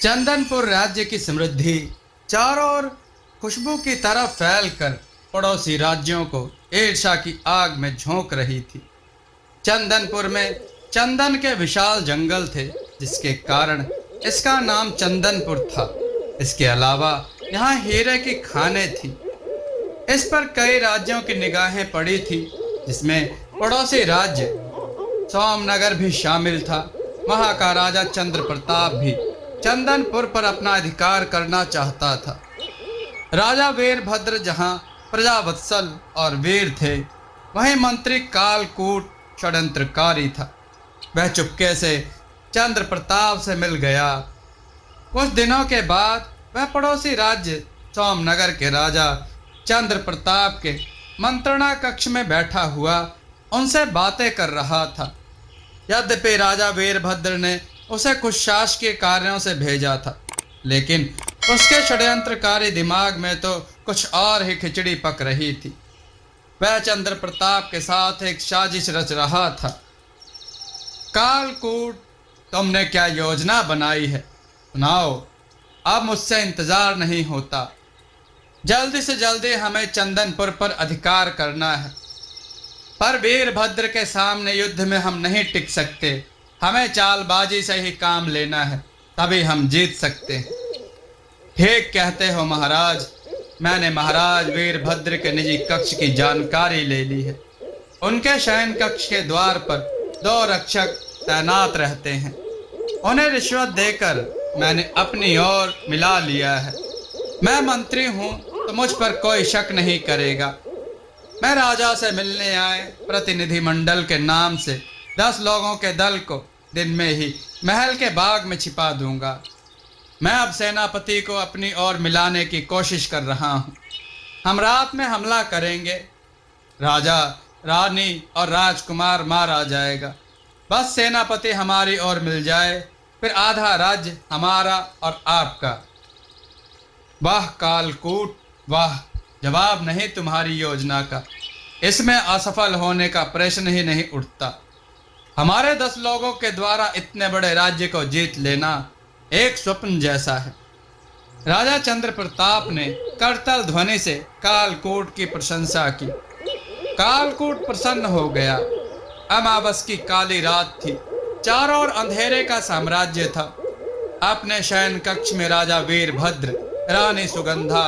चंदनपुर राज्य की समृद्धि चारों ओर खुशबू की तरह फैलकर पड़ोसी राज्यों को ईर्ष्या की आग में झोंक रही थी। चंदनपुर में चंदन के विशाल जंगल थे, जिसके कारण इसका नाम चंदनपुर था। इसके अलावा यहाँ हीरे की खानें थी। इस पर कई राज्यों की निगाहें पड़ी थी, जिसमें पड़ोसी राज्य सोमनगर भी शामिल था। वहां का राजा चंद्र प्रताप भी चंदनपुर पर अपना अधिकार करना चाहता था। राजा वीरभद्र जहां प्रजावत्सल और वीर थे, वहीं मंत्री कालकूट षड्यंत्रकारी था। वह चुपके से चंद्र प्रताप से मिल गया। कुछ दिनों के बाद वह पड़ोसी राज्य सोमनगर के राजा चंद्र प्रताप के मंत्रणा कक्ष में बैठा हुआ उनसे बातें कर रहा था। यद्यपि राजा वीरभद्र ने उसे कुछ शासकीय कार्यों से भेजा था, लेकिन उसके षड्यंत्रकारी दिमाग में तो कुछ और ही खिचड़ी पक रही थी। वह चंद्र प्रताप के साथ एक साजिश रच रहा था। कालकूट, तुमने क्या योजना बनाई है? सुनाओ, अब मुझसे इंतजार नहीं होता। जल्दी से जल्दी हमें चंदनपुर पर अधिकार करना है। पर वीरभद्र के सामने युद्ध में हम नहीं टिक सकते। हमें चालबाजी से ही काम लेना है, तभी हम जीत सकते हैं। ठीक कहते हो महाराज। मैंने महाराज वीरभद्र के निजी कक्ष की जानकारी ले ली है। उनके शयन कक्ष के द्वार पर 2 रक्षक तैनात रहते हैं। उन्हें रिश्वत देकर मैंने अपनी ओर मिला लिया है। मैं मंत्री हूं तो मुझ पर कोई शक नहीं करेगा। मैं राजा से मिलने आए प्रतिनिधि मंडल के नाम से 10 लोगों के दल को दिन में ही महल के बाग में छिपा दूंगा। मैं अब सेनापति को अपनी ओर मिलाने की कोशिश कर रहा हूं। हम रात में हमला करेंगे। राजा, रानी और राजकुमार मारा जाएगा। बस सेनापति हमारी ओर मिल जाए, फिर आधा राज्य हमारा और आपका। वाह कालकूट, वाह! जवाब नहीं तुम्हारी योजना का। इसमें असफल होने का प्रश्न ही नहीं उठता। हमारे 10 लोगों के द्वारा इतने बड़े राज्य को जीत लेना एक स्वप्न जैसा है। राजा चंद्र प्रताप ने करतल ध्वनि से कालकूट की प्रशंसा की। कालकूट प्रसन्न हो गया। अमावस की काली रात थी। चारों ओर अंधेरे का साम्राज्य था। अपने शयन कक्ष में राजा वीरभद्र, रानी सुगंधा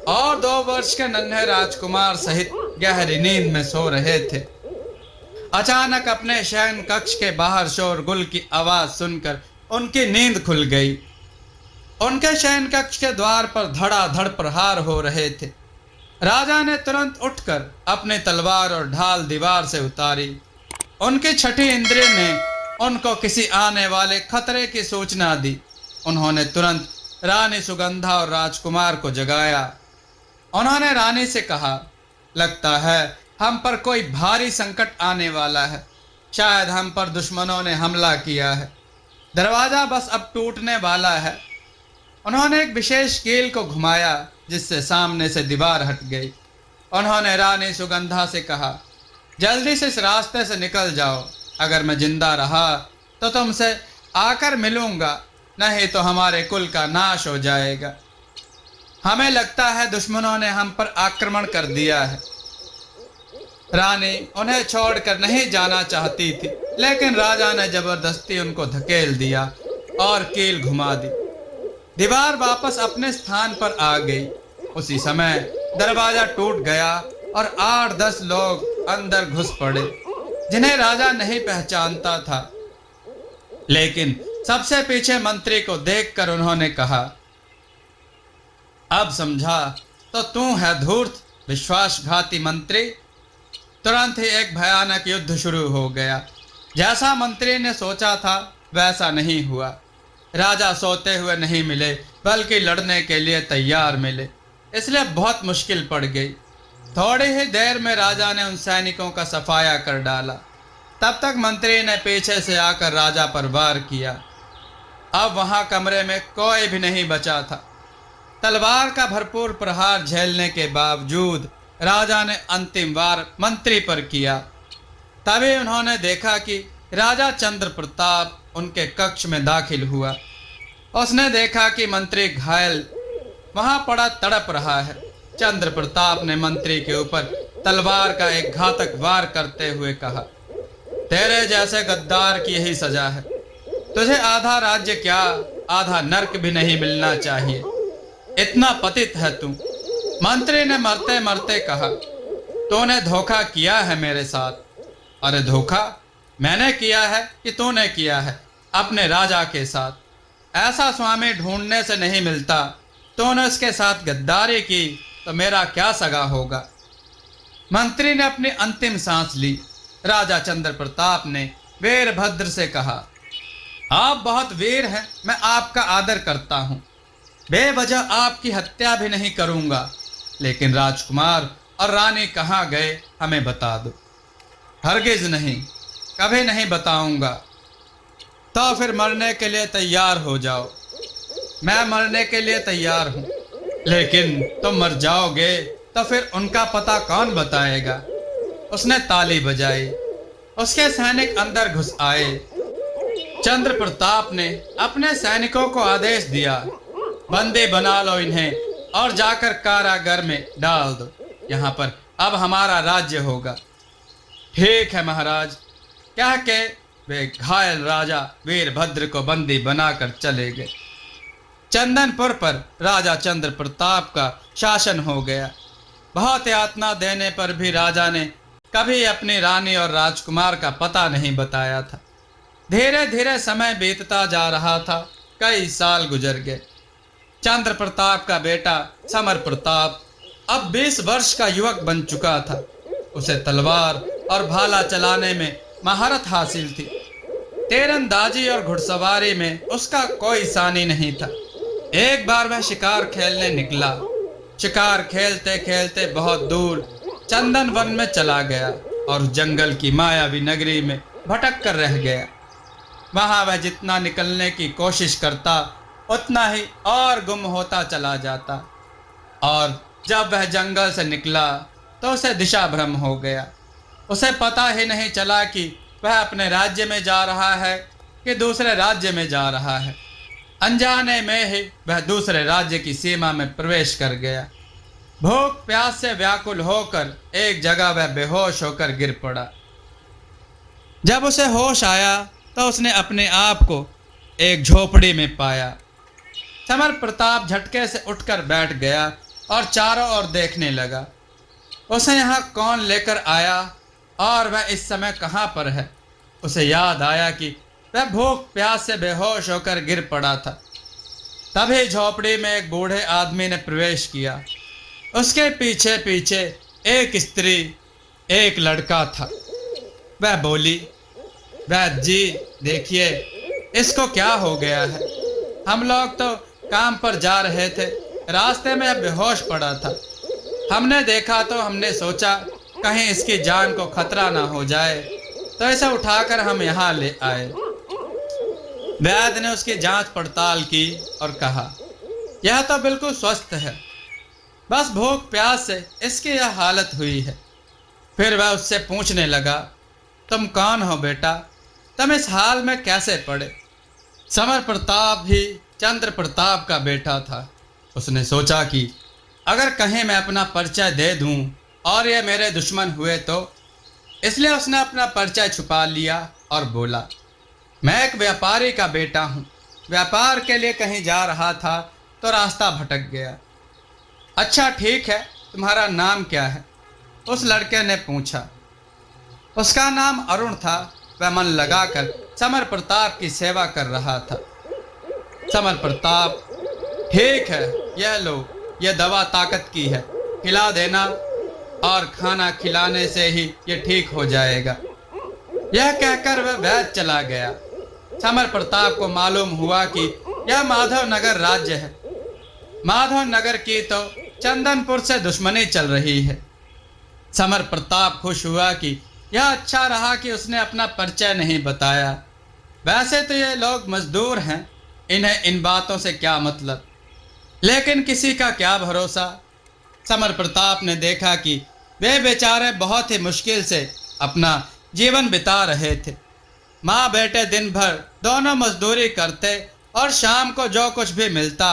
और 2 वर्ष के नन्हे राजकुमार सहित गहरी नींद में सो रहे थे। अचानक अपने शयन कक्ष के बाहर शोरगुल की आवाज सुनकर उनकी नींद खुल गई। उनके शयन कक्ष के द्वार पर धड़ाधड़ प्रहार हो रहे थे। राजा ने तुरंत उठकर अपनी तलवार और ढाल दीवार से उतारी। उनकी छठी इंद्रिय ने उनको किसी आने वाले खतरे की सूचना दी। उन्होंने तुरंत रानी सुगंधा और राजकुमार को जगाया। उन्होंने रानी से कहा, लगता है हम पर कोई भारी संकट आने वाला है। शायद हम पर दुश्मनों ने हमला किया है। दरवाजा बस अब टूटने वाला है। उन्होंने एक विशेष कील को घुमाया, जिससे सामने से दीवार हट गई। उन्होंने रानी सुगंधा से कहा, जल्दी से इस रास्ते से निकल जाओ। अगर मैं जिंदा रहा तो तुमसे आकर मिलूंगा, नहीं तो हमारे कुल का नाश हो जाएगा। हमें लगता है दुश्मनों ने हम पर आक्रमण कर दिया है। रानी उन्हें छोड़कर नहीं जाना चाहती थी, लेकिन राजा ने जबरदस्ती उनको धकेल दिया और कील घुमा दी। दीवार वापस अपने स्थान पर आ गई। उसी समय दरवाजा टूट गया और 8-10 लोग अंदर घुस पड़े, जिन्हें राजा नहीं पहचानता था। लेकिन सबसे पीछे मंत्री को देखकर उन्होंने कहा, अब समझा तो तू है धूर्त विश्वासघाती मंत्री। तुरंत ही एक भयानक युद्ध शुरू हो गया। जैसा मंत्री ने सोचा था वैसा नहीं हुआ। राजा सोते हुए नहीं मिले, बल्कि लड़ने के लिए तैयार मिले, इसलिए बहुत मुश्किल पड़ गई। थोड़ी ही देर में राजा ने उन सैनिकों का सफाया कर डाला। तब तक मंत्री ने पीछे से आकर राजा पर वार किया। अब वहां कमरे में कोई भी नहीं बचा था। तलवार का भरपूर प्रहार झेलने के बावजूद राजा ने अंतिम वार मंत्री पर किया। तभी उन्होंने देखा कि राजा चंद्र प्रताप उनके कक्ष में दाखिल हुआ। उसने देखा कि मंत्री घायल वहां पड़ा तड़प रहा है। चंद्र प्रताप ने मंत्री के ऊपर तलवार का एक घातक वार करते हुए कहा, तेरे जैसे गद्दार की यही सजा है। तुझे आधा राज्य क्या, आधा नर्क भी नहीं मिलना चाहिए। इतना पतित है तू। मंत्री ने मरते मरते कहा, तूने धोखा किया है मेरे साथ। अरे धोखा मैंने किया है कि तूने किया है अपने राजा के साथ? ऐसा स्वामी ढूंढने से नहीं मिलता। तूने उसके साथ गद्दारी की तो मेरा क्या सगा होगा। मंत्री ने अपनी अंतिम सांस ली। राजा चंद्र प्रताप ने वीरभद्र से कहा, आप बहुत वीर हैं, मैं आपका आदर करता हूं। बेवजह आपकी हत्या भी नहीं करूंगा, लेकिन राजकुमार और रानी कहाँ गए हमें बता दो। हरगिज नहीं, कभी नहीं बताऊंगा। तो फिर मरने के लिए तैयार हो जाओ। मैं मरने के लिए तैयार हूं, लेकिन तुम मर जाओगे तो फिर उनका पता कौन बताएगा। उसने ताली बजाई। उसके सैनिक अंदर घुस आए। चंद्र प्रताप ने अपने सैनिकों को आदेश दिया, बंदी बना लो इन्हें और जाकर कारागार में डाल दो। यहाँ पर अब हमारा राज्य होगा। ठीक है महाराज, कह के वे घायल राजा वीरभद्र को बंदी बनाकर चले गए। चंदनपुर पर राजा चंद्र प्रताप का शासन हो गया। बहुत यातना देने पर भी राजा ने कभी अपनी रानी और राजकुमार का पता नहीं बताया था। धीरे धीरे समय बीतता जा रहा था। कई साल गुजर गए। चंद्र प्रताप का बेटा समर प्रताप अब 20 वर्ष का युवक बन चुका था। उसे तलवार और भाला चलाने में महारत हासिल थी। तीरंदाजी और घुड़सवारी में उसका कोई सानी नहीं था। एक बार वह शिकार खेलने निकला। शिकार खेलते खेलते बहुत दूर चंदन वन में चला गया और जंगल की मायावी नगरी में भटक कर रह गया। वहां वह जितना निकलने की कोशिश करता उतना ही और गुम होता चला जाता, और जब वह जंगल से निकला तो उसे दिशा भ्रम हो गया। उसे पता ही नहीं चला कि वह अपने राज्य में जा रहा है कि दूसरे राज्य में जा रहा है। अनजाने में ही वह दूसरे राज्य की सीमा में प्रवेश कर गया। भूख प्यास से व्याकुल होकर एक जगह वह बेहोश होकर गिर पड़ा। जब उसे होश आया तो उसने अपने आप को एक झोपड़ी में पाया। समर प्रताप झटके से उठकर बैठ गया और चारों ओर देखने लगा। उसे यहाँ कौन लेकर आया और वह इस समय कहाँ पर है। उसे याद आया कि वह भूख प्यास से बेहोश होकर गिर पड़ा था। तभी झोपड़ी में एक बूढ़े आदमी ने प्रवेश किया। उसके पीछे पीछे एक स्त्री, एक लड़का था। वह बोली, वैद्य जी देखिए, इसको क्या हो गया है। हम लोग तो काम पर जा रहे थे, रास्ते में बेहोश पड़ा था। हमने देखा तो हमने सोचा कहीं इसकी जान को खतरा ना हो जाए, तो इसे उठाकर हम यहाँ ले आए। वैद्य ने उसकी जांच पड़ताल की और कहा, यह तो बिल्कुल स्वस्थ है, बस भूख प्यास से इसकी यह हालत हुई है। फिर वह उससे पूछने लगा, तुम कौन हो बेटा, तुम इस हाल में कैसे पड़े। समर प्रताप भी चंद्र प्रताप का बेटा था। उसने सोचा कि अगर कहीं मैं अपना परिचय दे दूं और ये मेरे दुश्मन हुए तो, इसलिए उसने अपना परिचय छुपा लिया और बोला, मैं एक व्यापारी का बेटा हूँ। व्यापार के लिए कहीं जा रहा था तो रास्ता भटक गया। अच्छा ठीक है, तुम्हारा नाम क्या है? उस लड़के ने पूछा। उसका नाम अरुण था। वह मन लगाकर समर प्रताप की सेवा कर रहा था। समर प्रताप, ठीक है, यह लो, यह दवा ताकत की है, खिला देना और खाना खिलाने से ही यह ठीक हो जाएगा। यह कहकर वह वैद्य चला गया। समर प्रताप को मालूम हुआ कि यह माधव नगर राज्य है। माधव नगर की तो चंदनपुर से दुश्मनी चल रही है। समर प्रताप खुश हुआ कि यह अच्छा रहा कि उसने अपना परिचय नहीं बताया। वैसे तो ये लोग मजदूर हैं, इन्हें इन बातों से क्या मतलब, लेकिन किसी का क्या भरोसा। समर प्रताप ने देखा कि वे बेचारे बहुत ही मुश्किल से अपना जीवन बिता रहे थे। माँ बेटे दिन भर दोनों मजदूरी करते और शाम को जो कुछ भी मिलता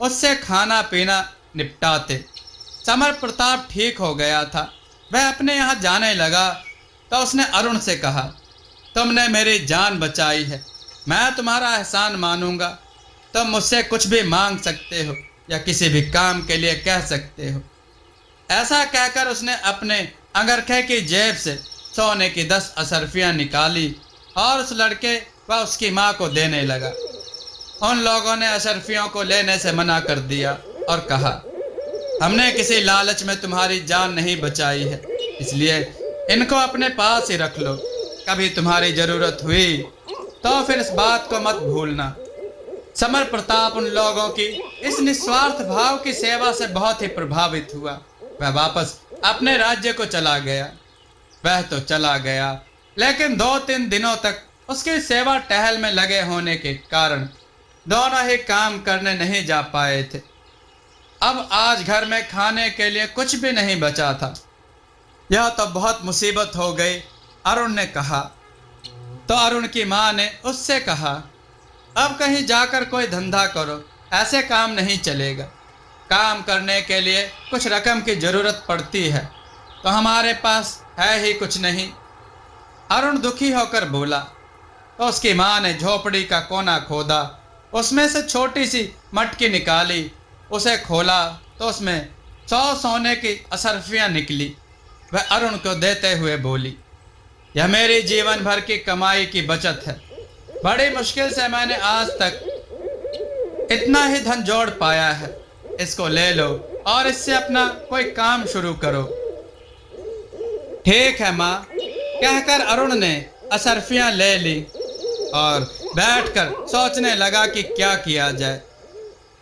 उससे खाना पीना निपटाते। समर प्रताप ठीक हो गया था। वह अपने यहाँ जाने लगा तो उसने अरुण से कहा, तुमने मेरी जान बचाई है, मैं तुम्हारा एहसान मानूंगा। तुम मुझसे कुछ भी मांग सकते हो या किसी भी काम के लिए कह सकते हो। ऐसा कहकर उसने अपने अंगरखे की जेब से सोने की 10 अशर्फियाँ निकाली और उस लड़के व उसकी माँ को देने लगा। उन लोगों ने अशर्फियों को लेने से मना कर दिया और कहा, हमने किसी लालच में तुम्हारी जान नहीं बचाई है, इसलिए इनको अपने पास ही रख लो। कभी तुम्हारी जरूरत हुई तो फिर इस बात को मत भूलना। समर प्रताप उन लोगों की इस निस्वार्थ भाव की सेवा से बहुत ही प्रभावित हुआ। वह वापस अपने राज्य को चला गया। वह तो चला गया, लेकिन 2-3 दिनों तक उसकी सेवा टहल में लगे होने के कारण दोनों ही काम करने नहीं जा पाए थे। अब आज घर में खाने के लिए कुछ भी नहीं बचा था। यह तो बहुत मुसीबत हो गई, अरुण ने कहा। तो अरुण की माँ ने उससे कहा, अब कहीं जाकर कोई धंधा करो, ऐसे काम नहीं चलेगा। काम करने के लिए कुछ रकम की जरूरत पड़ती है, तो हमारे पास है ही कुछ नहीं। अरुण दुखी होकर बोला। तो उसकी माँ ने झोपड़ी का कोना खोदा, उसमें से छोटी सी मटकी निकाली। उसे खोला तो उसमें 100 सोने की अशर्फियाँ निकली। वह अरुण को देते हुए बोली, यह मेरी जीवन भर की कमाई की बचत है। बड़ी मुश्किल से मैंने आज तक इतना ही धन जोड़ पाया है। इसको ले लो और इससे अपना कोई काम शुरू करो। ठीक है माँ, कहकर अरुण ने अशर्फियाँ ले ली और बैठकर सोचने लगा कि क्या किया जाए।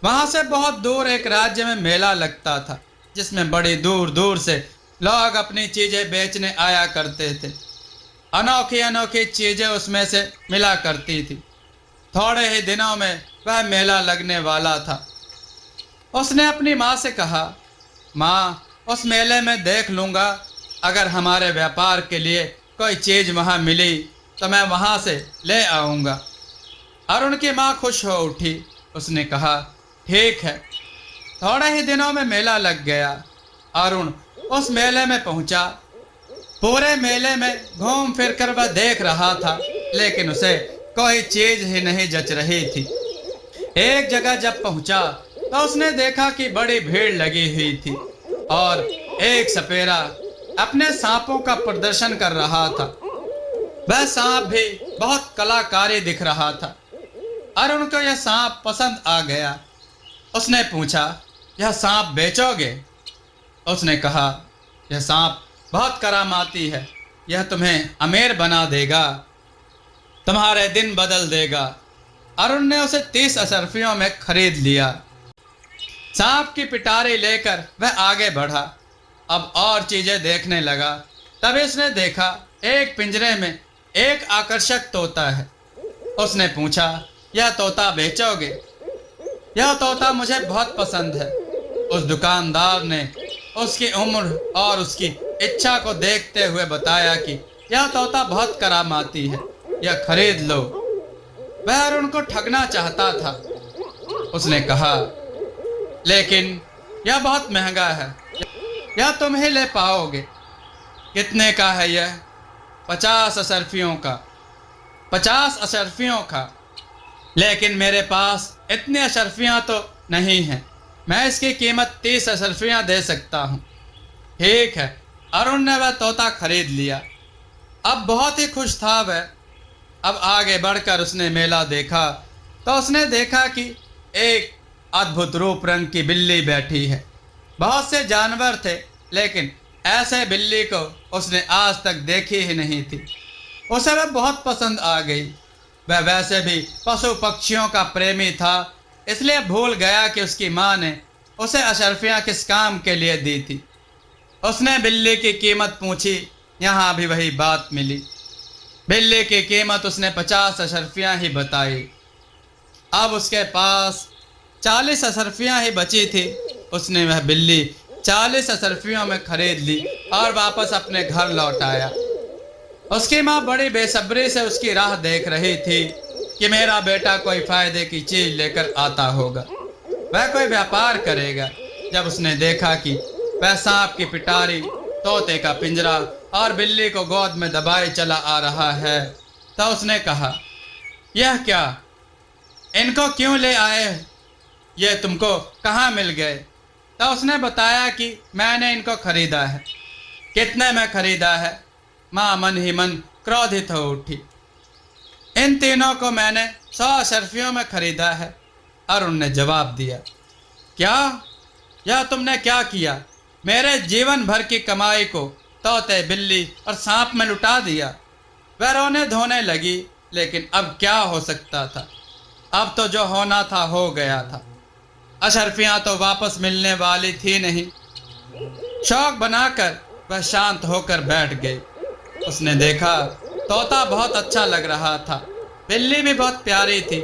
वहां से बहुत दूर एक राज्य में मेला लगता था, जिसमें बड़ी दूर दूर से लोग अपनी चीजें बेचने आया करते थे। अनोखी अनोखी चीजें उसमें से मिला करती थी। थोड़े ही दिनों में वह मेला लगने वाला था। उसने अपनी माँ से कहा, माँ, उस मेले में देख लूँगा, अगर हमारे व्यापार के लिए कोई चीज़ वहाँ मिली तो मैं वहाँ से ले आऊँगा। अरुण की माँ खुश हो उठी। उसने कहा, ठीक है। थोड़े ही दिनों में मेला लग गया। अरुण उस मेले में पहुँचा। पूरे मेले में घूम फिर कर वह देख रहा था, लेकिन उसे कोई चीज़ ही नहीं जच रही थी। एक जगह जब पहुँचा तो उसने देखा कि बड़ी भीड़ लगी हुई थी और एक सपेरा अपने सांपों का प्रदर्शन कर रहा था। वह सांप भी बहुत कलाकारी दिख रहा था। अरुण को यह सांप पसंद आ गया। उसने पूछा, यह सांप बेचोगे? उसने कहा, यह सांप बहुत करामाती है, यह तुम्हें अमीर बना देगा, तुम्हारे दिन बदल देगा। अरुण ने उसे 30 अशर्फियों में खरीद लिया। सांप की पिटारी लेकर वह आगे बढ़ा। अब और चीजें देखने लगा। तभी उसने देखा एक पिंजरे में एक आकर्षक तोता है। उसने पूछा, यह तोता बेचोगे? यह तोता मुझे बहुत पसंद है। उस दुकानदार ने उसकी उम्र और उसकी इच्छा को देखते हुए बताया कि यह तोता बहुत करामाती है, यह खरीद लो। वह अरुण को ठगना चाहता था। उसने कहा, लेकिन यह बहुत महंगा है, यह तुम ही ले पाओगे। कितने का है यह? 50 अशर्फियों का। 50 अशर्फियों का? लेकिन मेरे पास इतनी अशर्फियाँ तो नहीं हैं। मैं इसकी कीमत 30 अशर्फियाँ दे सकता हूँ। ठीक है। अरुण ने वह तोता खरीद लिया। अब बहुत ही खुश था वह। अब आगे बढ़कर उसने मेला देखा तो उसने देखा कि एक अद्भुत रूप रंग की बिल्ली बैठी है। बहुत से जानवर थे, लेकिन ऐसे बिल्ली को उसने आज तक देखी ही नहीं थी। उसे वह बहुत पसंद आ गई। वह वैसे भी पशु पक्षियों का प्रेमी था, इसलिए भूल गया कि उसकी माँ ने उसे अशर्फियाँ किस काम के लिए दी थी। उसने बिल्ली की कीमत पूछी, यहाँ भी वही बात मिली। बिल्ली की कीमत उसने 50 अशर्फियाँ ही बताई। अब उसके पास 40 अशर्फियाँ ही बची थी। उसने वह बिल्ली 40 अशर्फियों में खरीद ली और वापस अपने घर लौट आया। उसकी माँ बड़ी बेसब्री से उसकी राह देख रही थी। कि मेरा बेटा कोई फायदे की चीज लेकर आता होगा, वह कोई व्यापार करेगा। जब उसने देखा कि वह सांप की पिटारी, तोते का पिंजरा और बिल्ली को गोद में दबाए चला आ रहा है, तो उसने कहा, यह क्या, इनको क्यों ले आए, ये तुमको कहाँ मिल गए? तो उसने बताया कि मैंने इनको खरीदा है। कितने में खरीदा है? माँ मन ही मन क्रोधित हो उठी। इन तीनों को मैंने 100 अशर्फियों में खरीदा है। अरुण ने जवाब दिया, क्या? यह तुमने क्या किया? मेरे जीवन भर की कमाई को तोते, बिल्ली और सांप में लुटा दिया। वह रोने धोने लगी, लेकिन अब क्या हो सकता था? अब तो जो होना था हो गया था। अशर्फियां तो वापस मिलने वाली थी नहीं। शौक बनाकर वह शांत होकर बैठ गई। उसने देखा तोता बहुत अच्छा लग रहा था, बिल्ली भी बहुत प्यारी थी,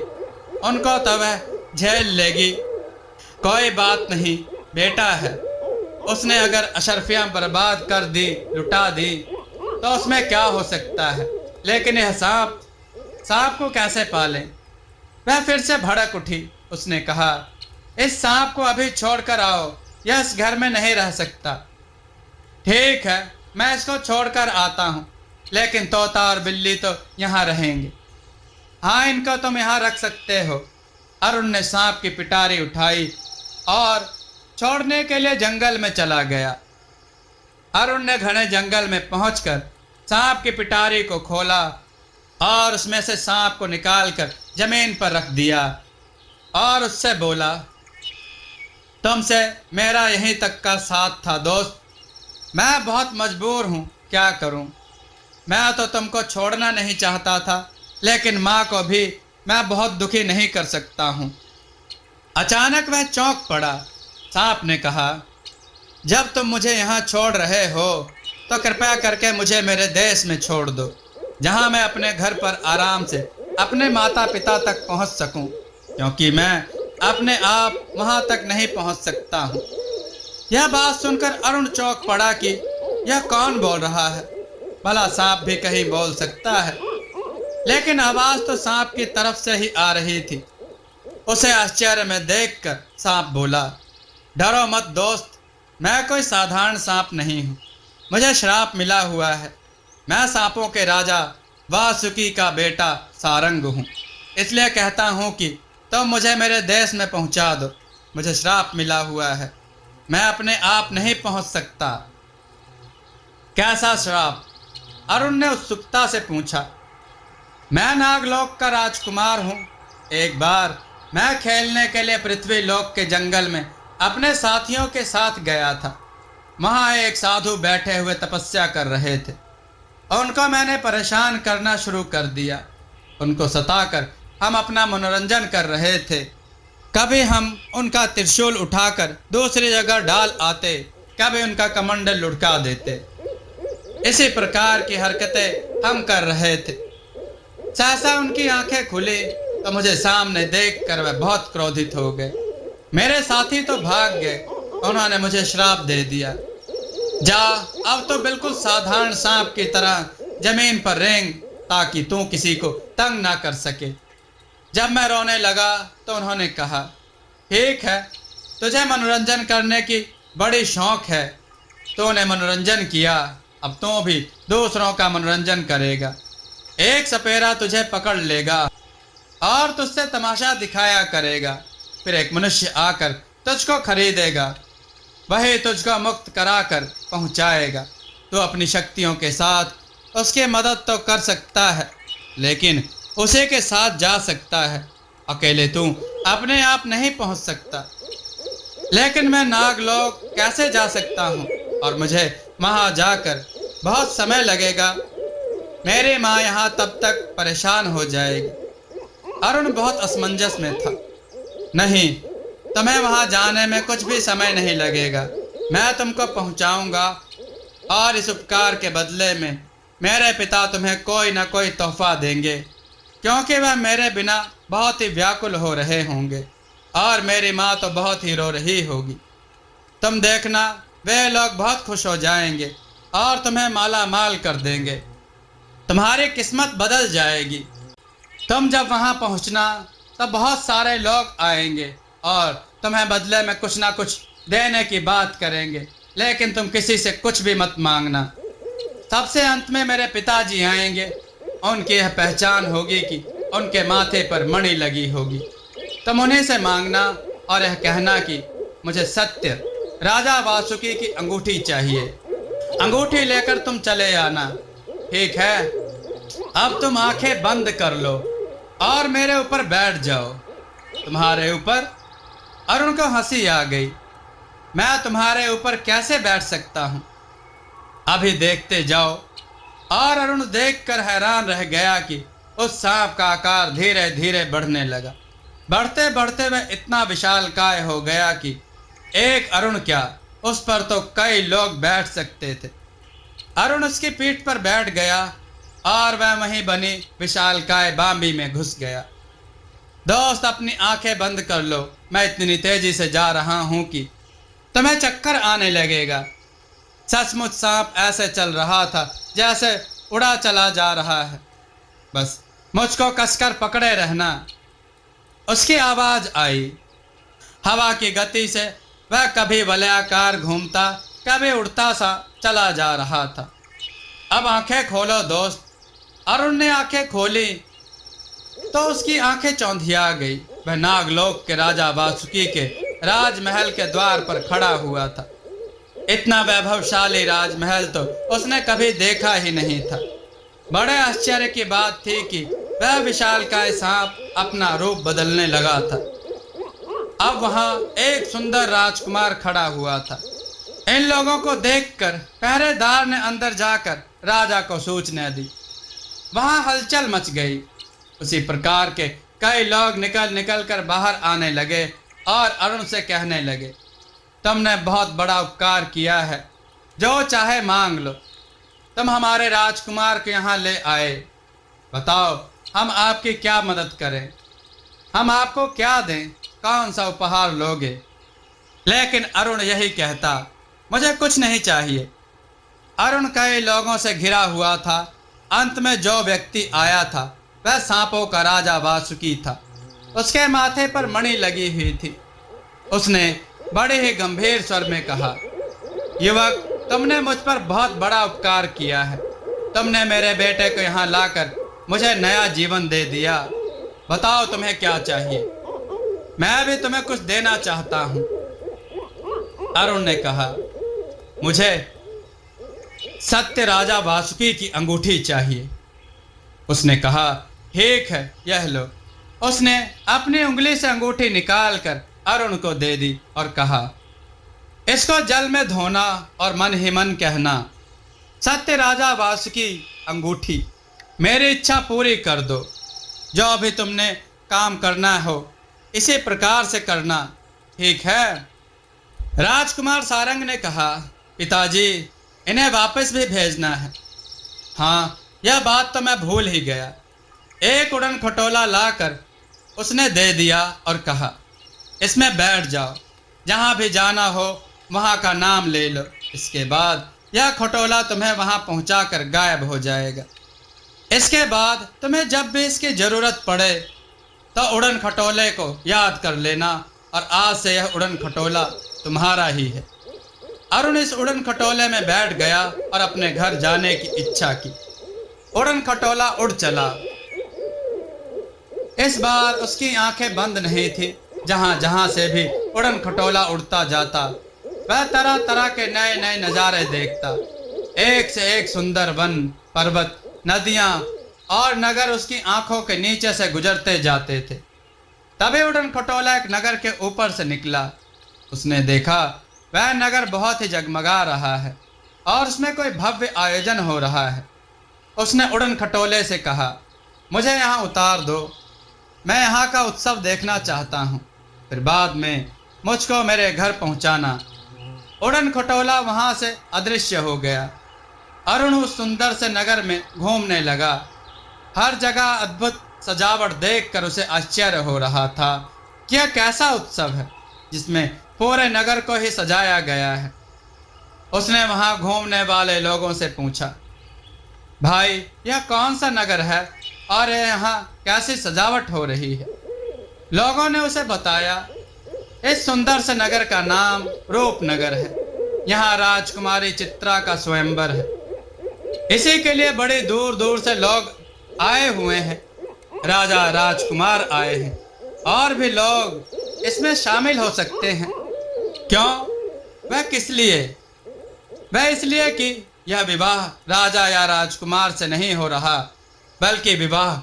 उनको तो वह झेल लेगी। कोई बात नहीं, बेटा है। उसने अगर अशर्फियां बर्बाद कर दी, लुटा दी, तो उसमें क्या हो सकता है? लेकिन यह सांप, सांप को कैसे पालें? वह फिर से भड़क उठी। उसने कहा, इस सांप को अभी छोड़कर आओ, यह इस घर में नहीं रह सकता। ठीक है, मैं इसको छोड़कर आता हूँ, लेकिन तोता और बिल्ली तो यहाँ रहेंगे। हाँ, इनको तुम यहाँ रख सकते हो। अरुण ने सांप की पिटारी उठाई और छोड़ने के लिए जंगल में चला गया। अरुण ने घने जंगल में पहुंचकर सांप की पिटारी को खोला और उसमें से सांप को निकालकर जमीन पर रख दिया और उससे बोला, तुमसे मेरा यहीं तक का साथ था दोस्त। मैं बहुत मजबूर हूँ, क्या करूँ? मैं तो तुमको छोड़ना नहीं चाहता था, लेकिन माँ को भी मैं बहुत दुखी नहीं कर सकता हूँ। अचानक वह चौंक पड़ा। सांप ने कहा, जब तुम मुझे यहाँ छोड़ रहे हो, तो कृपया करके मुझे मेरे देश में छोड़ दो, जहाँ मैं अपने घर पर आराम से अपने माता पिता तक पहुँच सकूँ, क्योंकि मैं अपने आप वहाँ तक नहीं पहुँच सकता हूँ। यह बात सुनकर अरुण चौंक पड़ा कि यह कौन बोल रहा है? भला सांप भी कहीं बोल सकता है? लेकिन आवाज़ तो सांप की तरफ से ही आ रही थी। उसे आश्चर्य में देखकर सांप बोला, डरो मत दोस्त, मैं कोई साधारण सांप नहीं हूँ। मुझे श्राप मिला हुआ है। मैं सांपों के राजा वासुकी का बेटा सारंग हूँ, इसलिए कहता हूँ कि तुम मुझे मेरे देश में पहुँचा दो। मुझे श्राप मिला हुआ है, मैं अपने आप नहीं पहुँच सकता। कैसा श्राप? अरुण ने उत्सुकता से पूछा। मैं नागलोक का राजकुमार हूँ। एक बार मैं खेलने के लिए पृथ्वी लोक के जंगल में अपने साथियों के साथ गया था। वहाँ एक साधु बैठे हुए तपस्या कर रहे थे। उनको मैंने परेशान करना शुरू कर दिया। उनको सताकर हम अपना मनोरंजन कर रहे थे। कभी हम उनका त्रिशूल उठाकर दूसरी जगह डाल आते, कभी उनका कमंडल लुढ़का देते। इसी प्रकार की हरकतें हम कर रहे थे। सहसा उनकी आंखें खुली तो मुझे सामने देखकर वह बहुत क्रोधित हो गए। मेरे साथी तो भाग गए। उन्होंने मुझे श्राप दे दिया, जा अब तो बिल्कुल साधारण सांप की तरह जमीन पर रेंग, ताकि तू किसी को तंग ना कर सके। जब मैं रोने लगा तो उन्होंने कहा, ठीक है, तुझे मनोरंजन करने की बड़ी शौक है। तूने मनोरंजन किया, अब तू भी दूसरों का मनोरंजन करेगा। एक सपेरा तुझे पकड़ लेगा और तुझसे तमाशा दिखाया करेगा। फिर एक मनुष्य आकर तुझको खरीदेगा, वही तुझको मुक्त कराकर पहुंचाएगा। तू अपनी शक्तियों के साथ उसकी मदद तो कर सकता है, लेकिन उसी के साथ जा सकता है। अकेले तू अपने आप नहीं पहुंच सकता। लेकिन मैं नागलोक कैसे जा सकता हूँ? और मुझे वहाँ जाकर बहुत समय लगेगा। मेरी माँ यहाँ तब तक परेशान हो जाएगी। अरुण बहुत असमंजस में था। नहीं, तुम्हें वहाँ जाने में कुछ भी समय नहीं लगेगा। मैं तुमको पहुँचाऊँगा और इस उपकार के बदले में मेरे पिता तुम्हें कोई ना कोई तोहफा देंगे, क्योंकि वह मेरे बिना बहुत ही व्याकुल हो रहे होंगे और मेरी माँ तो बहुत ही रो रही होगी। तुम देखना, वे लोग बहुत खुश हो जाएंगे और तुम्हें माला माल कर देंगे। तुम्हारी किस्मत बदल जाएगी। तुम जब वहां पहुंचना तब बहुत सारे लोग आएंगे और तुम्हें बदले में कुछ ना कुछ देने की बात करेंगे, लेकिन तुम किसी से कुछ भी मत मांगना। सबसे अंत में मेरे पिताजी आएंगे, उनकी यह पहचान होगी कि उनके माथे पर मणि लगी होगी। तुम उन्हीं से मांगना और यह कहना कि मुझे सत्य राजा वासुकी की अंगूठी चाहिए। अंगूठी लेकर तुम चले आना, ठीक है? अब तुम आंखें बंद कर लो और मेरे ऊपर बैठ जाओ। तुम्हारे ऊपर? अरुण को हंसी आ गई। मैं तुम्हारे ऊपर कैसे बैठ सकता हूं? अभी देखते जाओ। और अरुण देखकर हैरान रह गया कि उस सांप का आकार धीरे धीरे बढ़ने लगा। बढ़ते बढ़ते वह इतना विशालकाय हो गया कि एक अरुण क्या, उस पर तो कई लोग बैठ सकते थे। अरुण उसकी पीठ पर बैठ गया और वह वहीं बनी विशालकाय बाम्बी में घुस गया। दोस्त, अपनी आंखें बंद कर लो। मैं इतनी तेजी से जा रहा हूं कि तुम्हें चक्कर आने लगेगा। सचमुच सांप ऐसे चल रहा था जैसे उड़ा चला जा रहा है। बस मुझको कसकर पकड़े रहना। उसकी आवाज आई। हवा की गति से वह कभी वलयाकार घूमता, कभी उड़ता सा चला जा रहा था। अब आंखें खोलो दोस्त। अरुण ने आंखें खोली तो उसकी आंखें चौंधिया गई। वह नागलोक के राजा वासुकी के राजमहल के द्वार पर खड़ा हुआ था। इतना वैभवशाली राजमहल तो उसने कभी देखा ही नहीं था। बड़े आश्चर्य की बात थी कि वह विशालकाय सांप अपना रूप बदलने लगा था। अब वहां एक सुंदर राजकुमार खड़ा हुआ था। इन लोगों को देखकर पहरेदार ने अंदर जाकर राजा को सूचना दी। वहां हलचल मच गई। उसी प्रकार के कई लोग निकल निकल कर बाहर आने लगे और अरुण से कहने लगे, तुमने बहुत बड़ा उपकार किया है, जो चाहे मांग लो। तुम हमारे राजकुमार को यहाँ ले आए। बताओ, हम आपकी क्या मदद करें? हम आपको क्या दें? कौन सा उपहार लोगे? लेकिन अरुण यही कहता, मुझे कुछ नहीं चाहिए। अरुण कई लोगों से घिरा हुआ था। अंत में जो व्यक्ति आया था वह सांपों का राजा वासुकी था। उसके माथे पर मणि लगी हुई थी। उसने बड़े ही गंभीर स्वर में कहा, युवक, तुमने मुझ पर बहुत बड़ा उपकार किया है। तुमने मेरे बेटे को यहाँ लाकर मुझे नया जीवन दे दिया। बताओ तुम्हें क्या चाहिए? मैं भी तुम्हें कुछ देना चाहता हूँ। अरुण ने कहा, मुझे सत्य राजा वासुकी की अंगूठी चाहिए। उसने कहा, ठीक है, यह लो। उसने अपनी उंगली से अंगूठी निकालकर अरुण को दे दी और कहा, इसको जल में धोना और मन ही मन कहना, सत्य राजा वासुकी अंगूठी, मेरी इच्छा पूरी कर दो। जो भी तुमने काम करना हो इसी प्रकार से करना, ठीक है? राजकुमार सारंग ने कहा, पिताजी, इन्हें वापस भी भेजना है। हाँ, यह बात तो मैं भूल ही गया। एक उड़न खटोला लाकर उसने दे दिया और कहा, इसमें बैठ जाओ। जहाँ भी जाना हो वहाँ का नाम ले लो। इसके बाद यह खटोला तुम्हें वहाँ पहुँचाकर गायब हो जाएगा। इसके बाद तुम्हें जब भी इसकी ज़रूरत पड़े तो उड़न खटोले को याद कर लेना और आज से यह उड़न खटोला तुम्हारा ही है। अरुण इस उड़न खटोले में बैठ गया और अपने घर जाने की इच्छा की। उड़न खटोला उड़ चला। इस बार उसकी आंखें बंद नहीं थी। जहां जहां से भी उड़न खटोला उड़ता जाता वह तरह तरह के नए नए नज़ारे देखता। एक से एक सुंदर वन, पर्वत, नदियां और नगर उसकी आंखों के नीचे से गुजरते जाते थे। तभी उड़न खटोला एक नगर के ऊपर से निकला। उसने देखा वह नगर बहुत ही जगमगा रहा है और उसमें कोई भव्य आयोजन हो रहा है। उसने उड़न खटोले से कहा, मुझे यहाँ उतार दो, मैं यहाँ का उत्सव देखना चाहता हूँ, फिर बाद में मुझको मेरे घर पहुँचाना। उड़न खटोला वहाँ से अदृश्य हो गया। अरुण उस सुंदर से नगर में घूमने लगा। हर जगह अद्भुत सजावट देखकर उसे आश्चर्य हो रहा था कि यह कैसा उत्सव है जिसमें पूरे नगर को ही सजाया गया है। उसने वहां घूमने वाले लोगों से पूछा, भाई, यह कौन सा नगर है और यहाँ कैसी सजावट हो रही है। लोगों ने उसे बताया इस सुंदर से नगर का नाम रूपनगर है। यहाँ राजकुमारी चित्रा का स्वयंवर है। इसी के लिए बड़े दूर दूर से लोग आए हुए हैं। राजा राजकुमार आए हैं और भी लोग इसमें शामिल हो सकते हैं। क्यों? वह किस लिए? वह इसलिए कि यह विवाह राजा या राजकुमार से नहीं हो रहा, बल्कि विवाह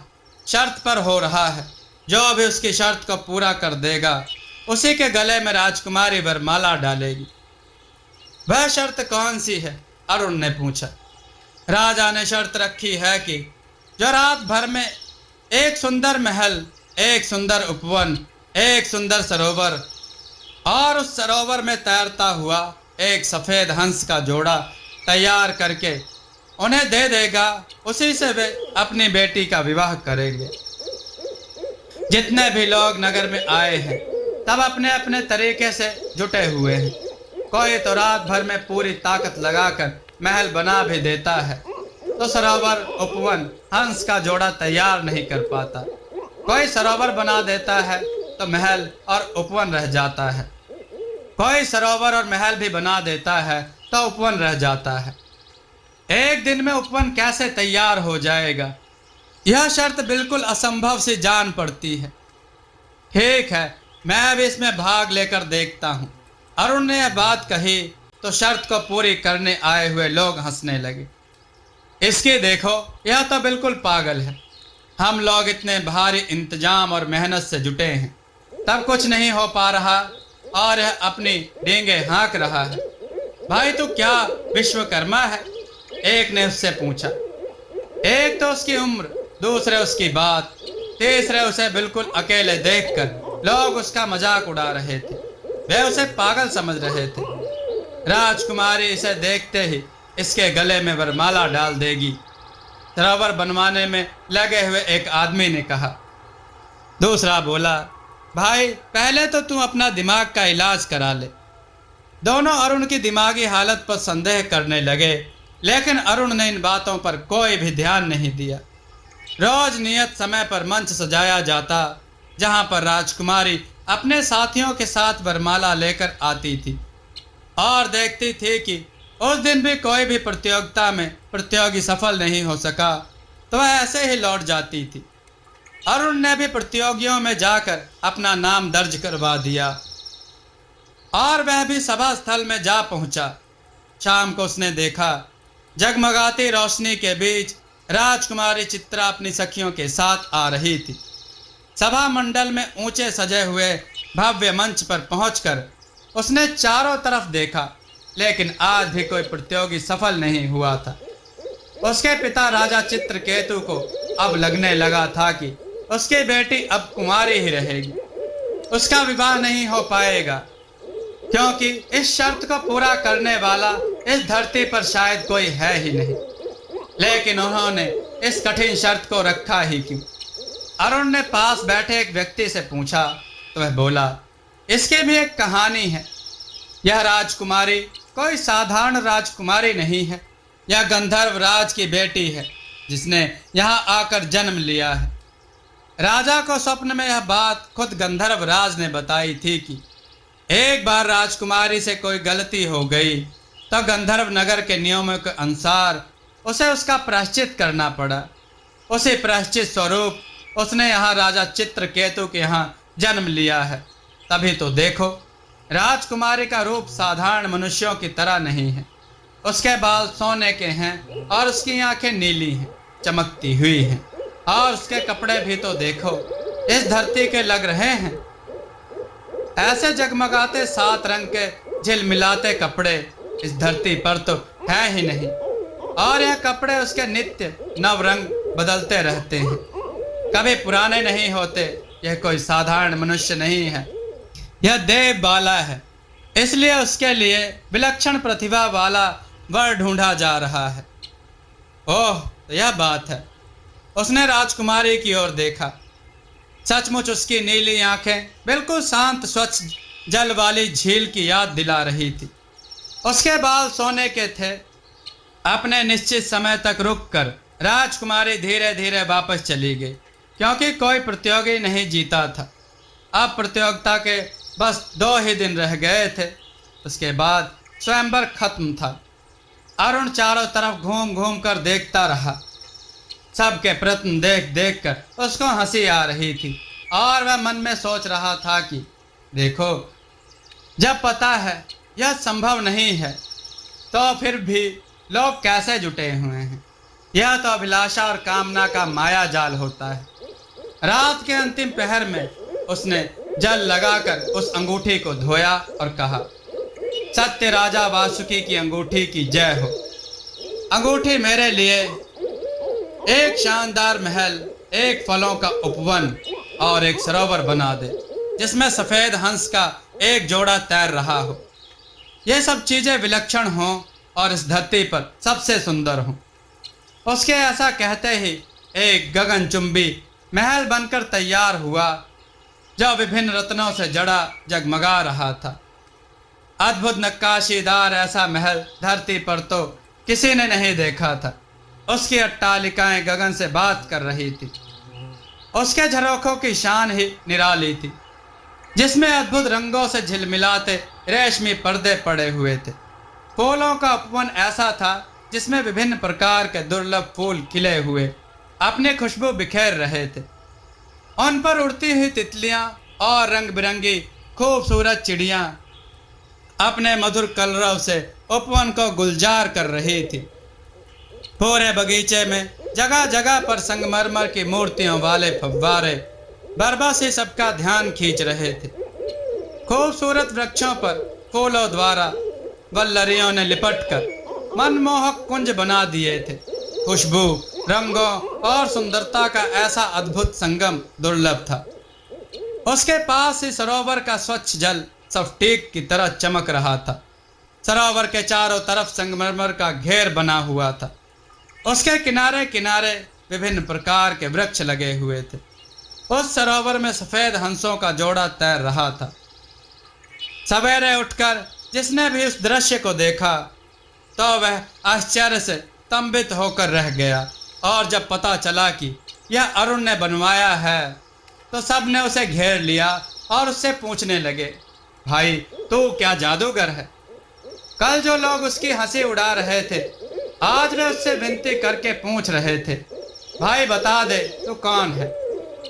शर्त पर हो रहा है। जो भी उसकी शर्त को पूरा कर देगा उसी के गले में राजकुमारी वरमाला डालेगी। वह शर्त कौन सी है? अरुण ने पूछा। राजा ने शर्त रखी है कि जो रात भर में एक सुंदर महल, एक सुंदर उपवन, एक सुंदर सरोवर और उस सरोवर में तैरता हुआ एक सफेद हंस का जोड़ा तैयार करके उन्हें दे देगा, उसी से वे अपनी बेटी का विवाह करेंगे। जितने भी लोग नगर में आए हैं तब अपने अपने तरीके से जुटे हुए हैं। कोई तो रात भर में पूरी ताकत लगाकर महल बना भी देता है तो सरोवर, उपवन, हंस का जोड़ा तैयार नहीं कर पाता। कोई सरोवर बना देता है तो महल और उपवन रह जाता है। कोई सरोवर और महल भी बना देता है तो उपवन रह जाता है। एक दिन में उपवन कैसे तैयार हो जाएगा? यह शर्त बिल्कुल असंभव सी जान पड़ती है। ठीक है, मैं भी इसमें भाग लेकर देखता हूँ। अरुण ने यह बात कही तो शर्त को पूरी करने आए हुए लोग हंसने लगे। इसकी देखो, यह तो बिल्कुल पागल है। हम लोग इतने भारी इंतजाम और मेहनत से जुटे हैं, तब कुछ नहीं हो पा रहा और यह अपनी डींगे हाँक रहा है। भाई तू क्या विश्वकर्मा है? एक ने उससे पूछा। एक तो उसकी उम्र, दूसरे उसकी बात, तीसरे उसे बिल्कुल अकेले देखकर लोग उसका मजाक उड़ा रहे थे। वे उसे पागल समझ रहे थे। राजकुमारी इसे देखते ही इसके गले में वरमाला डाल देगी, सरोवर बनवाने में लगे हुए एक आदमी ने कहा। दूसरा बोला, भाई पहले तो तू अपना दिमाग का इलाज करा ले। दोनों अरुण की दिमागी हालत पर संदेह करने लगे, लेकिन अरुण ने इन बातों पर कोई भी ध्यान नहीं दिया। रोज नियत समय पर मंच सजाया जाता, जहां पर राजकुमारी अपने साथियों के साथ वरमाला लेकर आती थी और देखती थी कि उस दिन भी कोई भी प्रतियोगिता में प्रतियोगी सफल नहीं हो सका तो वह ऐसे ही लौट जाती थी। अरुण ने भी प्रतियोगियों में जाकर अपना नाम दर्ज करवा दिया और वह भी सभा स्थल में जा पहुंचा। शाम को उसने देखा, जगमगाती रोशनी के बीच राजकुमारी चित्रा अपनी सखियों के साथ आ रही थी। सभा मंडल में ऊंचे सजे हुए भव्य मंच पर पहुंचकर उसने चारों तरफ देखा, लेकिन आज भी कोई प्रतियोगी सफल नहीं हुआ था। उसके पिता राजा चित्रकेतु को अब लगने लगा था कि उसकी बेटी अब कुंवारी ही रहेगी। उसका विवाह नहीं हो पाएगा, क्योंकि इस शर्त को पूरा करने वाला इस धरती पर शायद कोई है ही नहीं। लेकिन उन्होंने इस कठिन शर्त को रखा ही क्यों? अरुण ने पास बैठे एक व्यक्ति से पूछा तो वह बोला, इसकी भी एक कहानी है। यह राजकुमारी कोई साधारण राजकुमारी नहीं है। यह गंधर्व राज की बेटी है, जिसने यहाँ आकर जन्म लिया है। राजा को स्वप्न में यह बात खुद गंधर्व राज ने बताई थी कि एक बार राजकुमारी से कोई गलती हो गई तो गंधर्व नगर के नियमों के अनुसार उसे उसका प्रायश्चित करना पड़ा। उसी प्रायश्चित स्वरूप उसने यहाँ राजा चित्रकेतु के यहाँ जन्म लिया है। तभी तो देखो, राजकुमारी का रूप साधारण मनुष्यों की तरह नहीं है। उसके बाल सोने के हैं और उसकी आंखें नीली हैं, चमकती हुई हैं, और उसके कपड़े भी तो देखो, इस धरती के लग रहे हैं। ऐसे जगमगाते 7 रंग के झिलमिलाते कपड़े इस धरती पर तो है ही नहीं, और यह कपड़े उसके नित्य नव रंग बदलते रहते हैं, कभी पुराने नहीं होते। यह कोई साधारण मनुष्य नहीं है, यह देव बाला है। इसलिए उसके लिए विलक्षण प्रतिभा वाला वर ढूंढा जा रहा है। ओह, तो यह बात है। उसने राजकुमारी की ओर देखा। सचमुच उसकी नीली आंखें बिल्कुल शांत स्वच्छ जल वाली झील की याद दिला रही थी। उसके बाल सोने के थे। अपने निश्चित समय तक रुककर राजकुमारी धीरे धीरे वापस चली गई क्योंकि कोई प्रतियोगी नहीं जीता था। अब प्रतियोगिता के बस 2 ही दिन रह गए थे। उसके बाद स्वयंवर खत्म था। अरुण चारों तरफ घूम घूम कर देखता रहा। सबके प्रश्न देख देख कर उसको हंसी आ रही थी और वह मन में सोच रहा था कि देखो, जब पता है यह संभव नहीं है तो फिर भी लोग कैसे जुटे हुए हैं। यह तो अभिलाषा और कामना का माया जाल होता है। रात के अंतिम पहर में उसने जल लगाकर उस अंगूठी को धोया और कहा, सत्य राजा वासुकी की अंगूठी की जय हो। अंगूठी मेरे लिए एक शानदार महल, एक फलों का उपवन और एक सरोवर बना दे जिसमें सफेद हंस का एक जोड़ा तैर रहा हो। ये सब चीजें विलक्षण हों और इस धरती पर सबसे सुंदर हों। उसके ऐसा कहते ही एक गगनचुंबी महल बनकर तैयार हुआ जो विभिन्न रत्नों से जड़ा जगमगा रहा था। अद्भुत नक्काशीदार ऐसा महल धरती पर तो किसी ने नहीं देखा था। उसकी अट्टालिकाएं गगन से बात कर रही थी। उसके झरोखों की शान ही निराली थी, जिसमें अद्भुत रंगों से झिलमिलाते रेशमी पर्दे पड़े हुए थे। फूलों का उपवन ऐसा था जिसमें विभिन्न प्रकार के दुर्लभ फूल खिले हुए अपनी खुशबू बिखेर रहे थे। उन पर उड़ती हुई तितलियां और रंग बिरंगी खूबसूरत चिड़ियां अपने मधुर कलरव से उपवन को गुलजार कर रही थी। पूरे बगीचे में जगह जगह पर संगमरमर की मूर्तियों वाले फव्वारे बरबस ही सबका ध्यान खींच रहे थे। खूबसूरत वृक्षों पर फूलों द्वारा वल्लरियों ने लिपटकर मनमोहक कुंज बना दिए थे। खुशबू, रंगों और सुंदरता का ऐसा अद्भुत संगम दुर्लभ था। उसके पास ही सरोवर का स्वच्छ जल स्फटिक की तरह चमक रहा था। सरोवर के चारों तरफ संगमरमर का घेर बना हुआ था। उसके किनारे किनारे विभिन्न प्रकार के वृक्ष लगे हुए थे। उस सरोवर में सफेद हंसों का जोड़ा तैर रहा था। सवेरे उठकर जिसने भी उस दृश्य को देखा तो वह आश्चर्य से स्तंभित होकर रह गया, और जब पता चला कि यह अरुण ने बनवाया है तो सबने उसे घेर लिया और उससे पूछने लगे, भाई तू क्या जादूगर है? कल जो लोग उसकी हंसी उड़ा रहे थे आज वे उससे विनती करके पूछ रहे थे, भाई बता दे तू कौन है?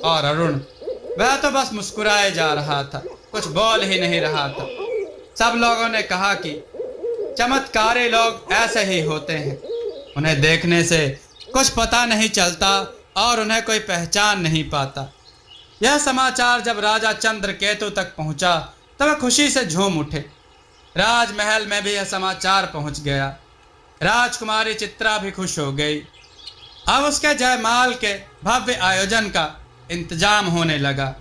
और अरुण वह तो बस मुस्कुराए जा रहा था, कुछ बोल ही नहीं रहा था। सब लोगों ने कहा कि चमत्कारी लोग ऐसे ही होते हैं, उन्हें देखने से कुछ पता नहीं चलता और उन्हें कोई पहचान नहीं पाता। यह समाचार जब राजा चंद्रकेतु तक पहुंचा तो वह खुशी से झूम उठे। राजमहल में भी यह समाचार पहुंच गया। राजकुमारी चित्रा भी खुश हो गई। अब उसके जयमाल के भव्य आयोजन का इंतजाम होने लगा।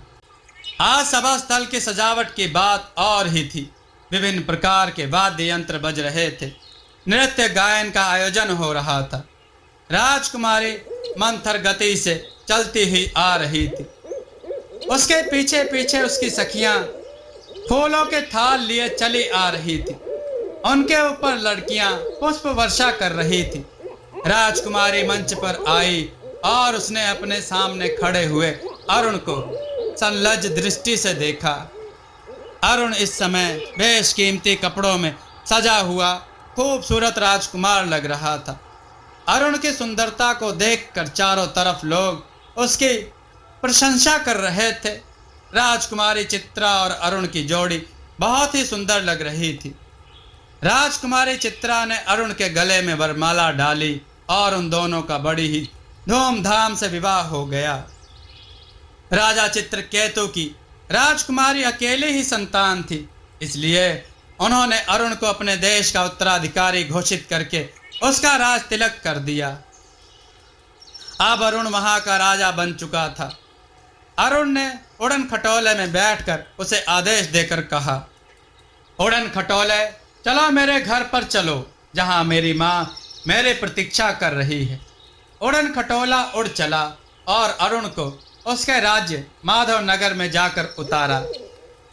आज सभा स्थल की सजावट की बात और ही थी। विभिन्न प्रकार के वाद्य यंत्र बज रहे थे। नृत्य गायन का आयोजन हो रहा था। राजकुमारी मंथर गति से चलती हुई आ रही थी। उसके पीछे पीछे उसकी सखियां फूलों के थाल लिए चली आ रही थी। उनके ऊपर लड़कियां पुष्प वर्षा कर रही थी। राजकुमारी मंच पर आई और उसने अपने सामने खड़े हुए अरुण को संलज्ज दृष्टि से देखा। अरुण इस समय बेशकीमती कपड़ों में सजा हुआ खूबसूरत राजकुमार लग रहा था। अरुण की सुंदरता को देखकर चारों तरफ लोग उसकी प्रशंसा कर रहे थे। राजकुमारी चित्रा और अरुण की जोड़ी बहुत ही सुंदर लग रही थी। राजकुमारी चित्रा ने अरुण के गले में वरमाला डाली और उन दोनों का बड़ी ही धूमधाम से विवाह हो गया। राजा चित्रकेतु की राजकुमारी अकेली ही संतान थी, इसलिए उन्होंने अरुण को अपने देश का उत्तराधिकारी घोषित करके उसका राज तिलक कर दिया। अब अरुण वहां का राजा बन चुका था। अरुण ने उड़न खटोले में बैठकर उसे आदेश देकर कहा, उड़न खटोले चलो मेरे घर पर चलो, जहां मेरी माँ मेरी प्रतीक्षा कर रही है। उड़न खटोला उड़ चला और अरुण को उसके राज्य माधव नगर में जाकर उतारा।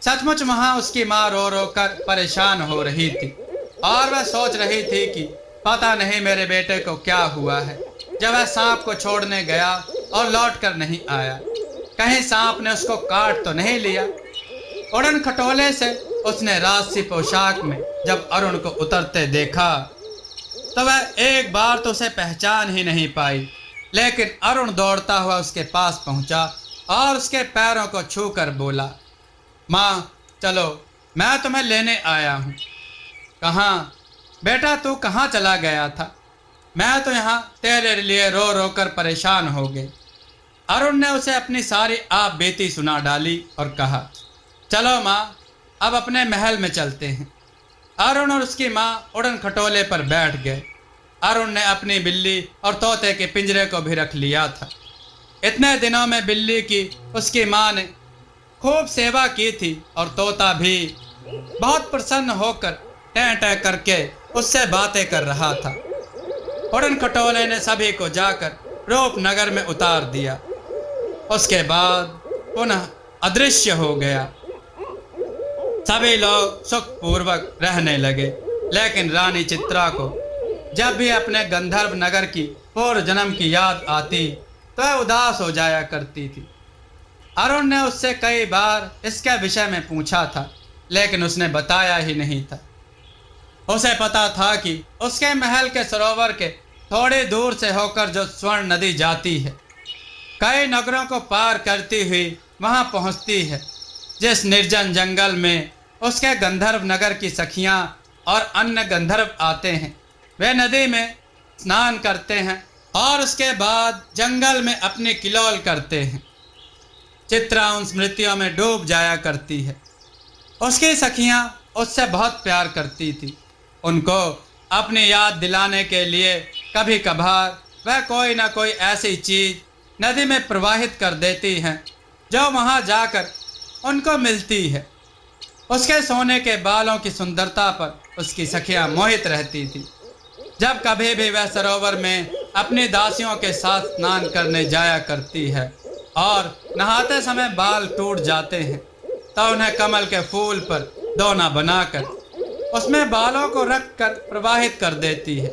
सचमुच वहां उसकी माँ रो रो कर परेशान हो रही थी और वह सोच रही थी कि पता नहीं मेरे बेटे को क्या हुआ है। जब वह सांप को छोड़ने गया और लौट कर नहीं आया, कहीं सांप ने उसको काट तो नहीं लिया। उड़न खटोले से उसने राजसी पोशाक में जब अरुण को उतरते देखा तो वह एक बार तो उसे पहचान ही नहीं पाई। लेकिन अरुण दौड़ता हुआ उसके पास पहुंचा और उसके पैरों को छूकर बोला, माँ चलो, मैं तुम्हें लेने आया हूँ। कहाँ बेटा, तू कहाँ चला गया था? मैं तो यहाँ तेरे लिए रो रो कर परेशान हो गई। अरुण ने उसे अपनी सारी आप बीती सुना डाली और कहा, चलो माँ, अब अपने महल में चलते हैं। अरुण और उसकी माँ उड़न खटोले पर बैठ गए। अरुण ने अपनी बिल्ली और तोते के पिंजरे को भी रख लिया था। इतने दिनों में बिल्ली की उसकी माँ ने खूब सेवा की थी और तोता भी बहुत प्रसन्न होकर टैं टैं करके उससे बातें कर रहा था। उड़न खटोले ने सभी को जाकर रूपनगर में उतार दिया। उसके बाद पुनः अदृश्य हो गया। सभी लोग सुखपूर्वक रहने लगे। लेकिन रानी चित्रा को जब भी अपने गंधर्व नगर की पूर्व जन्म की याद आती तो वह उदास हो जाया करती थी। अरुण ने उससे कई बार इसके विषय में पूछा था, लेकिन उसने बताया ही नहीं था। उसे पता था कि उसके महल के सरोवर के थोड़ी दूर से होकर जो स्वर्ण नदी जाती है, कई नगरों को पार करती हुई वहां पहुंचती है। जिस निर्जन जंगल में उसके गंधर्व नगर की सखियां और अन्य गंधर्व आते हैं, वे नदी में स्नान करते हैं और उसके बाद जंगल में अपनी किलोल करते हैं। चित्रा उन स्मृतियों में डूब जाया करती है। उसकी सखियां उससे बहुत प्यार करती थी। उनको अपनी याद दिलाने के लिए कभी कभार वह कोई ना कोई ऐसी चीज नदी में प्रवाहित कर देती हैं जो वहां जाकर उनको मिलती है। उसके सोने के बालों की सुंदरता पर उसकी सखियां मोहित रहती थी। जब कभी भी वह सरोवर में अपनी दासियों के साथ स्नान करने जाया करती है और नहाते समय बाल टूट जाते हैं, तो उन्हें कमल के फूल पर दोना बनाकर उसमें बालों को रख कर प्रवाहित कर देती है।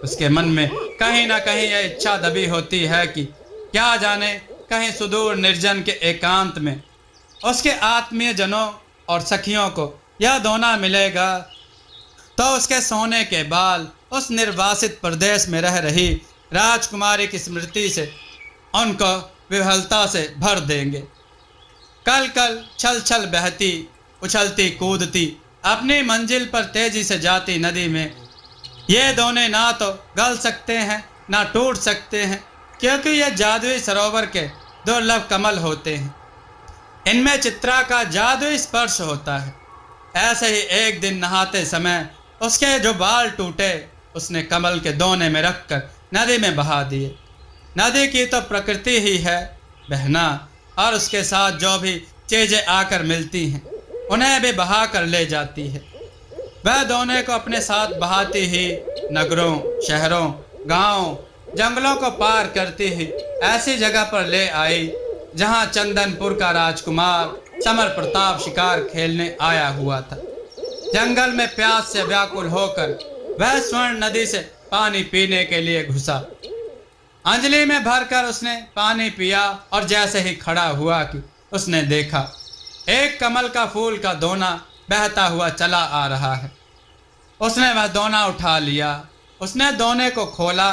उसके मन में कहीं ना कहीं यह इच्छा दबी होती है कि क्या जाने कहीं सुदूर निर्जन के एकांत में उसके आत्मीय जनों और सखियों को यह दोना मिलेगा तो उसके सोने के बाल उस निर्वासित प्रदेश में रह रही राजकुमारी की स्मृति से उनको विह्वलता से भर देंगे। कल कल छल छल बहती, उछलती कूदती अपनी मंजिल पर तेजी से जाती नदी में ये दोने ना तो गल सकते हैं ना टूट सकते हैं, क्योंकि ये जादुई सरोवर के दुर्लभ कमल होते हैं। इनमें चित्रा का जादुई स्पर्श होता है। ऐसे ही एक दिन नहाते समय उसके जो बाल टूटे उसने कमल के दोने में रखकर नदी में बहा दिए। नदी की तो प्रकृति ही है बहना, और उसके साथ जो भी चीजें आकर मिलती हैं उन्हें भी बहा कर ले जाती है। वह दोने को अपने साथ बहाती ही नगरों, शहरों, गांवों, जंगलों को पार करती ही ऐसी जगह पर ले आई जहां चंदनपुर का राजकुमार समर प्रताप शिकार खेलने आया हुआ था। जंगल में प्यास से व्याकुल होकर वह स्वर्ण नदी से पानी पीने के लिए घुसा। अंजलि में भरकर उसने पानी पिया और जैसे ही खड़ा हुआ कि उसने देखा एक कमल का फूल का दोना बहता हुआ चला आ रहा है। उसने वह दोना उठा लिया। उसने दोने को खोला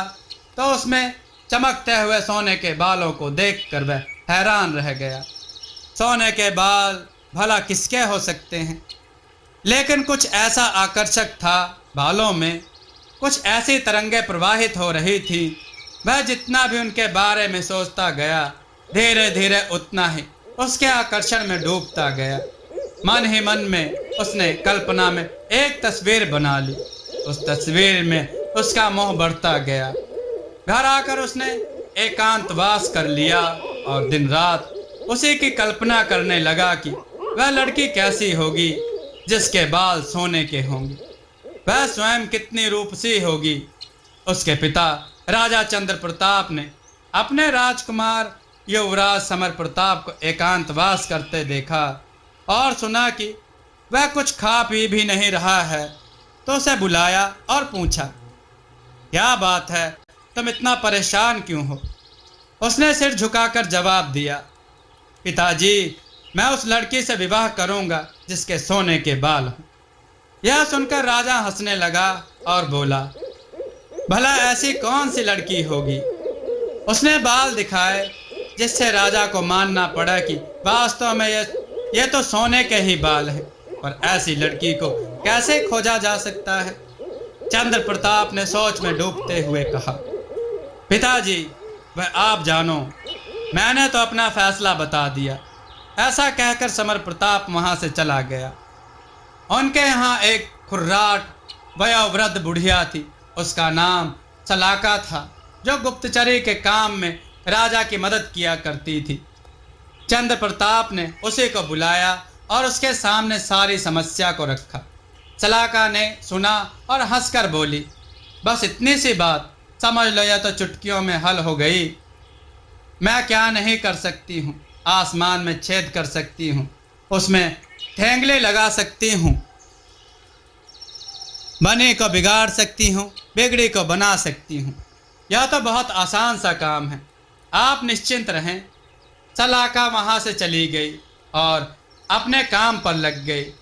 तो उसमें चमकते हुए सोने के बालों को देखकर वह हैरान रह गया। सोने के बाल भला किसके हो सकते हैं, लेकिन कुछ ऐसा आकर्षक था बालों में, कुछ ऐसी तरंगें प्रवाहित हो रही थी। वह जितना भी उनके बारे में सोचता गया धीरे धीरे उतना ही उसके आकर्षण में डूबता गया। मन ही मन में उसने कल्पना में एक तस्वीर बना ली। उस तस्वीर में उसका मोह बढ़ता गया। घर आकर उसने एकांतवास कर लिया और दिन रात उसी की कल्पना करने लगा कि वह लड़की कैसी होगी जिसके बाल सोने के होंगे, वह स्वयं कितनी रूपसी होगी। उसके पिता राजा चंद्र प्रताप ने अपने राजकुमार युवराज समर प्रताप को एकांतवास करते देखा और सुना कि वह कुछ खा पी भी नहीं रहा है, तो उसे बुलाया और पूछा, क्या बात है, तुम इतना परेशान क्यों हो? उसने सिर झुकाकर जवाब दिया, पिताजी, मैं उस लड़की से विवाह करूंगा जिसके सोने के बाल हों। यह सुनकर राजा हंसने लगा और बोला, भला ऐसी कौन सी लड़की होगी? उसने बाल दिखाए जिससे राजा को मानना पड़ा कि वास्तव में ये तो सोने के ही बाल हैं, पर ऐसी लड़की को कैसे खोजा जा सकता है? चंद्र प्रताप ने सोच में डूबते हुए कहा, पिताजी, वह आप जानो, मैंने तो अपना फैसला बता दिया। ऐसा कहकर समर प्रताप वहां से चला गया। उनके यहाँ एक खुर्राट वयोवृद्ध बुढ़िया थी। उसका नाम सलाका था, जो गुप्तचरी के काम में राजा की मदद किया करती थी। चंद्र प्रताप ने उसी को बुलाया और उसके सामने सारी समस्या को रखा। सलाका ने सुना और हंसकर बोली, बस इतनी सी बात, समझ लो यह तो चुटकियों में हल हो गई। मैं क्या नहीं कर सकती हूँ? आसमान में छेद कर सकती हूँ, उसमें ठेंगले लगा सकती हूँ, बने को बिगाड़ सकती हूँ, बिगड़ी को बना सकती हूँ। यह तो बहुत आसान सा काम है, आप निश्चिंत रहें। सलाका वहाँ से चली गई और अपने काम पर लग गई।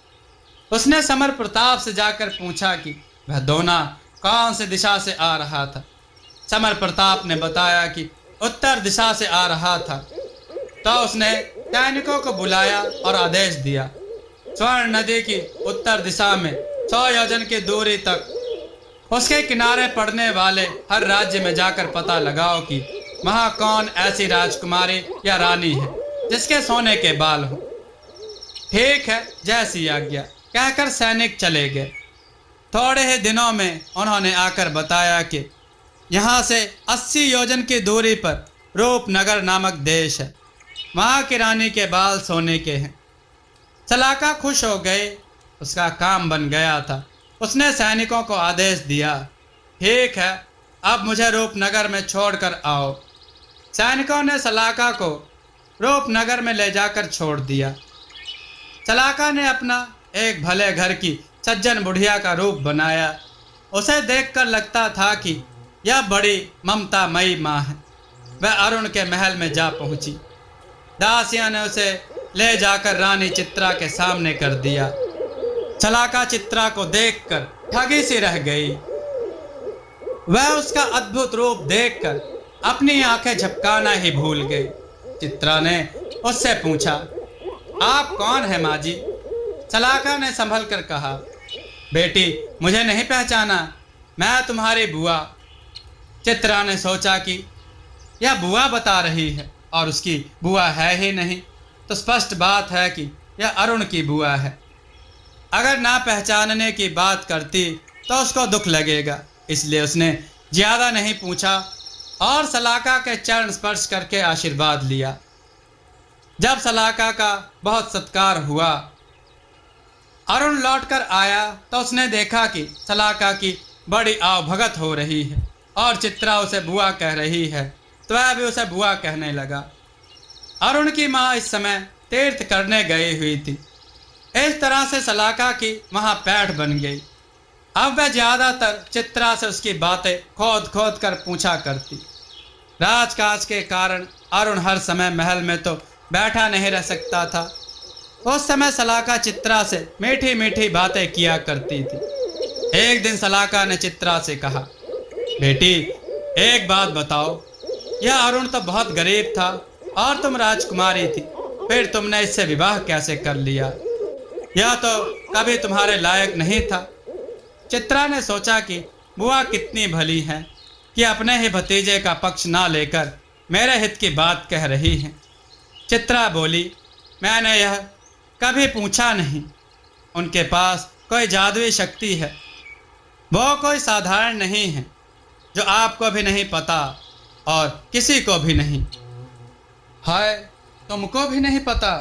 उसने समर प्रताप से जाकर पूछा कि वह दोना कौन सी दिशा से आ रहा था। समर प्रताप ने बताया कि उत्तर दिशा से आ रहा था। तो उसने सैनिकों को बुलाया और आदेश दिया, स्वर्ण नदी की उत्तर दिशा में 100 योजन की दूरी तक उसके किनारे पड़ने वाले हर राज्य में जाकर पता लगाओ कि वहाँ कौन ऐसी राजकुमारी या रानी है जिसके सोने के बाल हों। ठीक है, जैसी आज्ञा, कहकर सैनिक चले गए। थोड़े ही दिनों में उन्होंने आकर बताया कि यहाँ से 80 योजन की दूरी पर रूपनगर नामक देश है, वहाँ की रानी के बाल सोने के हैं। सलाका खुश हो गए, उसका काम बन गया था। उसने सैनिकों को आदेश दिया, ठीक है, अब मुझे रूपनगर में छोड़कर आओ। सैनिकों ने सलाका को रूपनगर में ले जाकर छोड़ दिया। सलाका ने अपना एक भले घर की सज्जन बुढ़िया का रूप बनाया। उसे देखकर लगता था कि यह बड़ी ममतामयी माँ है। वह अरुण के महल में जा पहुंची। दासिया ने उसे ले जाकर रानी चित्रा के सामने कर दिया। सलाका चित्रा को देखकर ठगी सी रह गई। वह उसका अद्भुत रूप देखकर अपनी आंखें झपकाना ही भूल गई। चित्रा ने उससे पूछा, आप कौन है माँ जी? सलाका ने संभल कर कहा, बेटी, मुझे नहीं पहचाना, मैं तुम्हारी बुआ। चित्रा ने सोचा कि यह बुआ बता रही है और उसकी बुआ है ही नहीं, तो स्पष्ट बात है कि यह अरुण की बुआ है। अगर ना पहचानने की बात करती तो उसको दुख लगेगा, इसलिए उसने ज्यादा नहीं पूछा और सलाका के चरण स्पर्श करके आशीर्वाद लिया। जब सलाका का बहुत सत्कार हुआ, अरुण लौटकर आया तो उसने देखा कि सलाका की बड़ी आवभगत हो रही है और चित्रा उसे बुआ कह रही है, तो वह भी उसे बुआ कहने लगा। अरुण की माँ इस समय तीर्थ करने गई हुई थी। इस तरह से सलाका की वहाँ पैठ बन गई। अब वह ज्यादातर चित्रा से उसकी बातें खोद खोद कर पूछा करती। राजकाज के कारण अरुण हर समय महल में तो बैठा नहीं रह सकता था। उस समय सलाका चित्रा से मीठी मीठी बातें किया करती थी। एक दिन सलाका ने चित्रा से कहा, बेटी, एक बात बताओ, यह अरुण तो बहुत गरीब था और तुम राजकुमारी थी, फिर तुमने इससे विवाह कैसे कर लिया? यह तो कभी तुम्हारे लायक नहीं था। चित्रा ने सोचा कि बुआ कितनी भली है कि अपने ही भतीजे का पक्ष ना लेकर मेरे हित की बात कह रही है। चित्रा बोली, मैंने यह कभी पूछा नहीं। उनके पास कोई जादुई शक्ति है, वो कोई साधारण नहीं है, जो आपको भी नहीं पता और किसी को भी नहीं। हाय, तुमको भी नहीं पता?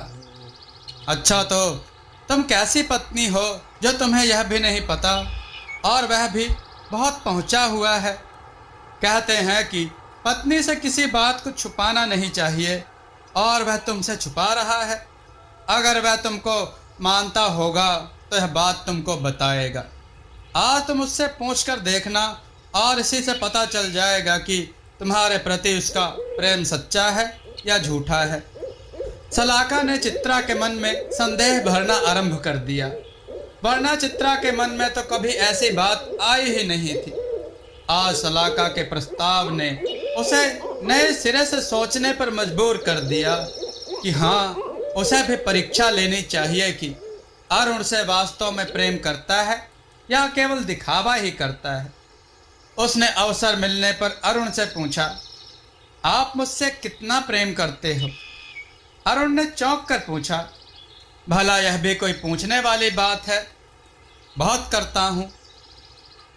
अच्छा, तो तुम कैसी पत्नी हो जो तुम्हें यह भी नहीं पता, और वह भी बहुत पहुंचा हुआ है। कहते हैं कि पत्नी से किसी बात को छुपाना नहीं चाहिए, और वह तुमसे छुपा रहा है। अगर वह तुमको मानता होगा तो यह बात तुमको बताएगा। आज तुम उससे पूछकर देखना, और इसी से पता चल जाएगा कि तुम्हारे प्रति उसका प्रेम सच्चा है या झूठा है। सलाका ने चित्रा के मन में संदेह भरना आरंभ कर दिया, वरना चित्रा के मन में तो कभी ऐसी बात आई ही नहीं थी। आज सलाका के प्रस्ताव ने उसे नए सिरे से सोचने पर मजबूर कर दिया कि हाँ, उसे भी परीक्षा लेनी चाहिए कि अरुण से वास्तव में प्रेम करता है या केवल दिखावा ही करता है। उसने अवसर मिलने पर अरुण से पूछा, आप मुझसे कितना प्रेम करते हो? अरुण ने चौंक कर पूछा, भला यह भी कोई पूछने वाली बात है? बहुत करता हूँ।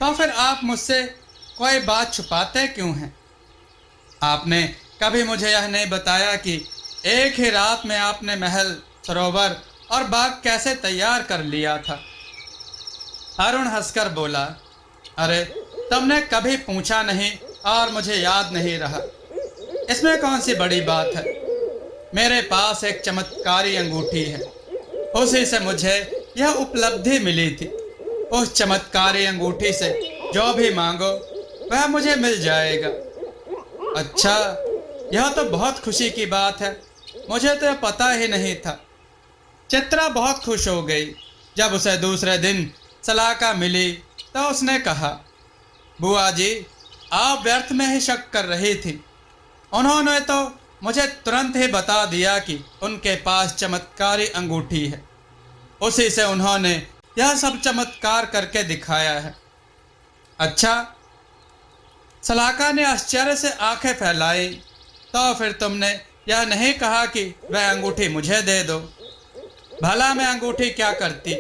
तो फिर आप मुझसे कोई बात छुपाते क्यों हैं? आपने कभी मुझे यह नहीं बताया कि एक ही रात में आपने महल, सरोवर और बाग कैसे तैयार कर लिया था। अरुण हंसकर बोला, अरे तुमने कभी पूछा नहीं और मुझे याद नहीं रहा। इसमें कौन सी बड़ी बात है? मेरे पास एक चमत्कारी अंगूठी है, उसी से मुझे यह उपलब्धि मिली थी। उस चमत्कारी अंगूठी से जो भी मांगो वह मुझे मिल जाएगा। अच्छा, यह तो बहुत खुशी की बात है, मुझे तो यह पता ही नहीं था। चित्रा बहुत खुश हो गई। जब उसे दूसरे दिन सलाका मिली तो उसने कहा, बुआ जी, आप व्यर्थ में ही शक कर रही थी। उन्होंने तो मुझे तुरंत ही बता दिया कि उनके पास चमत्कारी अंगूठी है। उसी से उन्होंने यह सब चमत्कार करके दिखाया है। अच्छा, सलाका ने आश्चर्य से आंखें फैलाई, तो फिर तुमने यह नहीं कहा कि वह अंगूठी मुझे दे दो? भला मैं अंगूठी क्या करती?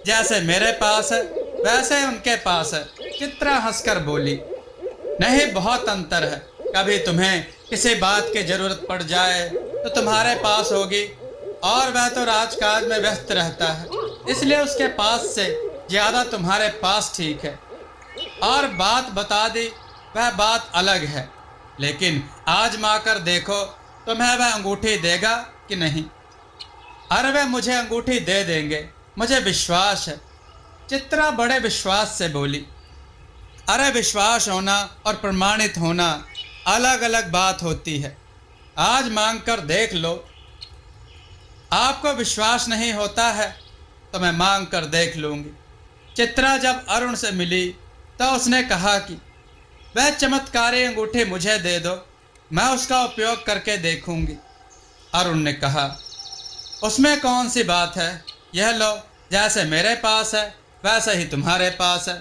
जैसे मेरे पास है वैसे उनके पास है। चित्रा हंसकर बोली, नहीं, बहुत अंतर है। कभी तुम्हें किसी बात की जरूरत पड़ जाए तो तुम्हारे पास होगी, और वह तो राजकाज में व्यस्त रहता है, इसलिए उसके पास से ज्यादा तुम्हारे पास ठीक है। और बात बता दी, वह बात अलग है, लेकिन आजमा कर देखो, तुम्हें वह अंगूठी देगा कि नहीं? अरे वे मुझे अंगूठी दे देंगे, मुझे विश्वास है। चित्रा बड़े विश्वास से बोली, अरे विश्वास होना और प्रमाणित होना अलग अलग बात होती है। आज मांग कर देख लो। आपको विश्वास नहीं होता है तो मैं मांग कर देख लूंगी। चित्रा जब अरुण से मिली तो उसने कहा कि वह चमत्कारी अंगूठी मुझे दे दो, मैं उसका उपयोग करके देखूंगी। अरुण ने कहा, उसमें कौन सी बात है, यह लो, जैसे मेरे पास है वैसे ही तुम्हारे पास है।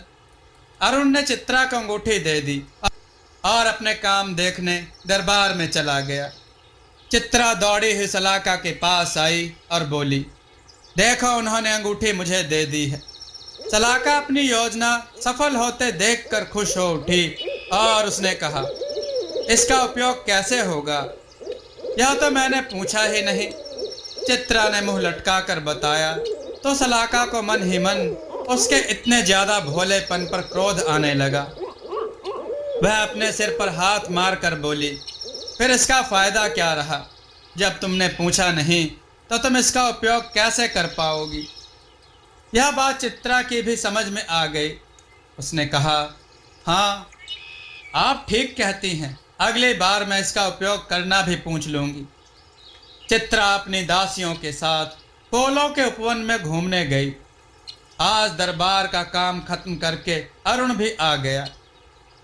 अरुण ने चित्रा को अंगूठी दे दी और अपने काम देखने दरबार में चला गया। चित्रा दौड़ी हुई सलाका के पास आई और बोली, देखो, उन्होंने अंगूठी मुझे दे दी है। सलाका अपनी योजना सफल होते देखकर खुश हो उठी और उसने कहा, इसका उपयोग कैसे होगा? यह तो मैंने पूछा ही नहीं। चित्रा ने मुंह लटका कर बताया तो सलाका को मन ही मन उसके इतने ज्यादा भोलेपन पर क्रोध आने लगा। वह अपने सिर पर हाथ मार कर बोली, फिर इसका फायदा क्या रहा? जब तुमने पूछा नहीं तो तुम इसका उपयोग कैसे कर पाओगी? यह बात चित्रा की भी समझ में आ गई। उसने कहा, हाँ, आप ठीक कहती हैं, अगली बार मैं इसका उपयोग करना भी पूछ लूंगी। चित्रा अपनी दासियों के साथ फूलों के उपवन में घूमने गई। आज दरबार का काम खत्म करके अरुण भी आ गया।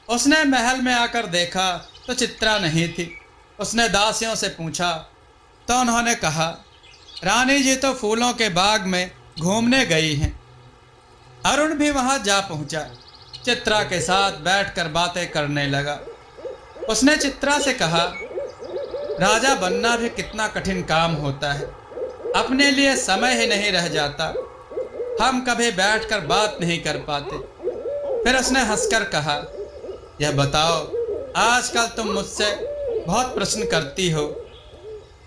उसने महल में आकर देखा तो चित्रा नहीं थी। उसने दासियों से पूछा तो उन्होंने कहा, रानी जी तो फूलों के बाग में घूमने गई हैं। अरुण भी वहां जा पहुंचा। चित्रा के साथ बैठकर बातें करने लगा। उसने चित्रा से कहा, राजा बनना भी कितना कठिन काम होता है, अपने लिए समय ही नहीं रह जाता, हम कभी बैठकर बात नहीं कर पाते। फिर उसने हंसकर कहा, यह बताओ, आजकल तुम मुझसे बहुत प्रश्न करती हो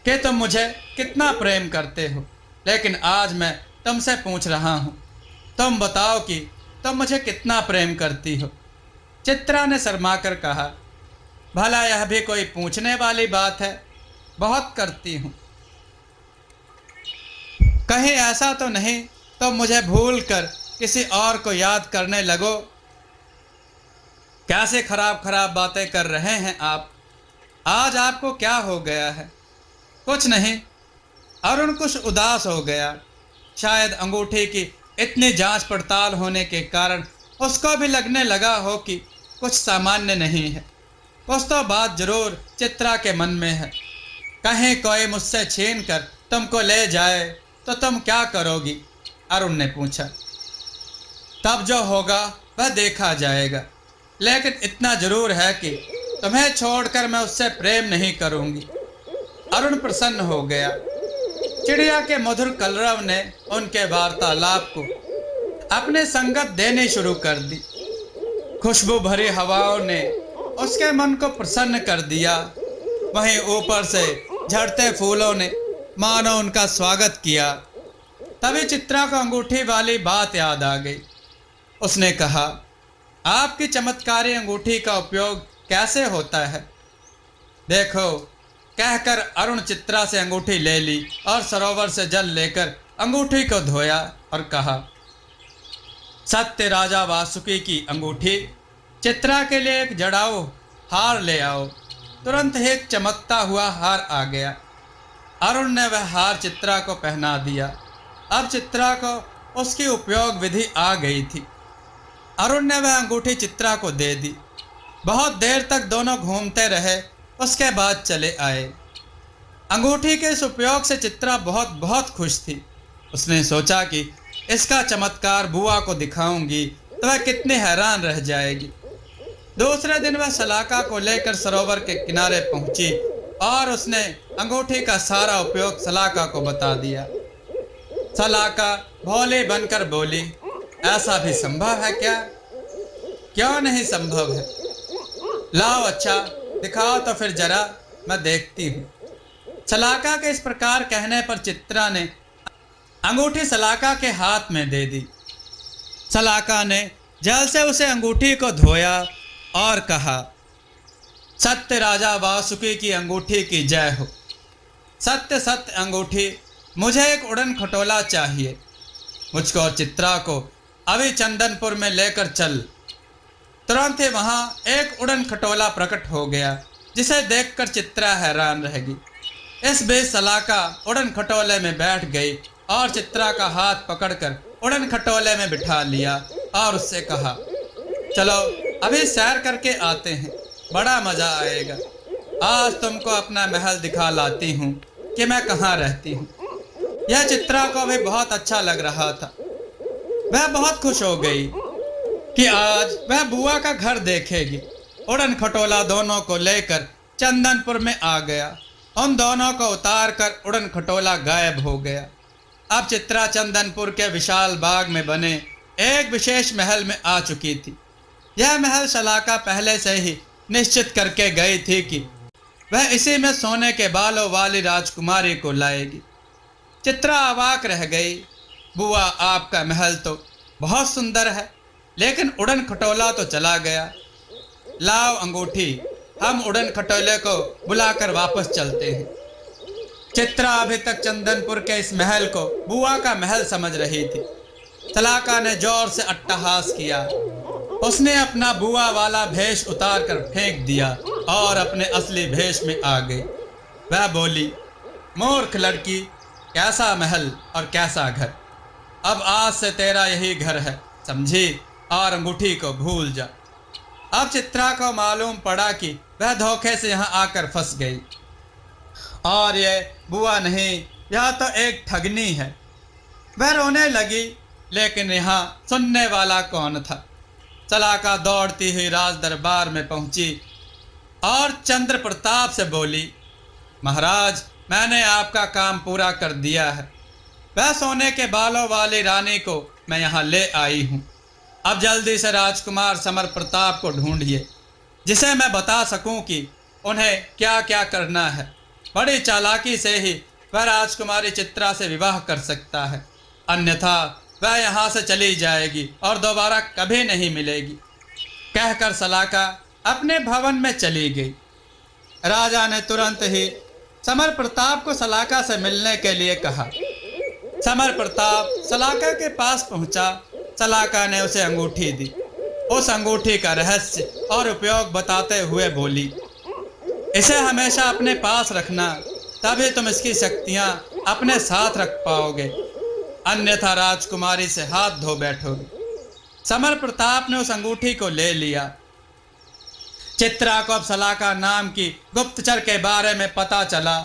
कि तुम मुझे कितना प्रेम करते हो, लेकिन आज मैं तुमसे पूछ रहा हूँ, तुम बताओ कि तुम मुझे कितना प्रेम करती हो। चित्रा ने शर्माकर कहा, भला यह भी कोई पूछने वाली बात है, बहुत करती हूँ। कहीं ऐसा तो नहीं तुम मुझे भूल कर किसी और को याद करने लगो? कैसे खराब खराब बातें कर रहे हैं आप? आज आपको क्या हो गया है? कुछ नहीं। अरुण कुछ उदास हो गया। शायद अंगूठी की इतनी जांच पड़ताल होने के कारण उसको भी लगने लगा हो कि कुछ सामान्य नहीं है। कुछ तो बात जरूर चित्रा के मन में है। कहीं कोई मुझसे छीन कर तुमको ले जाए तो तुम क्या करोगी? अरुण ने पूछा। तब जो होगा वह देखा जाएगा, लेकिन इतना जरूर है कि तुम्हें छोड़कर मैं उससे प्रेम नहीं करूंगी। अरुण प्रसन्न हो गया। चिड़िया के मधुर कलरव ने उनके वार्तालाप को अपने संगत देनी शुरू कर दी। खुशबू भरी हवाओं ने उसके मन को प्रसन्न कर दिया। वहीं ऊपर से झड़ते फूलों ने मानो उनका स्वागत किया। तभी चित्रा को अंगूठी वाली बात याद आ गई। उसने कहा, आपकी चमत्कारी अंगूठी का उपयोग कैसे होता है? देखो, कहकर अरुण चित्रा से अंगूठी ले ली और सरोवर से जल लेकर अंगूठी को धोया और कहा, सत्य राजा वासुकी की अंगूठी। चित्रा के लिए एक जड़ाऊ हार ले आओ। तुरंत ही एक चमकता हुआ हार आ गया। अरुण ने वह हार चित्रा को पहना दिया। अब चित्रा को उसकी उपयोग विधि आ गई थी। अरुण ने वह अंगूठी चित्रा को दे दी। बहुत देर तक दोनों घूमते रहे। उसके बाद चले आए। अंगूठी के इस उपयोग से चित्रा बहुत बहुत खुश थी। उसने सोचा कि इसका चमत्कार बुआ को दिखाऊंगी तो वह कितनी हैरान रह जाएगी। दूसरे दिन वह सलाका को लेकर सरोवर के किनारे पहुंची और उसने अंगूठी का सारा उपयोग सलाका को बता दिया। सलाका भोली बनकर बोली, ऐसा भी संभव है क्या? क्यों नहीं संभव है? लाओ, अच्छा दिखाओ तो फिर जरा, मैं देखती हूँ। सलाका के इस प्रकार कहने पर चित्रा ने अंगूठी सलाका के हाथ में दे दी। सलाका ने जल से उसे अंगूठी को धोया और कहा, सत्य राजा वासुकी की अंगूठी की जय हो। सत्य सत्य अंगूठी, मुझे एक उड़न खटोला चाहिए। मुझको और चित्रा को अभी चंदनपुर में लेकर चल। तुरंत ही वहां एक उड़न खटोला प्रकट हो गया, जिसे देखकर चित्रा हैरान रहेगी। इस बीच सलाका उड़न खटोले में बैठ गई और चित्रा का हाथ पकड़कर उड़न खटोले में बिठा लिया और उससे कहा, चलो अभी सैर करके आते हैं, बड़ा मजा आएगा। आज तुमको अपना महल दिखा लाती हूँ कि मैं कहाँ रहती हूँ। यह चित्रा को भी बहुत अच्छा लग रहा था। वह बहुत खुश हो गई कि आज वह बुआ का घर देखेगी। उड़न खटोला दोनों को लेकर चंदनपुर में आ गया। उन दोनों को उतार कर उड़न खटोला गायब हो गया। अब चित्रा चंदनपुर के विशाल बाग में बने एक विशेष महल में आ चुकी थी। यह महल सलाका पहले से ही निश्चित करके गई थी कि वह इसी में सोने के बालों वाली राजकुमारी को लाएगी। चित्रा अवाक रह गई। बुआ, आपका महल तो बहुत सुंदर है, लेकिन उड़न खटोला तो चला गया। लाओ अंगूठी, हम उड़न खटोले को बुलाकर वापस चलते हैं। चित्रा अभी तक चंदनपुर के इस महल को बुआ का महल समझ रही थी। सलाका ने जोर से अट्टहास किया। उसने अपना बुआ वाला भेष उतार कर फेंक दिया और अपने असली भेष में आ गई। वह बोली, मूर्ख लड़की, कैसा महल और कैसा घर। अब आज से तेरा यही घर है, समझी? और अंगूठी को भूल जा। अब चित्रा को मालूम पड़ा कि वह धोखे से यहाँ आकर फंस गई और ये बुआ नहीं, यह तो एक ठगनी है। वह रोने लगी, लेकिन यहाँ सुनने वाला कौन था। सलाका दौड़ती हुई राज दरबार में पहुंची और चंद्र प्रताप से बोली, महाराज, मैंने आपका काम पूरा कर दिया है। वह सोने के बालों वाली रानी को मैं यहाँ ले आई हूँ। अब जल्दी से राजकुमार समर प्रताप को ढूंढिए, जिसे मैं बता सकूं कि उन्हें क्या क्या करना है। बड़ी चालाकी से ही वह राजकुमारी चित्रा से विवाह कर सकता है, अन्यथा वह यहाँ से चली जाएगी और दोबारा कभी नहीं मिलेगी। कहकर सलाका अपने भवन में चली गई। राजा ने तुरंत ही समर प्रताप को सलाका से मिलने के लिए कहा। समर प्रताप सलाका के पास पहुंचा। सलाका ने उसे अंगूठी दी। उस अंगूठी का रहस्य और उपयोग बताते हुए बोली, इसे हमेशा अपने पास रखना, तभी तुम इसकी शक्तियां अपने साथ रख पाओगे, अन्यथा राजकुमारी से हाथ धो बैठोगे। समर प्रताप ने उस अंगूठी को ले लिया। चित्रा को अब सलाका नाम की गुप्तचर के बारे में पता चला।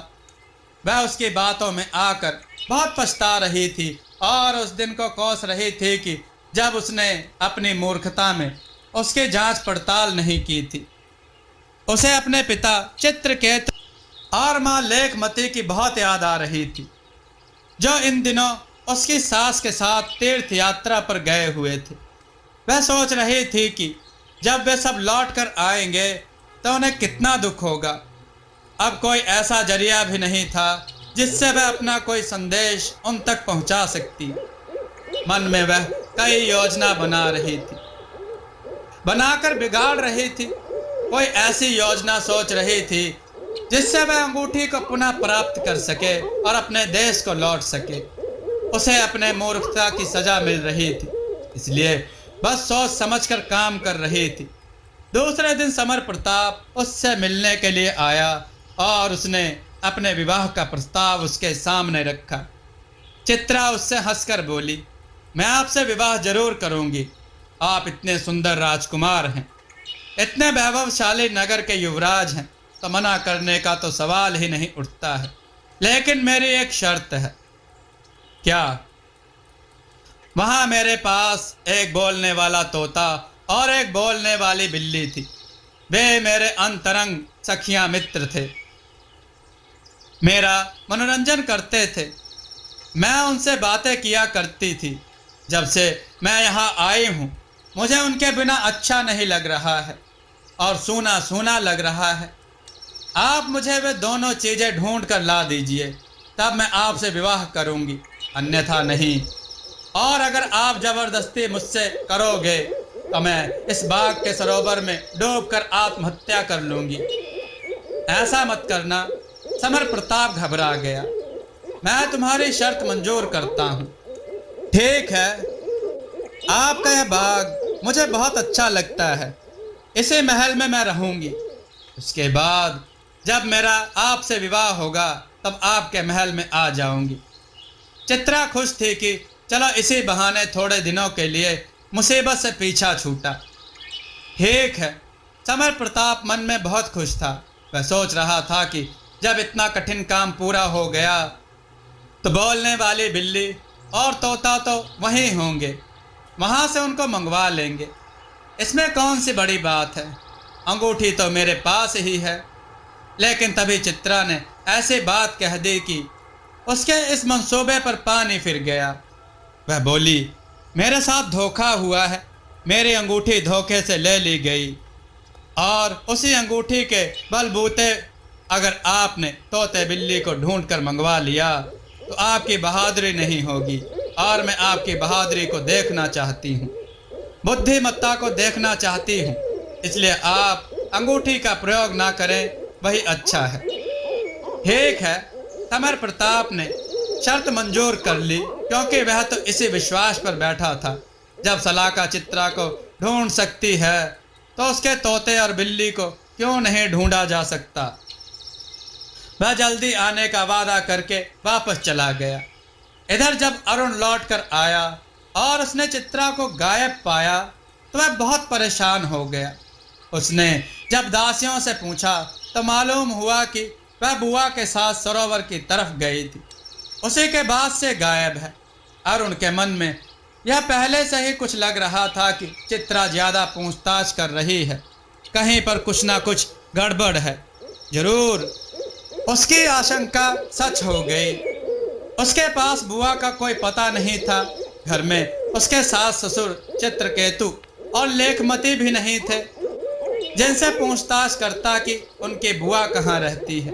वह उसकी बातों में आकर बहुत पछता रही थी और उस दिन को कोस रही थी कि जब उसने अपनी मूर्खता में उसकी जांच पड़ताल नहीं की थी। उसे अपने पिता चित्रकेतु और मां लेखमती की बहुत याद आ रही थी, जो इन दिनों उसकी सास के साथ तीर्थ यात्रा पर गए हुए थे। वह सोच रही थी कि जब वे सब लौट कर आएंगे तो उन्हें कितना दुख होगा। अब कोई ऐसा जरिया भी नहीं था जिससे वह अपना कोई संदेश उन तक पहुंचा सकती। मन में वह कई योजना बना रही थी, बनाकर बिगाड़ रही थी। कोई ऐसी योजना सोच रही थी जिससे वह अंगूठी को पुनः प्राप्त कर सके और अपने देश को लौट सके। उसे अपने मूर्खता की सजा मिल रही थी, इसलिए बस सोच समझकर काम कर रही थी। दूसरे दिन समर प्रताप उससे मिलने के लिए आया और उसने अपने विवाह का प्रस्ताव उसके सामने रखा। चित्रा उससे हंसकर बोली, मैं आपसे विवाह जरूर करूंगी। आप इतने सुंदर राजकुमार हैं, इतने वैभवशाली नगर के युवराज हैं, तो मना करने का तो सवाल ही नहीं उठता है। लेकिन मेरी एक शर्त है। क्या? वहां मेरे पास एक बोलने वाला तोता और एक बोलने वाली बिल्ली थी। वे मेरे अंतरंग सखियां मित्र थे, मेरा मनोरंजन करते थे। मैं उनसे बातें किया करती थी। जब से मैं यहाँ आई हूँ मुझे उनके बिना अच्छा नहीं लग रहा है और सूना सूना लग रहा है। आप मुझे वे दोनों चीज़ें ढूंढ कर ला दीजिए, तब मैं आपसे विवाह करूँगी, अन्यथा नहीं। और अगर आप जबरदस्ती मुझसे करोगे तो मैं इस बाग के सरोवर में डूबकर आत्महत्या कर लूँगी। ऐसा मत करना। समर प्रताप घबरा गया। मैं तुम्हारी शर्त मंजूर करता हूँ। ठीक है, आपका यह बाग मुझे बहुत अच्छा लगता है, इसी महल में मैं रहूँगी। उसके बाद जब मेरा आपसे विवाह होगा तब आपके महल में आ जाऊंगी। चित्रा खुश थी कि चलो इसी बहाने थोड़े दिनों के लिए मुसीबत से पीछा छूटा। ठीक है। समर प्रताप मन में बहुत खुश था। वह सोच रहा था कि जब इतना कठिन काम पूरा हो गया तो बोलने वाली बिल्ली और तोता तो वहीं होंगे, वहां से उनको मंगवा लेंगे। इसमें कौन सी बड़ी बात है, अंगूठी तो मेरे पास ही है। लेकिन तभी चित्रा ने ऐसी बात कह दी कि उसके इस मंसूबे पर पानी फिर गया। वह बोली, मेरे साथ धोखा हुआ है, मेरी अंगूठी धोखे से ले ली गई और उसी अंगूठी के बलबूते अगर आपने तोते बिल्ली को ढूंढ कर मंगवा लिया तो आपकी बहादुरी नहीं होगी और मैं आपकी बहादुरी को देखना चाहती हूँ, बुद्धिमत्ता को देखना चाहती हूँ। इसलिए आप अंगूठी का प्रयोग ना करें, वही अच्छा है। ठीक है। समर प्रताप ने शर्त मंजूर कर ली, क्योंकि वह तो इसी विश्वास पर बैठा था जब सलाका चित्रा को ढूंढ सकती है तो उसके तोते और बिल्ली को क्यों नहीं ढूंढा जा सकता। वह जल्दी आने का वादा करके वापस चला गया। इधर जब अरुण लौट कर आया और उसने चित्रा को गायब पाया तो वह बहुत परेशान हो गया। उसने जब दासियों से पूछा तो मालूम हुआ कि वह बुआ के साथ सरोवर की तरफ गई थी, उसी के बाद से गायब है। अरुण के मन में यह पहले से ही कुछ लग रहा था कि चित्रा ज्यादा पूछताछ कर रही है, कहीं पर कुछ ना कुछ गड़बड़ है। जरूर उसकी आशंका सच हो गई। उसके पास बुआ का कोई पता नहीं था, घर में उसके सास ससुर चित्रकेतु और लेखमती भी नहीं थे जिनसे पूछताछ करता कि उनकी बुआ कहाँ रहती है।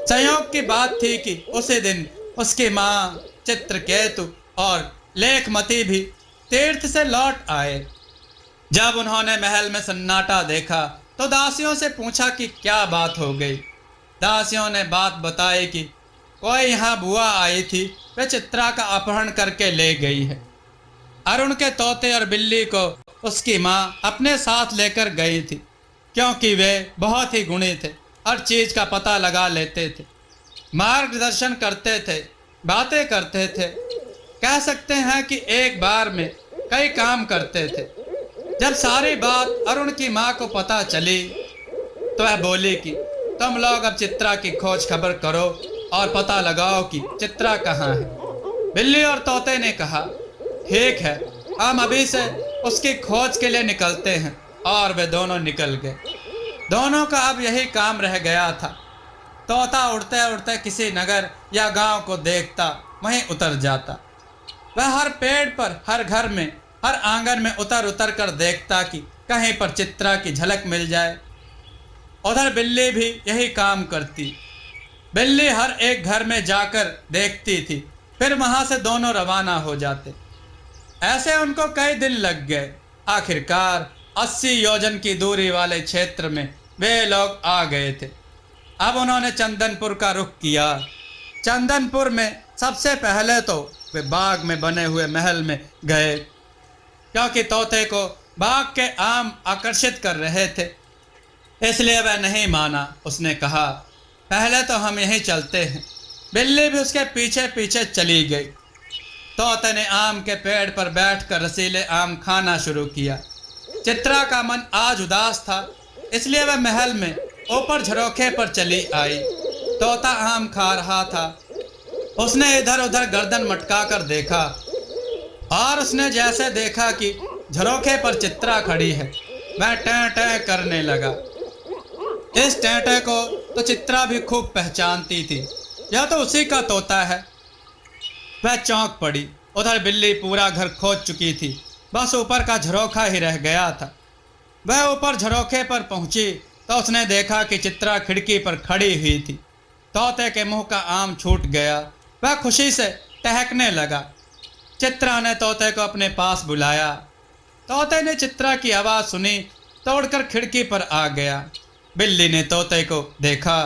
संयोग की बात थी कि उसी दिन उसकी माँ चित्रकेतु और लेखमती भी तीर्थ से लौट आए। जब उन्होंने महल में सन्नाटा देखा तो दासियों से पूछा कि क्या बात हो गई। दासियों ने बात बताई कि कोई यहाँ बुआ आई थी, वे चित्रा का अपहरण करके ले गई है। अरुण के तोते और बिल्ली को उसकी माँ अपने साथ लेकर गई थी, क्योंकि वे बहुत ही गुणी थे, हर चीज का पता लगा लेते थे, मार्गदर्शन करते थे, बातें करते थे। कह सकते हैं कि एक बार में कई काम करते थे। जब सारी बात अरुण की माँ को पता चली तो वह बोली कि तुम लोग अब चित्रा की खोज खबर करो और पता लगाओ कि चित्रा कहाँ है। बिल्ली और तोते ने कहा, ठीक है, हम अभी से उसकी खोज के लिए निकलते हैं। और वे दोनों निकल गए। दोनों का अब यही काम रह गया था। तोता उड़ते उड़ते किसी नगर या गांव को देखता, वहीं उतर जाता। वह हर पेड़ पर, हर घर में, हर आंगन में उतर उतर कर देखता कि कहीं पर चित्रा की झलक मिल जाए। उधर बिल्ली भी यही काम करती। बिल्ली हर एक घर में जाकर देखती थी, फिर वहां से दोनों रवाना हो जाते। ऐसे उनको कई दिन लग गए। आखिरकार 80 योजन की दूरी वाले क्षेत्र में वे लोग आ गए थे। अब उन्होंने चंदनपुर का रुख किया। चंदनपुर में सबसे पहले तो वे बाग में बने हुए महल में गए, क्योंकि तोते को बाग के आम आकर्षित कर रहे थे, इसलिए वह नहीं माना। उसने कहा, पहले तो हम यहीं चलते हैं। बिल्ली भी उसके पीछे पीछे चली गई। तोते ने आम के पेड़ पर बैठकर रसीले आम खाना शुरू किया। चित्रा का मन आज उदास था, इसलिए वह महल में ऊपर झरोखे पर चली आई। तोता आम खा रहा था। उसने इधर उधर गर्दन मटका कर देखा, और उसने जैसे देखा कि झरोखे पर चित्रा खड़ी है, वह टें टें करने लगा। इस टें टें को तो चित्रा भी खूब पहचानती थी, यह तो उसी का तोता है। वह चौंक पड़ी। उधर बिल्ली पूरा घर खोज चुकी थी, बस ऊपर का झरोखा ही रह गया था। वह ऊपर झरोखे पर पहुंची तो उसने देखा कि चित्रा खिड़की पर खड़ी हुई थी। तोते के मुंह का आम छूट गया। वह खुशी से टहकने लगा। चित्रा ने तोते को अपने पास बुलाया। तोते ने चित्रा की आवाज़ सुनी तो उड़कर खिड़की पर आ गया। बिल्ली ने तोते को देखा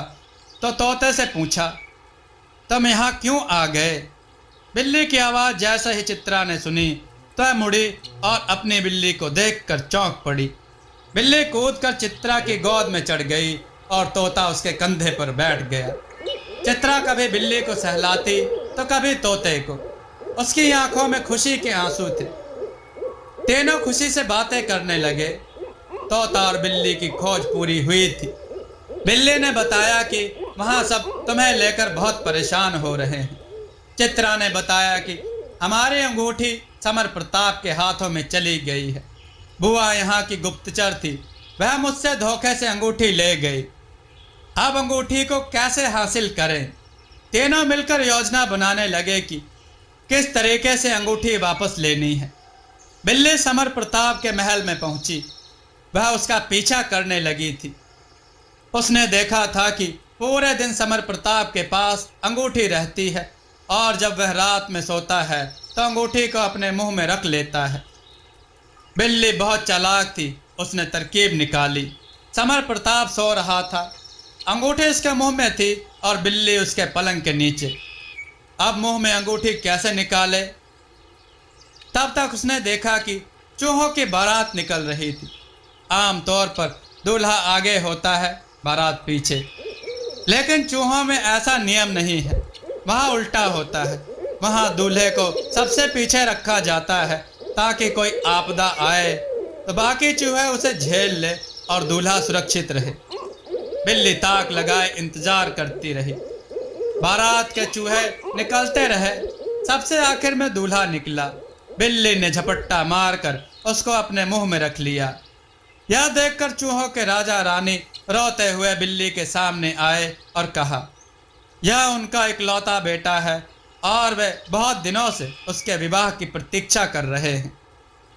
तो तोते से पूछा, तुम यहाँ क्यों आ गए? बिल्ली की आवाज़ जैसे ही चित्रा ने सुनी तो वह मुड़ी और अपनी बिल्ली को देखकर चौंक पड़ी। बिल्ली कूदकर चित्रा की गोद में चढ़ गई और तोता उसके कंधे पर बैठ गया। चित्रा कभी बिल्ली को सहलाती तो कभी तोते को। उसकी आंखों में खुशी के आंसू थे। तीनों खुशी से बातें करने लगे। तोता और बिल्ली की खोज पूरी हुई थी। बिल्ली ने बताया कि वहाँ सब तुम्हें लेकर बहुत परेशान हो रहे हैं। चित्रा ने बताया कि हमारी अंगूठी समर प्रताप के हाथों में चली गई है। बुआ यहाँ की गुप्तचर थी, वह मुझसे धोखे से अंगूठी ले गई। अब अंगूठी को कैसे हासिल करें? तीनों मिलकर योजना बनाने लगे कि किस तरीके से अंगूठी वापस लेनी है। बिल्ली समर प्रताप के महल में पहुंची। वह उसका पीछा करने लगी थी। उसने देखा था कि पूरे दिन समर प्रताप के पास अंगूठी रहती है, और जब वह रात में सोता है तो अंगूठी को अपने मुंह में रख लेता है। बिल्ली बहुत चालाक थी। उसने तरकीब निकाली। समर प्रताप सो रहा था, अंगूठी उसके मुंह में थी और बिल्ली उसके पलंग के नीचे। अब मुंह में अंगूठी कैसे निकाले? तब तक उसने देखा कि चूहों की बारात निकल रही थी। आमतौर पर दूल्हा आगे होता है, बारात पीछे, लेकिन चूहों में ऐसा नियम नहीं है। वहाँ उल्टा होता है। वहाँ दूल्हे को सबसे पीछे रखा जाता है, ताकि कोई आपदा आए तो बाकी चूहे उसे झेल ले और दूल्हा सुरक्षित रहे। बिल्ली ताक लगाए इंतजार करती रही। बारात के चूहे निकलते रहे। सबसे आखिर में दूल्हा निकला। बिल्ली ने झपट्टा मारकर उसको अपने मुंह में रख लिया। यह देखकर चूहों के राजा रानी रोते हुए बिल्ली के सामने आए और कहा, यह उनका इकलौता बेटा है और वे बहुत दिनों से उसके विवाह की प्रतीक्षा कर रहे हैं।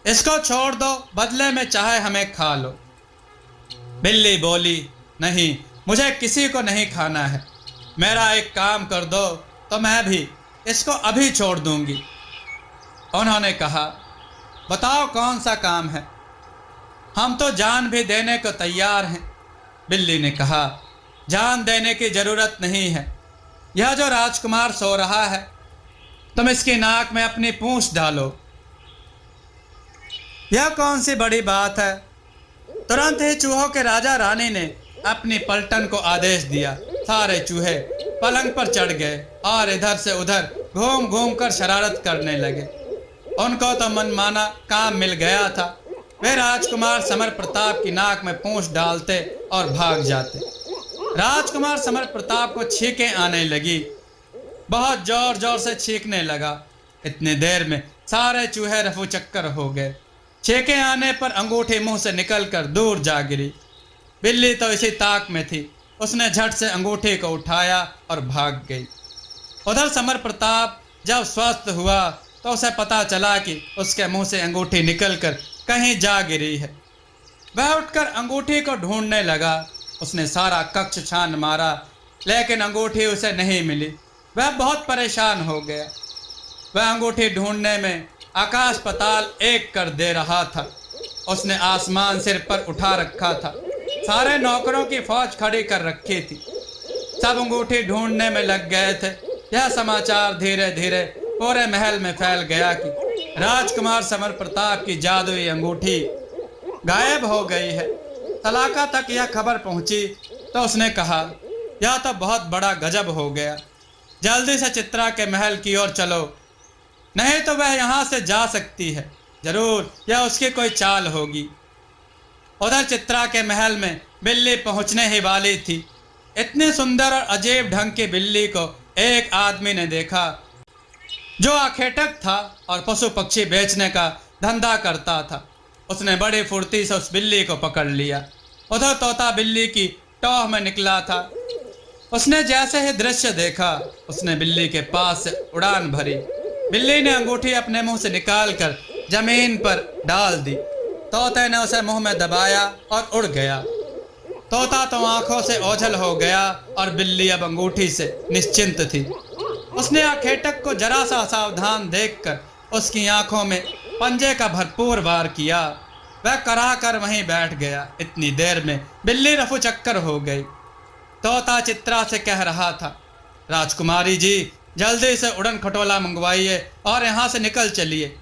इसको छोड़ दो, बदले में चाहे हमें खा लो। बिल्ली बोली, नहीं, मुझे किसी को नहीं खाना है। मेरा एक काम कर दो तो मैं भी इसको अभी छोड़ दूंगी। उन्होंने कहा, बताओ कौन सा काम है? हम तो जान भी देने को तैयार हैं। बिल्ली ने कहा, जान देने की जरूरत नहीं है। यह जो राजकुमार सो रहा है, तुम इसकी नाक में अपनी पूंछ डालो। यह कौन सी बड़ी बात है। तुरंत ही चूहों के राजा रानी ने अपनी पलटन को आदेश दिया। सारे चूहे पलंग पर चढ़ गए और इधर से उधर घूम घूम कर शरारत करने लगे। उनको तो मनमाना काम मिल गया था। वे राजकुमार समर प्रताप की नाक में पूंछ डालते और भाग जाते। राजकुमार समर प्रताप को छींकें आने लगी। बहुत जोर जोर से छींकने लगा। इतनी देर में सारे चूहे रफू चक्कर हो गए। छींकें आने पर अंगूठी मुंह से निकलकर दूर जा गिरी। बिल्ली तो इसी ताक में थी। उसने झट से अंगूठी को उठाया और भाग गई। उधर समर प्रताप जब स्वस्थ हुआ तो उसे पता चला कि उसके मुंह से अंगूठी निकलकर कहीं जा गिरी है। वह उठकर अंगूठी को ढूंढने लगा। उसने सारा कक्ष छान मारा, लेकिन अंगूठी उसे नहीं मिली। वह बहुत परेशान हो गया। वह अंगूठी ढूंढने में आकाश पताल एक कर दे रहा था। उसने आसमान सिर पर उठा रखा था। सारे नौकरों की फौज खड़ी कर रखी थी। सब अंगूठी ढूंढने में लग गए थे। यह समाचार धीरे धीरे पूरे महल में फैल गया कि राजकुमार समर प्रताप की जादुई अंगूठी गायब हो गई है। सलाका तक यह खबर पहुंची तो उसने कहा, यह तो बहुत बड़ा गजब हो गया। जल्दी से चित्रा के महल की ओर चलो, नहीं तो वह यहाँ से जा सकती है। जरूर यह उसकी कोई चाल होगी। उधर चित्रा के महल में बिल्ली पहुंचने ही वाली थी। इतनी सुंदर और अजीब ढंग की बिल्ली को एक आदमी ने देखा जो आखेटक था और पशु पक्षी बेचने का धंधा करता था। उसने बड़ी फुर्ती से उस बिल्ली को पकड़ लिया। उधर तोता बिल्ली की टोह में निकला था। उसने जैसे ही दृश्य देखा, उसने बिल्ली के पास से उड़ान भरी। बिल्ली ने अंगूठी अपने मुंह से निकालकर जमीन पर डाल दी। तोते ने उसे मुंह में दबाया और उड़ गया। तोता तो आंखों से ओझल हो गया और बिल्ली अब अंगूठी से निश्चिंत थी। उसने आखेटक को जरा सा सावधान देखकर उसकी आंखों में पंजे का भरपूर वार किया। वह करा कर वहीं बैठ गया। इतनी देर में बिल्ली रफू चक्कर हो गई। तोता चित्रा से कह रहा था, राजकुमारी जी, जल्दी से उड़न खटोला मंगवाइए और यहाँ से निकल चलिए।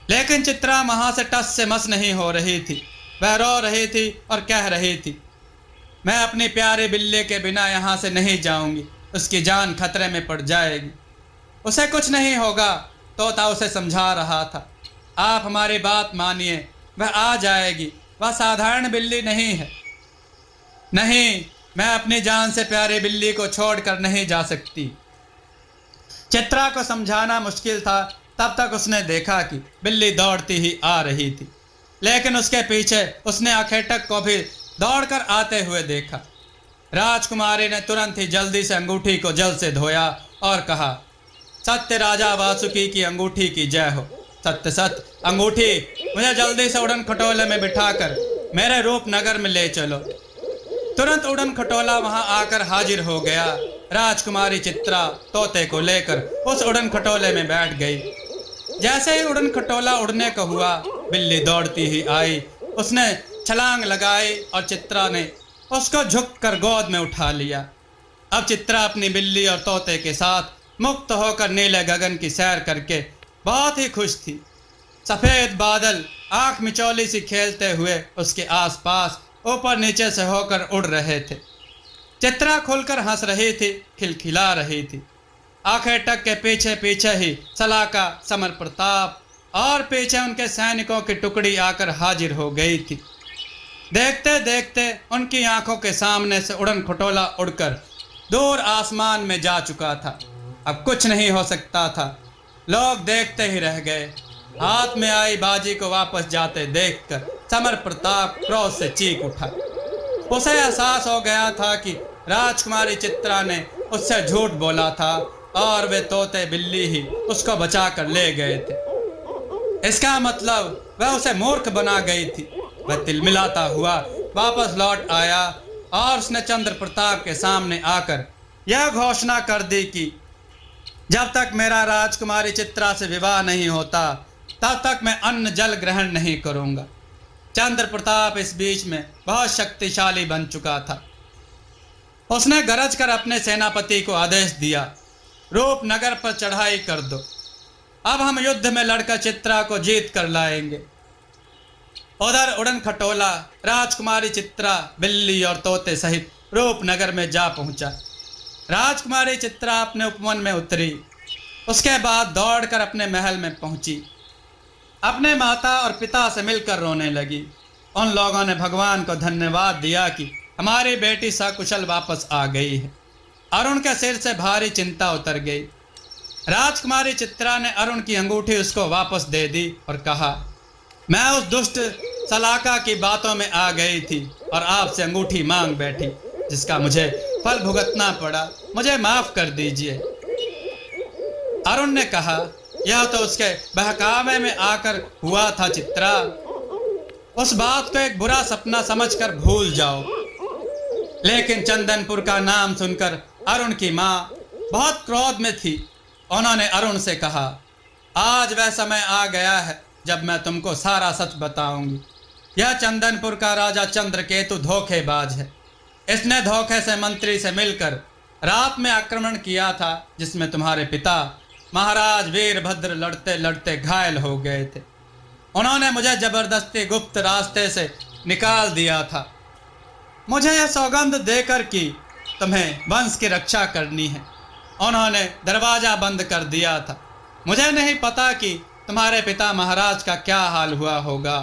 लेकिन चित्रा वहां से टस से मस नहीं हो रही थी। वह रो रही थी और कह रही थी, मैं अपनी प्यारी बिल्ली के बिना यहाँ से नहीं जाऊंगी। उसकी जान खतरे में पड़ जाएगी। उसे कुछ नहीं होगा। तोता उसे समझा रहा था, आप हमारी बात मानिए, वह आ जाएगी। वह साधारण बिल्ली नहीं है। नहीं, मैं अपनी जान से प्यारी बिल्ली को छोड़कर नहीं जा सकती। चित्रा को समझाना मुश्किल था। तब तक उसने देखा कि बिल्ली दौड़ती ही आ रही थी, लेकिन उसके पीछे उसने आखेटक को भी दौड़कर आते हुए देखा। राजकुमारी ने तुरंत ही जल्दी से अंगूठी को जल से धोया और कहा, सत्य राजा वासुकी की अंगूठी की जय हो। सत्य सत्य अंगूठी, मुझे जल्दी से उड़न खटोले में बिठाकर मेरे रूपनगर में ले चलो। तुरंत उड़न खटोला वहां आकर हाजिर हो गया। राजकुमारी चित्रा तोते को लेकर उस उड़न खटोले में बैठ गई। जैसे ही उड़न खटोला उड़ने को हुआ, बिल्ली दौड़ती ही आई। उसने छलांग लगाई और चित्रा ने उसको झुककर गोद में उठा लिया। अब चित्रा अपनी बिल्ली और तोते के साथ मुक्त होकर नीले गगन की सैर करके बहुत ही खुश थी। सफेद बादल आंख मिचौली सी खेलते हुए उसके आसपास ऊपर नीचे से होकर उड़ रहे थे। चित्रा खुलकर हंस रही थी, खिलखिला रही थी। आखेटक के पीछे पीछे ही सलाका, समर प्रताप और पीछे उनके सैनिकों की टुकड़ी आकर हाजिर हो गई थी। देखते देखते उनकी आंखों के सामने से उड़न खटोला उड़कर दूर आसमान में जा चुका था। अब कुछ नहीं हो सकता था। लोग देखते ही रह गए। हाथ में आई बाजी को वापस जाते देखकर समर प्रताप क्रोध से चीख उठा। उसे एहसास हो गया था कि राजकुमारी चित्रा ने उससे झूठ बोला था और वे तोते बिल्ली ही उसको बचा कर ले गए थे। इसका मतलब वह उसे मूर्ख बना गई थी। वह तिलमिलाता हुआ वापस लौट आया और उसने चंद्र प्रताप के सामने आकर यह घोषणा कर दी कि जब तक मेरा राजकुमारी चित्रा से विवाह नहीं होता, तब तक मैं अन्न जल ग्रहण नहीं करूंगा। चंद्र प्रताप इस बीच में बहुत शक्तिशाली बन चुका था। उसने गरज कर अपने सेनापति को आदेश दिया, रूपनगर पर चढ़ाई कर दो। अब हम युद्ध में लड़कर चित्रा को जीत कर लाएंगे। उधर उड़न खटोला राजकुमारी चित्रा बिल्ली और तोते सहित रूपनगर में जा पहुंचा। राजकुमारी चित्रा अपने उपवन में उतरी। उसके बाद दौड़कर अपने महल में पहुंची। अपने माता और पिता से मिलकर रोने लगी। उन लोगों ने भगवान को धन्यवाद दिया कि हमारी बेटी सकुशल वापस आ गई है। अरुण के सिर से भारी चिंता उतर गई। राजकुमारी चित्रा ने अरुण की अंगूठी उसको वापस दे दी और कहा, मैं उस दुष्ट सलाका की बातों में आ गई थी और आपसे अंगूठी मांग बैठी, जिसका मुझे फल भुगतना पड़ा। मुझे माफ कर दीजिए। अरुण ने कहा, यह तो उसके बहकावे में आकर हुआ था चित्रा। उस बात को एक बुरा सपना समझकर भूल जाओ। लेकिन चंदनपुर का नाम सुनकर अरुण की माँ बहुत क्रोध में थी। उन्होंने अरुण से कहा, आज वह समय आ गया है जब मैं तुमको सारा सच बताऊंगी। यह चंदनपुर का राजा चंद्रकेतु धोखेबाज है। इसने धोखे से मंत्री से मिलकर रात में आक्रमण किया था, जिसमें तुम्हारे पिता महाराज वीरभद्र लड़ते लड़ते घायल हो गए थे। उन्होंने मुझे जबरदस्ती गुप्त रास्ते से निकाल दिया था, मुझे यह सौगंध देकर कि तुम्हें वंश की रक्षा करनी है। उन्होंने दरवाजा बंद कर दिया था। मुझे नहीं पता कि तुम्हारे पिता महाराज का क्या हाल हुआ होगा,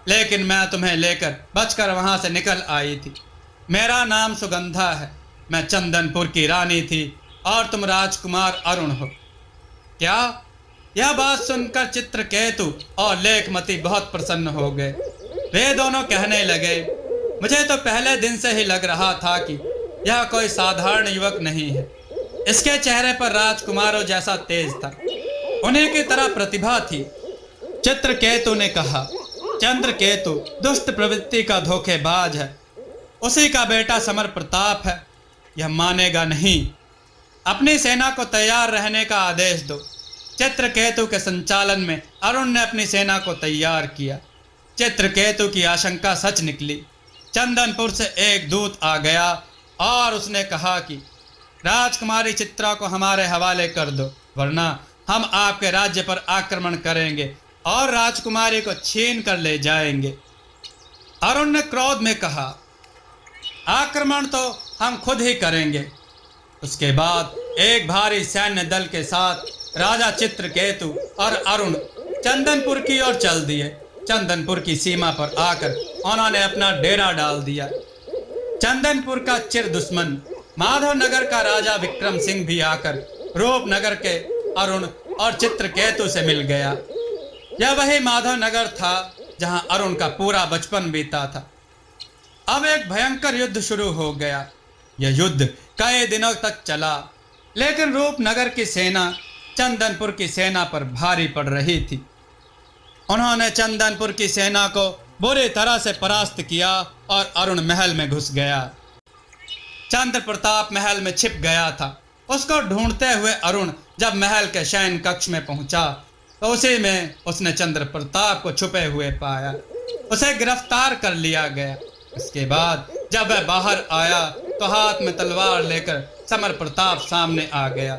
लेकिन मैं तुम्हें लेकर बचकर वहां से निकल आई थी। मेरा नाम सुगंधा है। मैं चंदनपुर की रानी थी और तुम राजकुमार अरुण हो। क्या? यह बात सुनकर चित्रकेतु और लेखमती बहुत प्रसन्न हो गए। वे दोनों कहने लगे, मुझे तो पहले दिन से ही लग रहा था कि यह कोई साधारण युवक नहीं है। इसके चेहरे पर राजकुमारों जैसा तेज था, उन्हीं की तरह प्रतिभा थी। चित्रकेतु ने कहा, चंद्रकेतु दुष्ट प्रवृत्ति का धोखेबाज है। उसी का बेटा समर प्रताप है। यह मानेगा नहीं। अपनी सेना को तैयार रहने का आदेश दो। चित्रकेतु के संचालन में अरुण ने अपनी सेना को तैयार किया। चित्रकेतु की आशंका सच निकली। चंदनपुर से एक दूत आ गया और उसने कहा कि राजकुमारी चित्रा को हमारे हवाले कर दो, वरना हम आपके राज्य पर आक्रमण करेंगे और राजकुमारी को छीन कर ले जाएंगे। अरुण ने क्रोध में कहा, आक्रमण तो हम खुद ही करेंगे। उसके बाद एक भारी सैन्य दल के साथ राजा चित्रकेतु और अरुण चंदनपुर की ओर चल दिए। चंदनपुर की सीमा पर आकर उन्होंने अपना डेरा डाल दिया। चंदनपुर का चिर दुश्मन माधवनगर का राजा विक्रम सिंह भी आकर रूपनगर के अरुण और चित्रकेतु से मिल गया। यह वही माधवनगर था जहां अरुण का पूरा बचपन बीता था। अब एक भयंकर युद्ध शुरू हो गया। यह युद्ध कई दिनों तक चला, लेकिन रूपनगर की सेना चंदनपुर की सेना पर भारी पड़ रही थी। उन्होंने चंदनपुर की सेना को बुरी तरह से परास्त किया और अरुण महल में घुस गया। चंद्र प्रताप महल में छिप गया था। उसको ढूंढते हुए अरुण जब महल के शयन कक्ष में पहुंचा तो उसी में उसने चंद्र प्रताप को छुपे हुए पाया। उसे गिरफ्तार कर लिया गया। इसके बाद जब वह बाहर आया तो हाथ में तलवार लेकर समर प्रताप सामने आ गया।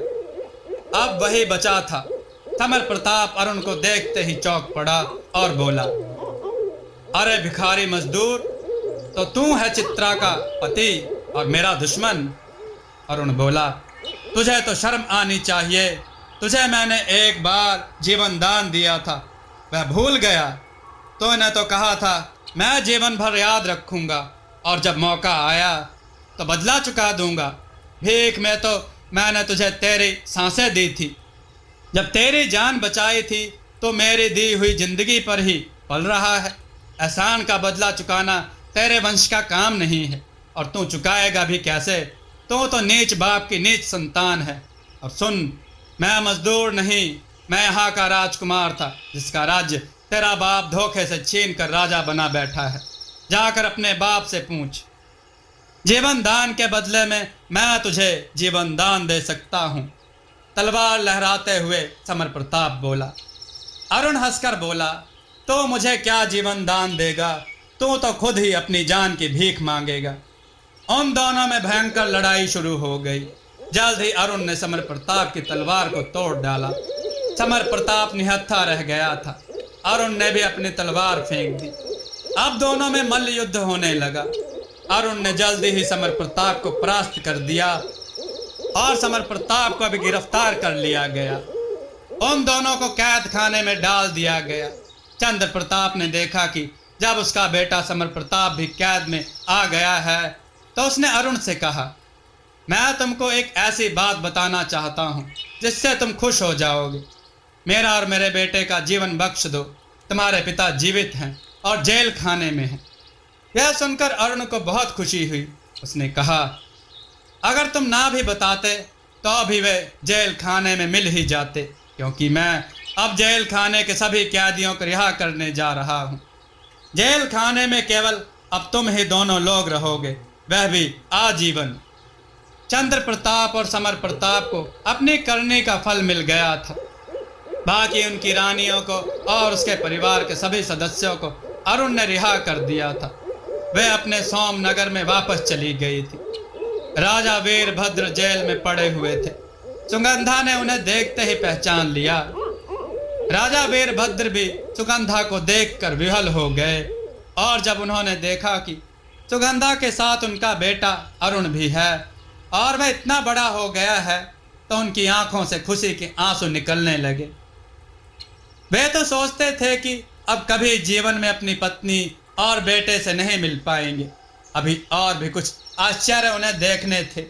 अब वही बचा था। समर प्रताप अरुण को देखते ही चौंक पड़ा और बोला, अरे भिखारी मजदूर, तो तू है चित्रा का पति और मेरा दुश्मन। अरुण बोला, तुझे तो शर्म आनी चाहिए। तुझे मैंने एक बार जीवन दान दिया था, वह भूल गया। तूने तो कहा था मैं जीवन भर याद रखूंगा और जब मौका आया तो बदला चुका दूंगा। भीख में तो मैंने तुझे तेरी सांसें दी थी। जब तेरी जान बचाई थी तो मेरी दी हुई जिंदगी पर ही पल रहा है। एहसान का बदला चुकाना तेरे वंश का काम नहीं है और तू चुकाएगा भी कैसे? तू तो नीच बाप की नीच संतान है। और सुन, मैं मजदूर नहीं, मैं यहाँ का राजकुमार था जिसका राज्य तेरा बाप धोखे से छीन कर राजा बना बैठा है। जाकर अपने बाप से पूछ। जीवन दान के बदले में मैं तुझे जीवन दान दे सकता हूँ, तलवार लहराते हुए समर प्रताप बोला। अरुण हंसकर बोला, तो मुझे क्या जीवन दान देगा? तू तो खुद ही अपनी जान की भीख मांगेगा। उन दोनों में भयंकर लड़ाई शुरू हो गई। जल्द ही अरुण ने समर प्रताप की तलवार को तोड़ डाला। समर प्रताप निहत्था रह गया था। अरुण ने भी अपनी तलवार फेंक दी। अब दोनों में मल्ल युद्ध होने लगा। अरुण ने जल्दी ही समर प्रताप को परास्त कर दिया और समर प्रताप को भी गिरफ्तार कर लिया गया। उन दोनों को कैद खाने में डाल दिया गया। चंद्र प्रताप ने देखा कि जब उसका बेटा समर प्रताप भी कैद में आ गया है तो उसने अरुण से कहा, मैं तुमको एक ऐसी बात बताना चाहता हूँ जिससे तुम खुश हो जाओगे। मेरा और मेरे बेटे का जीवन बख्श दो। तुम्हारे पिता जीवित हैं और जेल खाने में हैं। यह सुनकर अरुण को बहुत खुशी हुई। उसने कहा, अगर तुम ना भी बताते तो भी वे जेल खाने में मिल ही जाते, क्योंकि मैं अब जेल खाने के सभी कैदियों को रिहा करने जा रहा हूँ। जेल खाने में केवल अब तुम ही दोनों लोग रहोगे, वह भी आजीवन। चंद्र प्रताप और समर प्रताप को अपनी करनी का फल मिल गया था। बाकी उनकी रानियों को और उसके परिवार के सभी सदस्यों को अरुण ने रिहा कर दिया था। वे अपने सोमनगर में वापस चली गई थी। राजा वीरभद्र जेल में पड़े हुए थे। सुगंधा ने उन्हें देखते ही पहचान लिया। राजा वीरभद्र भी सुगंधा को देखकर विह्वल हो गए और जब उन्होंने देखा कि सुगंधा के साथ उनका बेटा अरुण भी है और वह इतना बड़ा हो गया है तो उनकी आंखों से खुशी के आंसू निकलने लगे। वे तो सोचते थे कि अब कभी जीवन में अपनी पत्नी और बेटे से नहीं मिल पाएंगे। अभी और भी कुछ आश्चर्य उन्हें देखने थे।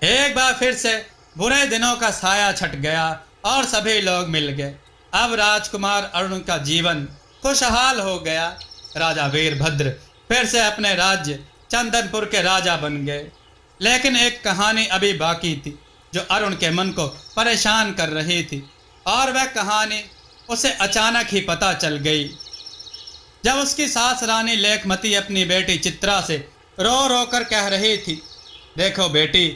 एक बार फिर से बुरे दिनों का साया छट गया और सभी लोग मिल गए। अब राजकुमार अरुण का जीवन खुशहाल हो गया। राजा वीरभद्र फिर से अपने राज्य चंदनपुर के राजा बन गए। लेकिन एक कहानी अभी बाकी थी जो अरुण के मन को परेशान कर रही थी, और वह कहानी उसे अचानक ही पता चल गई। जब उसकी सास रानी लेखमती अपनी बेटी चित्रा से रो रो कर कह रही थी, देखो बेटी,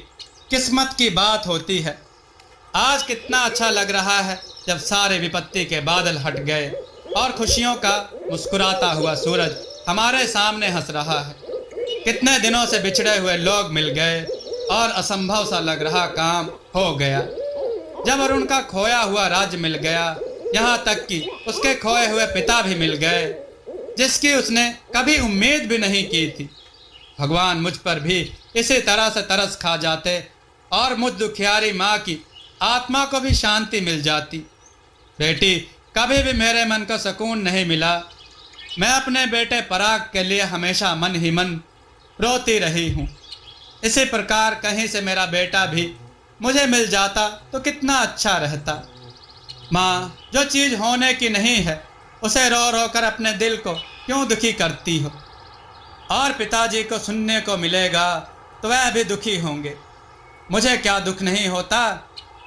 किस्मत की बात होती है। आज कितना अच्छा लग रहा है जब सारे विपत्ति के बादल हट गए और खुशियों का मुस्कुराता हुआ सूरज हमारे सामने हंस रहा है। कितने दिनों से बिछड़े हुए लोग मिल गए और असंभव सा लग रहा काम हो गया। जब अरुण का खोया हुआ राज्य मिल गया, यहाँ तक कि उसके खोए हुए पिता भी मिल गए, जिसकी उसने कभी उम्मीद भी नहीं की थी। भगवान मुझ पर भी इसी तरह से तरस खा जाते और मुझ दुखियारी माँ की आत्मा को भी शांति मिल जाती। बेटी, कभी भी मेरे मन को सुकून नहीं मिला। मैं अपने बेटे पराग के लिए हमेशा मन ही मन रोती रही हूँ। इसी प्रकार कहीं से मेरा बेटा भी मुझे मिल जाता तो कितना अच्छा रहता। माँ, जो चीज़ होने की नहीं है उसे रो रो कर अपने दिल को क्यों दुखी करती हो? और पिताजी को सुनने को मिलेगा तो वह भी दुखी होंगे। मुझे क्या दुख नहीं होता?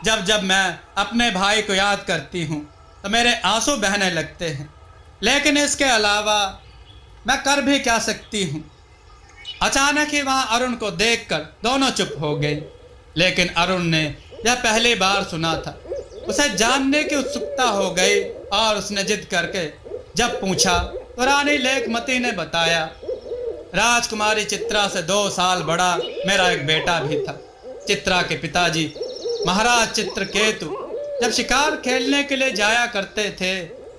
जब जब मैं अपने भाई को याद करती हूँ तो मेरे आंसू बहने लगते हैं। लेकिन इसके अलावा मैं कर भी क्या सकती हूँ? अचानक ही वहाँ अरुण को देखकर दोनों चुप हो गए। लेकिन अरुण ने यह पहली बार सुना था। उसे जानने की उत्सुकता हो गई और उसने जिद करके जब पूछा तो रानी लेखमती ने बताया, राजकुमारी चित्रा से 2 साल बड़ा मेरा एक बेटा भी था। चित्रा के पिताजी महाराज चित्रकेतु जब शिकार खेलने के लिए जाया करते थे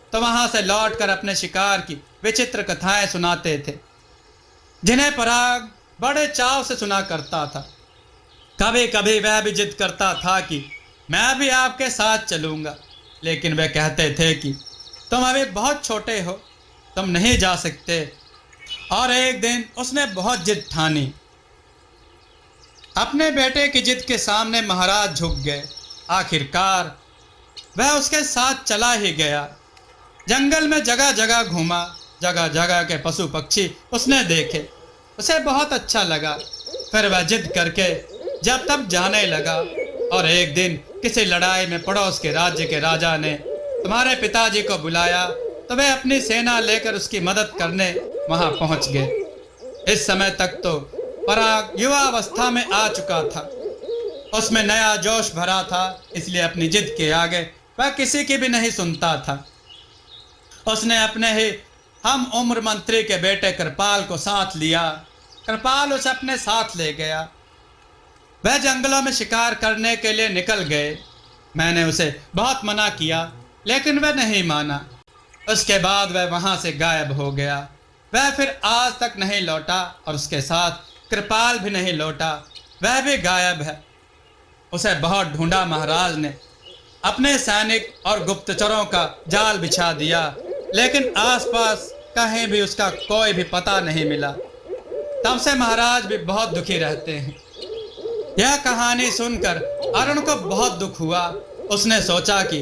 तो वहां से लौटकर अपने शिकार की विचित्र कथाएं सुनाते थे, जिन्हें पराग बड़े चाव से सुना करता था। कभी कभी वह भी जिद करता था कि मैं भी आपके साथ चलूंगा, लेकिन वे कहते थे कि तुम अभी बहुत छोटे हो, तुम नहीं जा सकते। और एक दिन उसने बहुत जिद ठानी। अपने बेटे की जिद के सामने महाराज झुक गए। आखिरकार वह उसके साथ चला ही गया। जंगल में जगह जगह घूमा, जगह जगह के पशु पक्षी उसने देखे। उसे बहुत अच्छा लगा। फिर वह जिद करके जब तब जाने लगा। और एक दिन किसी लड़ाई में पड़ोस के राज्य के राजा ने तुम्हारे पिताजी को बुलाया तो वे अपनी सेना लेकर उसकी मदद करने वहां पहुंच गए। इस समय तक तो पराग युवा अवस्था में आ चुका था। उसमें नया जोश भरा था, इसलिए अपनी जिद के आगे वह किसी की भी नहीं सुनता था। उसने अपने ही हम उम्र मंत्री के बेटे कृपाल को साथ लिया। कृपाल उसे अपने साथ ले गया। वह जंगलों में शिकार करने के लिए निकल गए। मैंने उसे बहुत मना किया, लेकिन वह नहीं माना। उसके बाद वह वहां से गायब हो गया। वह फिर आज तक नहीं लौटा और उसके साथ कृपाल भी नहीं लौटा, वह भी गायब है। उसे बहुत ढूंढा महाराज ने, अपने सैनिक और गुप्तचरों का जाल बिछा दिया, लेकिन आसपास कहीं भी उसका कोई भी पता नहीं मिला। तब से महाराज भी बहुत दुखी रहते हैं। यह कहानी सुनकर अरुण को बहुत दुख हुआ। उसने सोचा कि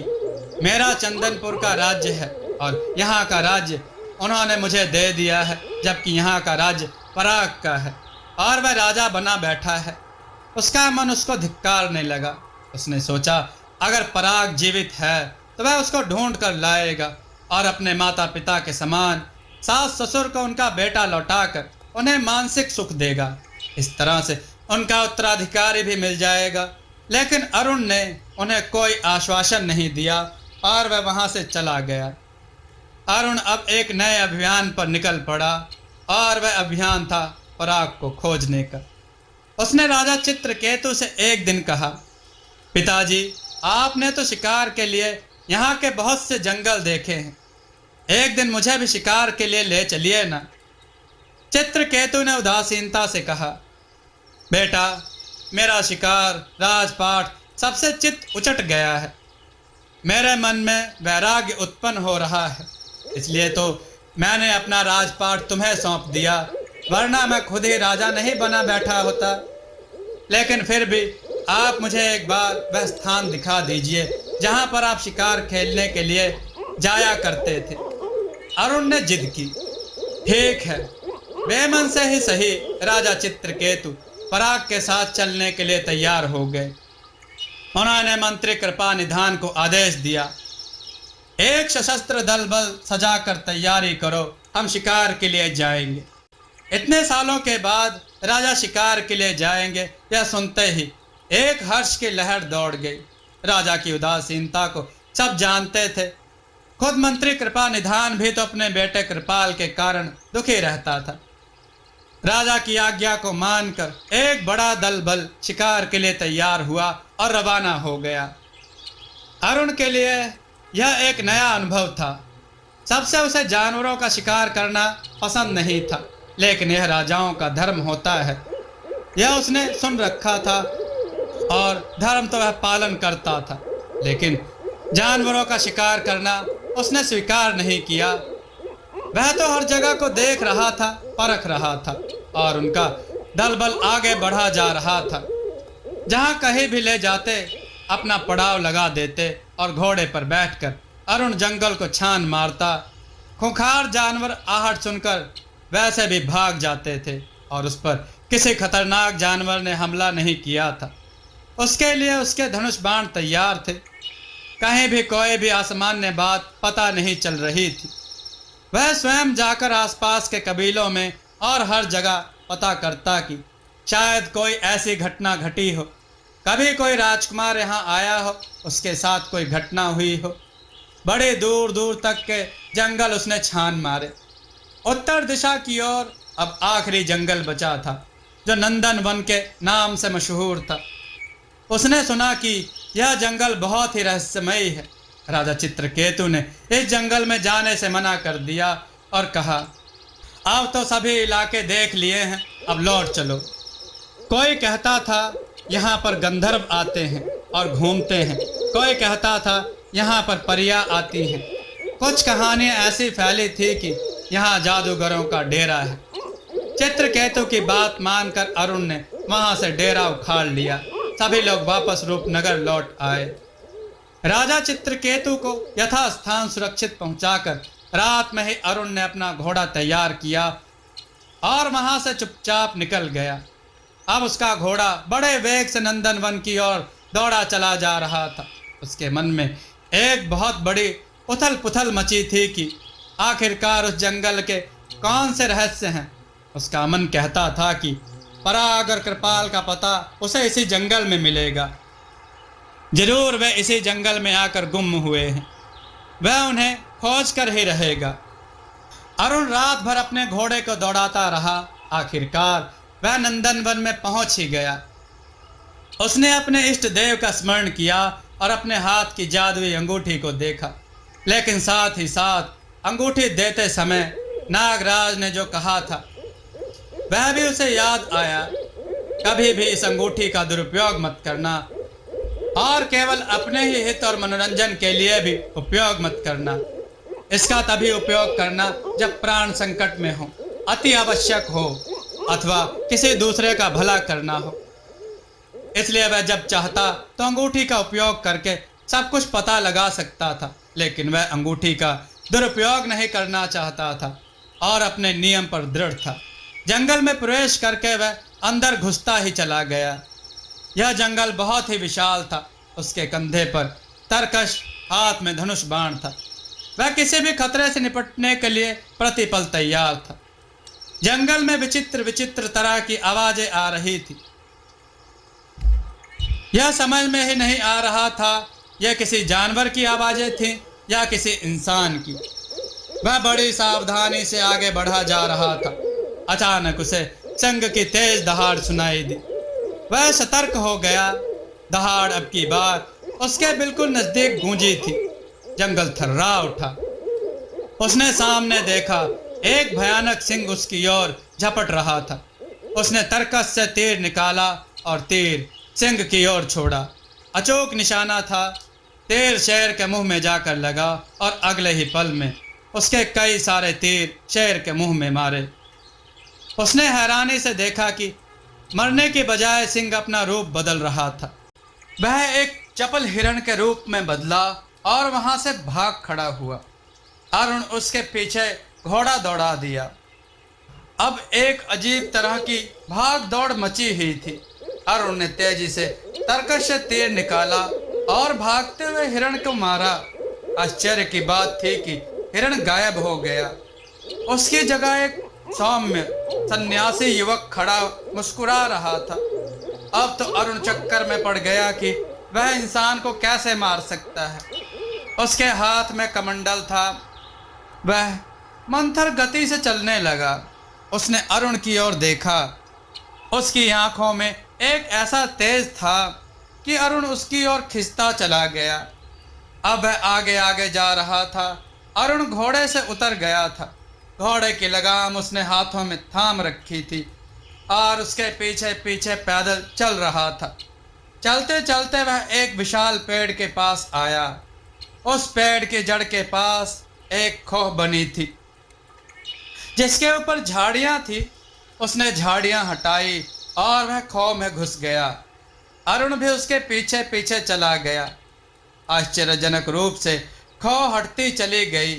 मेरा चंदनपुर का राज्य है और यहाँ का राज्य उन्होंने मुझे दे दिया है, जबकि यहाँ का राज्य पराग का है और वह राजा बना बैठा है। उसका मन उसको धिक्कारने लगा। उसने सोचा अगर पराग जीवित है तो वह उसको ढूंढ कर लाएगा और अपने माता पिता के समान सास ससुर को उनका बेटा लौटाकर उन्हें मानसिक सुख देगा। इस तरह से उनका उत्तराधिकारी भी मिल जाएगा। लेकिन अरुण ने उन्हें कोई आश्वासन नहीं दिया और वह वहां से चला गया। अरुण अब एक नए अभियान पर निकल पड़ा और वह अभियान था पराग को खोजने का। उसने राजा चित्रकेतु से एक दिन कहा, पिताजी, आपने तो शिकार के लिए यहाँ के बहुत से जंगल देखे हैं, एक दिन मुझे भी शिकार के लिए ले चलिए ना। चित्रकेतु ने उदासीनता से कहा, बेटा, मेरा शिकार राजपाट सबसे चित्त उचट गया है। मेरे मन में वैराग्य उत्पन्न हो रहा है, इसलिए तो मैंने अपना राजपाट तुम्हें सौंप दिया, वरना मैं खुद ही राजा नहीं बना बैठा होता। लेकिन फिर भी आप मुझे एक बार वह स्थान दिखा दीजिए जहां पर आप शिकार खेलने के लिए जाया करते थे। अरुण ने जिद की। ठीक है, बेमन से ही सही राजा चित्रकेतु पराग के साथ चलने के लिए तैयार हो गए। उन्होंने मंत्री कृपा निधान को आदेश दिया, एक सशस्त्र दल बल सजाकर तैयारी करो, हम शिकार के लिए जाएंगे। इतने सालों के बाद राजा शिकार के लिए जाएंगे, यह सुनते ही एक हर्ष की लहर दौड़ गई। राजा की उदासीनता को सब जानते थे। खुद मंत्री कृपा निधान भी तो अपने बेटे कृपाल के कारण दुखी रहता था। राजा की आज्ञा को मानकर एक बड़ा दल बल शिकार के लिए तैयार हुआ और रवाना हो गया। अरुण के लिए यह एक नया अनुभव था। सबसे उसे जानवरों का शिकार करना पसंद नहीं था, लेकिन यह राजाओं का धर्म होता है, यह उसने सुन रखा था और धर्म तो वह पालन करता था। लेकिन जानवरों का शिकार करना उसने स्वीकार नहीं किया। वह तो हर जगह को देख रहा था, परख रहा था और उनका दल बल आगे बढ़ा जा रहा था। जहां कहीं भी ले जाते अपना पड़ाव लगा देते और घोड़े पर बैठकर अरुण जंगल को छान मारता। खूंखार जानवर आहट सुनकर वैसे भी भाग जाते थे और उस पर किसी खतरनाक जानवर ने हमला नहीं किया था। उसके लिए उसके धनुष बाण तैयार थे। कहीं भी कोई भी असामान्य बात पता नहीं चल रही थी। वह स्वयं जाकर आसपास के कबीलों में और हर जगह पता करता कि शायद कोई ऐसी घटना घटी हो, कभी कोई राजकुमार यहाँ आया हो, उसके साथ कोई घटना हुई हो। बड़े दूर दूर तक के जंगल उसने छान मारे। उत्तर दिशा की ओर अब आखिरी जंगल बचा था, जो नंदन वन के नाम से मशहूर था। उसने सुना कि यह जंगल बहुत ही रहस्यमयी है। राजा चित्रकेतु ने इस जंगल में जाने से मना कर दिया और कहा, अब तो सभी इलाके देख लिए हैं, अब लौट चलो। कोई कहता था यहाँ पर गंधर्व आते हैं और घूमते हैं, कोई कहता था यहाँ पर परियां आती हैं। कुछ कहानियाँ ऐसी फैली थी कि यहाँ जादूगरों का डेरा है। चित्रकेतु की बात मानकर अरुण ने वहां से डेरा उखाड़ लिया। सभी लोग वापस रूपनगर लौट आए। राजा चित्रकेतु को यथास्थान सुरक्षित पहुंचाकर रात में ही अरुण ने अपना घोड़ा तैयार किया और वहां से चुपचाप निकल गया। अब उसका घोड़ा बड़े वेग से नंदनवन की ओर दौड़ा चला जा रहा था। उसके मन में एक बहुत बड़ी उथल पुथल मची थी कि आखिरकार उस जंगल के कौन से रहस्य हैं। उसका मन कहता था कि पराग और कृपाल का पता उसे इसी जंगल में मिलेगा। जरूर वे इसी जंगल में आकर गुम हुए हैं, वह उन्हें खोज कर ही रहेगा। अरुण रात भर अपने घोड़े को दौड़ाता रहा। आखिरकार वह नंदनवन में पहुंच ही गया। उसने अपने इष्ट देव का स्मरण किया और अपने हाथ की जादुई अंगूठी को देखा, लेकिन साथ ही साथ अंगूठी देते समय नागराज ने जो कहा था वह भी उसे याद आया। कभी भी इस अंगूठी का दुरुपयोग मत करना और केवल अपने ही हित और मनोरंजन के लिए भी उपयोग मत करना। इसका तभी उपयोग करना जब प्राण संकट में हो, अति आवश्यक हो अथवा किसी दूसरे का भला करना हो। इसलिए वह जब चाहता तो अंगूठी का उपयोग करके सब कुछ पता लगा सकता था, लेकिन वह अंगूठी का दुरुपयोग नहीं करना चाहता था और अपने नियम पर दृढ़ था। जंगल में प्रवेश करके वह अंदर घुसता ही चला गया। यह जंगल बहुत ही विशाल था। उसके कंधे पर तरकश, हाथ में धनुष बाण था। वह किसी भी खतरे से निपटने के लिए प्रतिपल तैयार था। जंगल में विचित्र विचित्र तरह की आवाजें आ रही थी। यह समझ में ही नहीं आ रहा था यह किसी जानवर की आवाजें थीं या किसी इंसान की। वह बड़ी सावधानी से आगे बढ़ा जा रहा था। अचानक उसे संग की तेज दहाड़ सुनाई दी। वह सतर्क हो गया। दहाड़ अब की बार उसके बिल्कुल नजदीक गूंजी थी। जंगल थर्रा उठा। उसने सामने देखा एक भयानक सिंह उसकी ओर झपट रहा था। उसने तरकस से तीर निकाला और तीर सिंह की ओर छोड़ा। अचूक निशाना था। तीर शेर के मुंह में जाकर लगा और अगले ही पल में उसके कई सारे तीर शेर के मुंह में मारे। उसने हैरानी से देखा कि मरने के बजाय सिंह अपना रूप बदल रहा था। वह एक चपल हिरण के रूप में बदला और वहां से भाग खड़ा हुआ। अरुण उसके पीछे घोड़ा दौड़ा दिया। अब एक अजीब तरह की भाग दौड़ मची हुई थी। अरुण ने तेजी से तरकश से तीर निकाला और भागते हुए हिरण को मारा। आश्चर्य की बात थी कि हिरण गायब हो गया। उसकी जगह एक सौम्य सन्यासी युवक खड़ा मुस्कुरा रहा था। अब तो अरुण चक्कर में पड़ गया कि वह इंसान को कैसे मार सकता है। उसके हाथ में कमंडल था। वह मंथर गति से चलने लगा। उसने अरुण की ओर देखा। उसकी आंखों में एक ऐसा तेज था कि अरुण उसकी ओर खिंचता चला गया। अब वह आगे आगे जा रहा था। अरुण घोड़े से उतर गया था। घोड़े की लगाम उसने हाथों में थाम रखी थी और उसके पीछे पीछे पैदल चल रहा था। चलते चलते वह एक विशाल पेड़ के पास आया। उस पेड़ की जड़ के पास एक खोह बनी थी जिसके ऊपर झाड़ियां थी। उसने झाड़ियां हटाई और वह खोह में घुस गया। अरुण भी उसके पीछे पीछे चला गया। आश्चर्यजनक रूप से खोह हटती चली गई।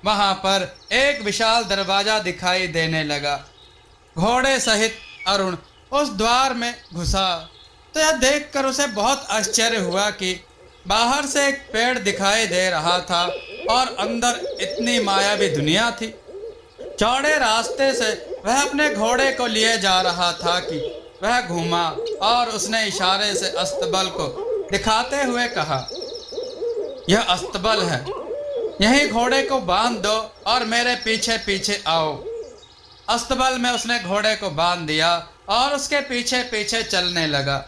वहां पर एक विशाल दरवाजा दिखाई देने लगा। घोड़े सहित अरुण उस द्वार में घुसा तो यह देखकर उसे बहुत आश्चर्य हुआ कि बाहर से एक पेड़ दिखाई दे रहा था और अंदर इतनी मायावी दुनिया थी। चौड़े रास्ते से वह अपने घोड़े को लिए जा रहा था कि वह घूमा और उसने इशारे से अस्तबल को दिखाते हुए कहा, यह अस्तबल है, यहीं घोड़े को बांध दो और मेरे पीछे पीछे आओ। अस्तबल में उसने घोड़े को बांध दिया और उसके पीछे पीछे चलने लगा।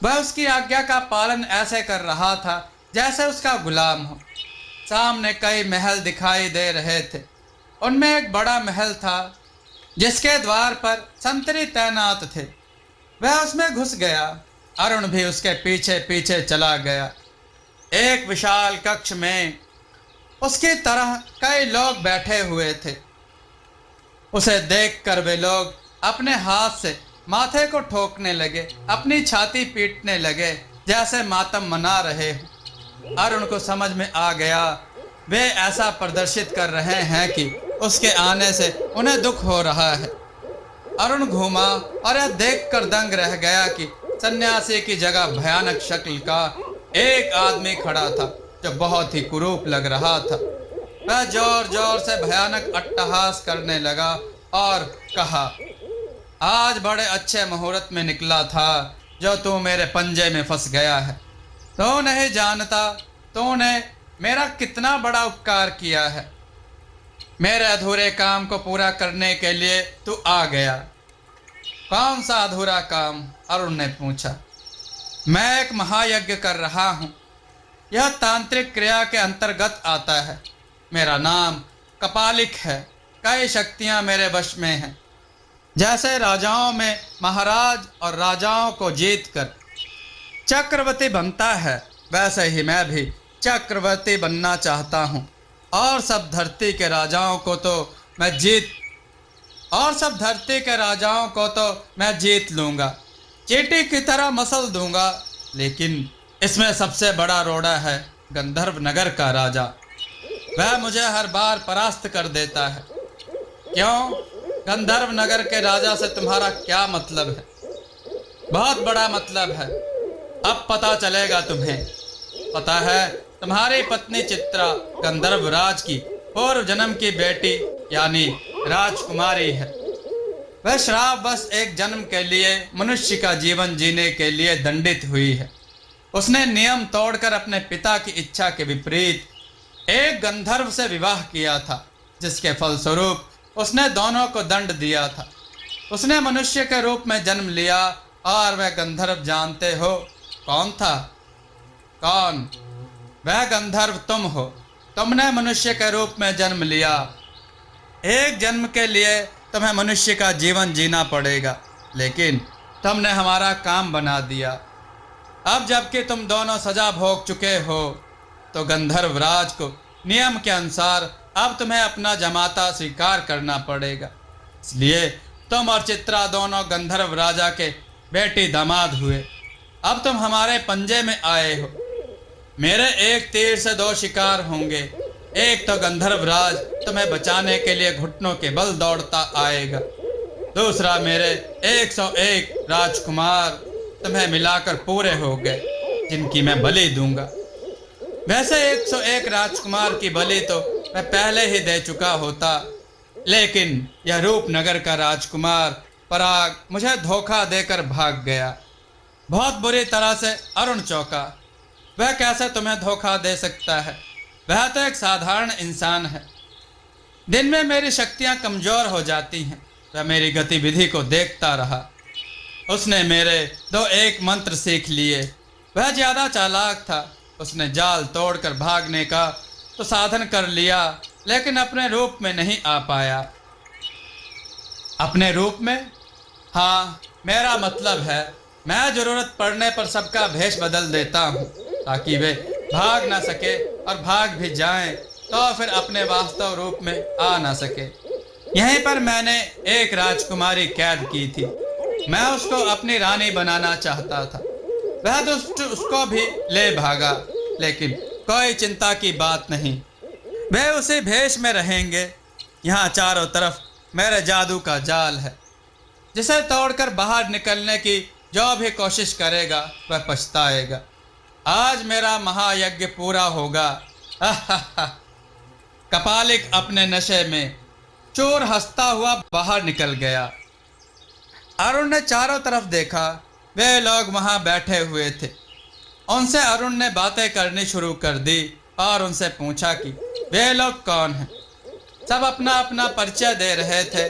वह उसकी आज्ञा का पालन ऐसे कर रहा था जैसे उसका गुलाम हो। सामने कई महल दिखाई दे रहे थे। उनमें एक बड़ा महल था जिसके द्वार पर संतरी तैनात थे। वह उसमें घुस गया। अरुण भी उसके पीछे पीछे चला गया। एक विशाल कक्ष में उसकी तरह कई लोग बैठे हुए थे। उसे देखकर वे लोग अपने हाथ से माथे को ठोकने लगे, अपनी छाती पीटने लगे जैसे मातम मना रहे हो। अरुण को समझ में आ गया वे ऐसा प्रदर्शित कर रहे हैं कि उसके आने से उन्हें दुख हो रहा है। अरुण घूमा और यह देखकर दंग रह गया कि सन्यासी की जगह भयानक शक्ल का एक आदमी खड़ा था जो बहुत ही कुरूप लग रहा था। वह जोर जोर से भयानक अट्टहास करने लगा और कहा, आज बड़े अच्छे मुहूर्त में निकला था जो तू मेरे पंजे में फंस गया है। तू नहीं जानता तूने मेरा कितना बड़ा उपकार किया है। मेरे अधूरे काम को पूरा करने के लिए तू आ गया। कौन सा अधूरा काम? अरुण ने पूछा। मैं एक महायज्ञ कर रहा हूँ। यह तांत्रिक क्रिया के अंतर्गत आता है। मेरा नाम कपालिक है, कई शक्तियां मेरे वश में हैं। जैसे राजाओं में महाराज और राजाओं को जीतकर चक्रवर्ती बनता है, वैसे ही मैं भी चक्रवर्ती बनना चाहता हूँ। और सब धरती के राजाओं को तो मैं जीत लूँगा, चींटी की तरह मसल दूंगा। लेकिन इसमें सबसे बड़ा रोड़ा है गंधर्व नगर का राजा। वह मुझे हर बार परास्त कर देता है। क्यों? गंधर्व नगर के राजा से तुम्हारा क्या मतलब है? बहुत बड़ा मतलब है। अब पता चलेगा तुम्हें। पता है, तुम्हारी पत्नी चित्रा गंधर्व राज की पूर्व जन्म की बेटी यानी राजकुमारी है। वह श्राप बस एक जन्म के लिए मनुष्य का जीवन जीने के लिए दंडित हुई है। उसने नियम तोड़कर अपने पिता की इच्छा के विपरीत एक गंधर्व से विवाह किया था, जिसके फलस्वरूप उसने दोनों को दंड दिया था। उसने मनुष्य के रूप में जन्म लिया और वह गंधर्व जानते हो कौन था? कौन? वह गंधर्व तुम हो। तुमने मनुष्य के रूप में जन्म लिया। एक जन्म के लिए तुम्हें मनुष्य का जीवन जीना पड़ेगा, लेकिन तुमने हमारा काम बना दिया। अब जबकि तुम दोनों सजा भोग चुके हो, तो गंधर्व राज को नियम के अनुसार अब तुम्हें अपना जमाता स्वीकार करना पड़ेगा। इसलिए तुम और चित्रा दोनों गंधर्व राजा के बेटी दामाद हुए। अब तुम हमारे पंजे में आए हो। मेरे एक तीर से दो शिकार होंगे। एक तो गंधर्व राज तुम्हें बचाने के लिए घुटनों के बल दौड़ता आएगा, दूसरा मेरे 101 राजकुमार तुम्हें मिलाकर पूरे हो गए, जिनकी मैं बलि दूंगा। वैसे 101 राजकुमार की बलि तो मैं पहले ही दे चुका होता, लेकिन यह रूपनगर का राजकुमार पराग मुझे धोखा देकर भाग गया। बहुत बुरी तरह से अरुण चौंका। वह कैसे तुम्हें धोखा दे सकता है? वह तो एक साधारण इंसान है। दिन में मेरी शक्तियां कमजोर हो जाती हैं। वह मेरी गतिविधि को देखता रहा। उसने मेरे 2-1 मंत्र सीख लिए। वह ज्यादा चालाक था। उसने जाल तोड़कर भागने का तो साधन कर लिया, लेकिन अपने रूप में नहीं आ पाया। अपने रूप में? हाँ, मेरा मतलब है मैं जरूरत पड़ने पर सबका भेष बदल देता हूँ, ताकि वे भाग ना सके, और भाग भी जाएं तो फिर अपने वास्तव रूप में आ ना सके। यहीं पर मैंने एक राजकुमारी कैद की थी। मैं उसको अपनी रानी बनाना चाहता था। वह दुष्ट उसको भी ले भागा, लेकिन कोई चिंता की बात नहीं, वे उसी भेष में रहेंगे। यहाँ चारों तरफ मेरे जादू का जाल है, जिसे तोड़कर बाहर निकलने की जो भी कोशिश करेगा वह पछताएगा। आज मेरा महायज्ञ पूरा होगा। कपालिक अपने नशे में चोर हंसता हुआ बाहर निकल गया। अरुण ने चारों तरफ देखा। वे लोग वहां बैठे हुए थे। उनसे अरुण ने बातें करनी शुरू कर दी और उनसे पूछा कि वे लोग कौन हैं। सब अपना अपना परिचय दे रहे थे।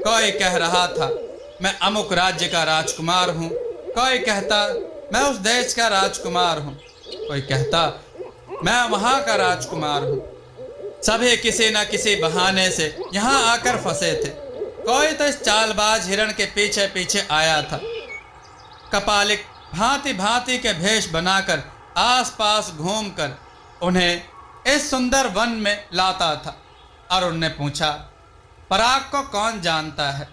कोई कह रहा था मैं अमुक राज्य का राजकुमार हूँ, कोई कहता मैं उस देश का राजकुमार हूँ, कोई कहता मैं वहाँ का राजकुमार हूँ। सभी किसी न किसी बहाने से यहाँ आकर फंसे थे। कोई तो इस चालबाज हिरण के पीछे पीछे आया था। कपालिक भांति भांति के भेष बनाकर आसपास घूमकर उन्हें इस सुंदर वन में लाता था। अरुण ने पूछा, पराग को कौन जानता है?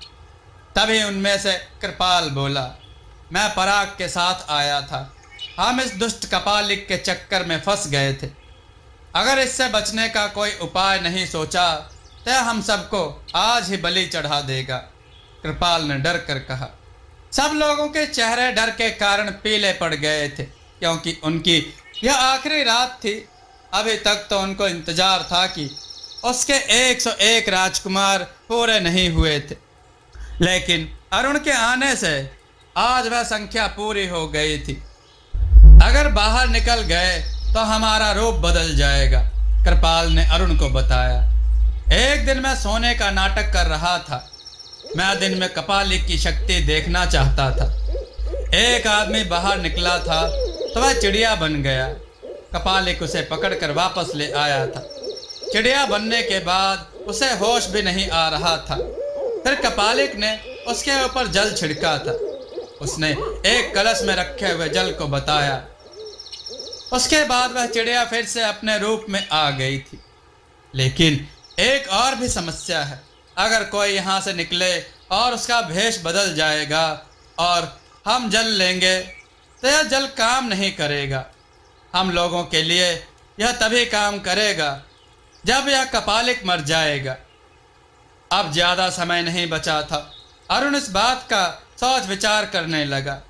तभी उनमें से कृपाल बोला, मैं पराग के साथ आया था। हम इस दुष्ट कपालिक के चक्कर में फंस गए थे। अगर इससे बचने का कोई उपाय नहीं सोचा तो हम सबको आज ही बलि चढ़ा देगा। कृपाल ने डर कर कहा। सब लोगों के चेहरे डर के कारण पीले पड़ गए थे, क्योंकि उनकी यह आखिरी रात थी। अभी तक तो उनको इंतजार था कि उसके 101 राजकुमार पूरे नहीं हुए थे, लेकिन अरुण के आने से आज वह संख्या पूरी हो गई थी। अगर बाहर निकल गए तो हमारा रूप बदल जाएगा, कृपाल ने अरुण को बताया। एक दिन मैं सोने का नाटक कर रहा था। मैं दिन में कपालिक की शक्ति देखना चाहता था। एक आदमी बाहर निकला था तो वह चिड़िया बन गया। कपालिक उसे पकड़कर वापस ले आया था। चिड़िया बनने के बाद उसे होश भी नहीं आ रहा था। फिर कपालिक ने उसके ऊपर जल छिड़का था। उसने एक कलश में रखे हुए जल को बताया। उसके बाद वह चिड़िया फिर से अपने रूप में आ गई थी। लेकिन एक और भी समस्या है। अगर कोई यहाँ से निकले और उसका भेष बदल जाएगा और हम जल लेंगे तो यह जल काम नहीं करेगा। हम लोगों के लिए यह तभी काम करेगा जब यह कपालिक मर जाएगा। अब ज्यादा समय नहीं बचा था। अरुण इस बात का सोच विचार करने लगा।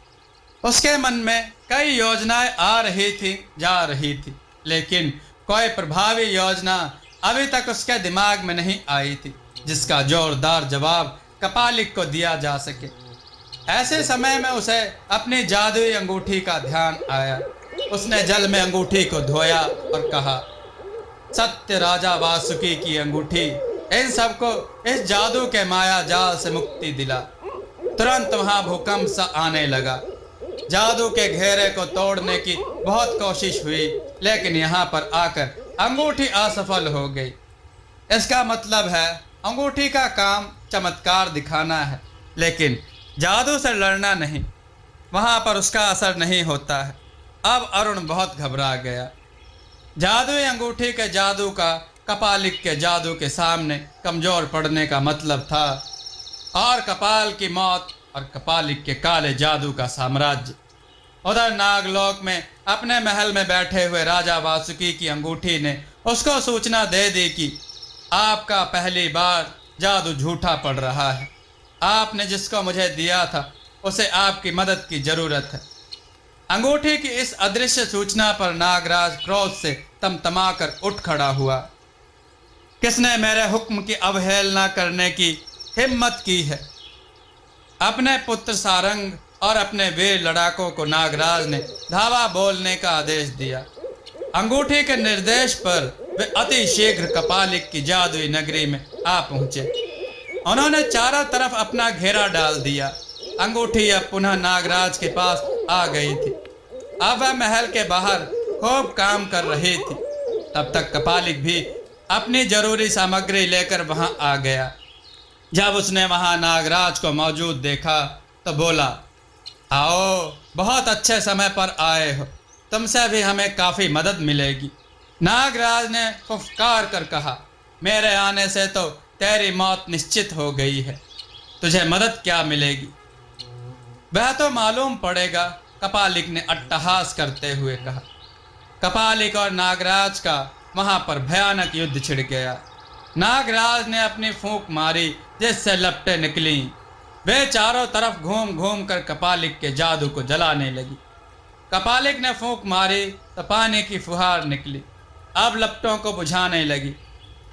उसके मन में कई योजनाएं आ रही थी, जा रही थी, लेकिन कोई प्रभावी योजना अभी तक उसके दिमाग में नहीं आई थी जिसका जोरदार जवाब कपालिक को दिया जा सके। ऐसे समय में उसे अपनी जादुई अंगूठी का ध्यान आया। उसने जल में अंगूठी को धोया और कहा, सत्य राजा वासुकी की अंगूठी इन सबको इस जादू के माया जाल से मुक्ति दिला। तुरंत वहां भूकंप सा आने लगा। जादू के घेरे को तोड़ने की बहुत कोशिश हुई, लेकिन यहाँ पर आकर अंगूठी असफल हो गई। इसका मतलब है अंगूठी का काम चमत्कार दिखाना है, लेकिन जादू से लड़ना नहीं। वहां पर उसका असर नहीं होता है। अब अरुण बहुत घबरा गया। जादुई अंगूठी के जादू का कपालिक के जादू के सामने कमजोर पड़ने का मतलब था, और कपाल की मौत और कपालिक के काले जादू का साम्राज्य। उधर नागलोक में अपने महल में बैठे हुए राजा वासुकी की अंगूठी ने उसको सूचना दे दी कि आपका पहली बार जादू झूठा पड़ रहा है। आपने जिसको मुझे दिया था उसे आपकी मदद की जरूरत है। अंगूठी की इस अदृश्य सूचना पर नागराज क्रोध से तमतमाकर उठ खड़ा हुआ। किसने मेरे हुक्म की अवहेलना करने की हिम्मत की है? अपने पुत्र सारंग और अपने वीर लड़ाकों को नागराज ने धावा बोलने का आदेश दिया। अंगूठी के निर्देश पर वे अति शीघ्र कपालिक की जादुई नगरी में आ पहुंचे। उन्होंने चारों तरफ अपना घेरा डाल दिया। अंगूठी अब पुनः नागराज के पास आ गई थी। अब वह महल के बाहर खूब काम कर रही थी। तब तक कपालिक भी अपनी जरूरी सामग्री लेकर वहां आ गया। जब उसने वहां नागराज को मौजूद देखा तो बोला, आओ, बहुत अच्छे समय पर आए हो। तुमसे भी हमें काफी मदद मिलेगी। नागराज ने फुफकार कर कहा, मेरे आने से तो तेरी मौत निश्चित हो गई है। तुझे मदद क्या मिलेगी? वह तो मालूम पड़ेगा, कपालिक ने अट्टहास करते हुए कहा। कपालिक और नागराज का वहां पर भयानक युद्ध छिड़ गया। नागराज ने अपनी फूंक मारी जिससे लपटें निकली। वे चारों तरफ घूम घूम कर कपालिक के जादू को जलाने लगी। कपालिक ने फूंक मारी तो पानी की फुहार निकली, अब लपटों को बुझाने लगी।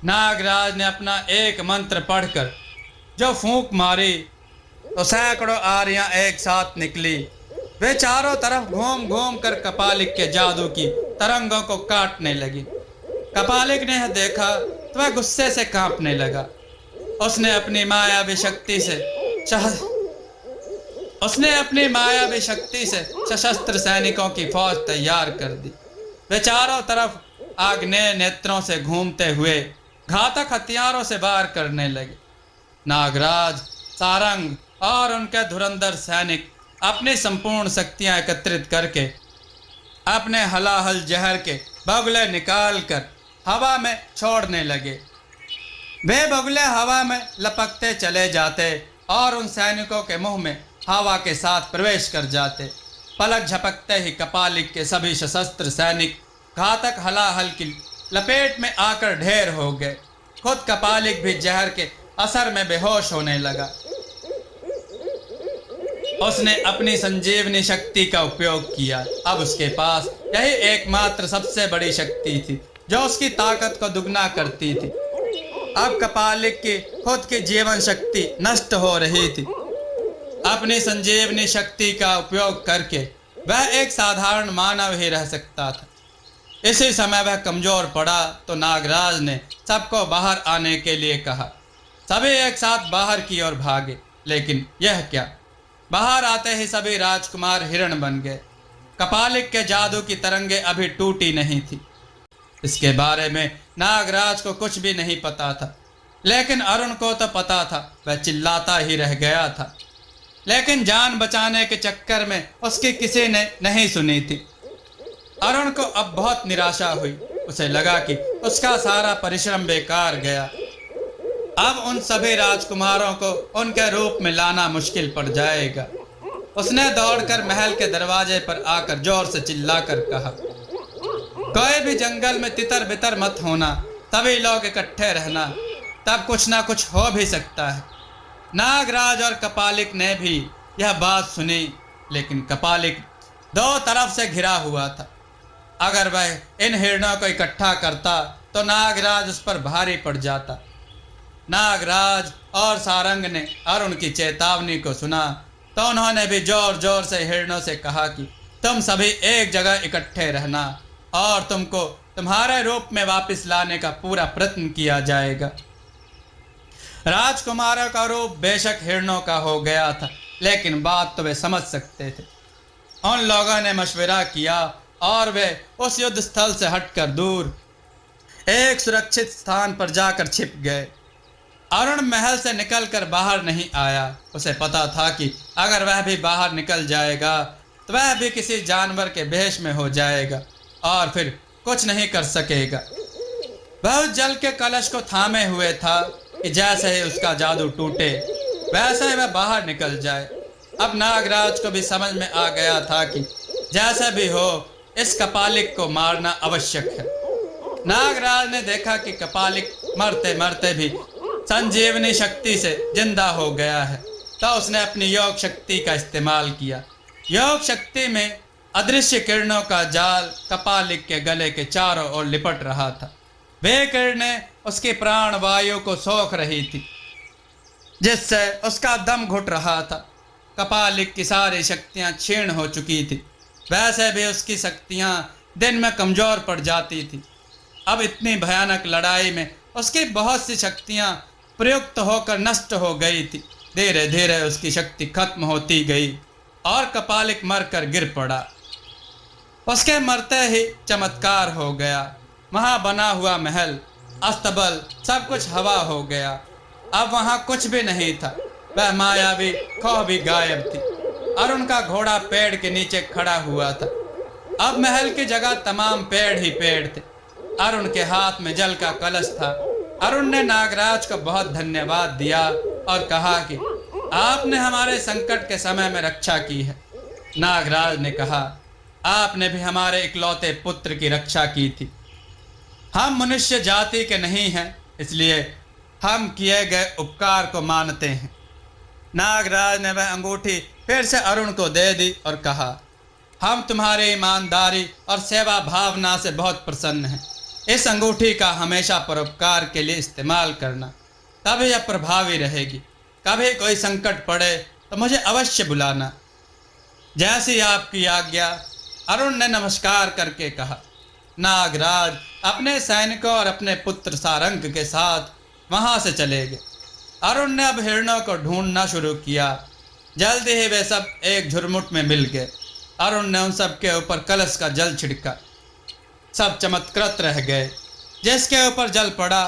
नागराज ने अपना एक मंत्र पढ़कर जो फूंक मारी तो सैकड़ों आरियां एक साथ निकली। वे चारों तरफ घूम घूम कर कपालिक के जादू की तरंगों को काटने लगी। कपालिक ने यह देखा तो वह गुस्से से कांपने लगा। उसने अपनी मायावी शक्ति से सशस्त्र सैनिकों की फौज तैयार कर दी। वे चारों तरफ आग्नेय नेत्रों से घूमते हुए घातक हथियारों से वार करने लगे। नागराज, सारंग और उनके धुरंधर सैनिक अपनी संपूर्ण शक्तियां एकत्रित करके अपने हलाहल जहर के बगुले निकालकर हवा में छोड़ने लगे। वे बगुले हवा में लपकते चले जाते और उन सैनिकों के मुंह में हवा के साथ प्रवेश कर जाते। पलक झपकते ही कपालिक के सभी सशस्त्र सैनिक घातक हलाहल की लपेट में आकर ढेर हो गए। खुद कपालिक भी जहर के असर में बेहोश होने लगा। उसने अपनी संजीवनी शक्ति का उपयोग किया। अब उसके पास यही एकमात्र सबसे बड़ी शक्ति थी जो उसकी ताकत को दुगना करती थी। अब कपालिक की खुद की जीवन शक्ति नष्ट हो रही थी। अपनी संजीवनी शक्ति का उपयोग करके वह एक साधारण मानव ही रह सकता था। इसी समय वह कमजोर पड़ा तो नागराज ने सबको बाहर आने के लिए कहा। सभी एक साथ बाहर की ओर भागे, लेकिन यह क्या, बाहर आते ही सभी राजकुमार हिरण बन गए। कपालिक के जादू की तरंगे अभी टूटी नहीं थी। इसके बारे में नागराज को कुछ भी नहीं पता था, लेकिन अरुण को तो पता था। वह चिल्लाता ही रह गया था, लेकिन जान बचाने के चक्कर में उसकी किसी ने नहीं सुनी थी। अरुण को अब बहुत निराशा हुई। उसे लगा कि उसका सारा परिश्रम बेकार गया। अब उन सभी राजकुमारों को उनके रूप में लाना मुश्किल पड़ जाएगा। उसने दौड़कर महल के दरवाजे पर आकर जोर से चिल्लाकर कहा, कोई भी जंगल में तितर बितर मत होना, सभी लोग इकट्ठे रहना, तब कुछ ना कुछ हो भी सकता है। नागराज और कपालिक ने भी यह बात सुनी, लेकिन कपालिक दो तरफ से घिरा हुआ था। अगर वह इन हिरणों को इकट्ठा करता तो नागराज उस पर भारी पड़ जाता। नागराज और सारंग ने अरुण की चेतावनी को सुना तो उन्होंने भी जोर जोर से हिरणों से कहा कि तुम सभी एक जगह इकट्ठे रहना और तुमको तुम्हारे रूप में वापस लाने का पूरा प्रयत्न किया जाएगा। राजकुमारों का रूप बेशक हिरणों का हो गया था, लेकिन बात तो वे समझ सकते थे। उन लोगों ने मशवरा किया और वे उस युद्ध स्थल से हटकर दूर एक सुरक्षित स्थान पर जाकर छिप गए। अरुण महल से निकलकर बाहर नहीं आया। उसे पता था कि अगर वह भी बाहर निकल जाएगा तो वह भी किसी जानवर के भेष में हो जाएगा और फिर कुछ नहीं कर सकेगा। वह उस जल के कलश को थामे हुए था कि जैसे ही उसका जादू टूटे वैसे ही वह बाहर निकल जाए। अब नागराज को भी समझ में आ गया था कि जैसे भी हो इस कपालिक को मारना आवश्यक है। नागराज ने देखा कि कपालिक मरते मरते भी संजीवनी शक्ति से जिंदा हो गया है, तो उसने अपनी योग शक्ति का इस्तेमाल किया। योग शक्ति में अदृश्य किरणों का जाल कपालिक के गले के चारों ओर लिपट रहा था। वे किरणें उसकी प्राण वायु को सोख रही थी, जिससे उसका दम घुट रहा था। कपालिक की सारी शक्तियां क्षीण हो चुकी थी, वैसे भी उसकी शक्तियां दिन में कमजोर पड़ जाती थी। अब इतनी भयानक लड़ाई में उसकी बहुत सी शक्तियां प्रयुक्त होकर नष्ट हो गई थी। धीरे धीरे उसकी शक्ति खत्म होती गई और कपालिक मरकर गिर पड़ा। उसके मरते ही चमत्कार हो गया। वहां बना हुआ महल, अस्तबल, सब कुछ हवा हो गया। अब वहां कुछ भी नहीं था। वह मायावी खो भी गायब थी। अरुण का घोड़ा पेड़ के नीचे खड़ा हुआ था। अब महल की जगह तमाम पेड़ ही पेड़ थे। अरुण के हाथ में जल का कलश था। अरुण ने नागराज को बहुत धन्यवाद दिया और कहा कि आपने हमारे संकट के समय में रक्षा की है। नागराज ने कहा, आपने भी हमारे इकलौते पुत्र की रक्षा की थी। हम मनुष्य जाति के नहीं हैं, इसलिए हम किए गए उपकार को मानते हैं। नागराज ने वह अंगूठी फिर से अरुण को दे दी और कहा, हम तुम्हारी ईमानदारी और सेवा भावना से बहुत प्रसन्न हैं। इस अंगूठी का हमेशा परोपकार के लिए इस्तेमाल करना, तभी यह प्रभावी रहेगी। कभी कोई संकट पड़े तो मुझे अवश्य बुलाना। जैसी आपकी आज्ञा, अरुण ने नमस्कार करके कहा। नागराज अपने सैनिकों और अपने पुत्र सारंग के साथ वहां से चले गए। अरुण ने अब हिरणों को ढूंढना शुरू किया। जल्दी ही वे सब एक झुरमुट में मिल गए। अरुण ने उन सब के ऊपर कलश का जल छिड़का। सब चमत्कृत रह गए। जिसके ऊपर जल पड़ा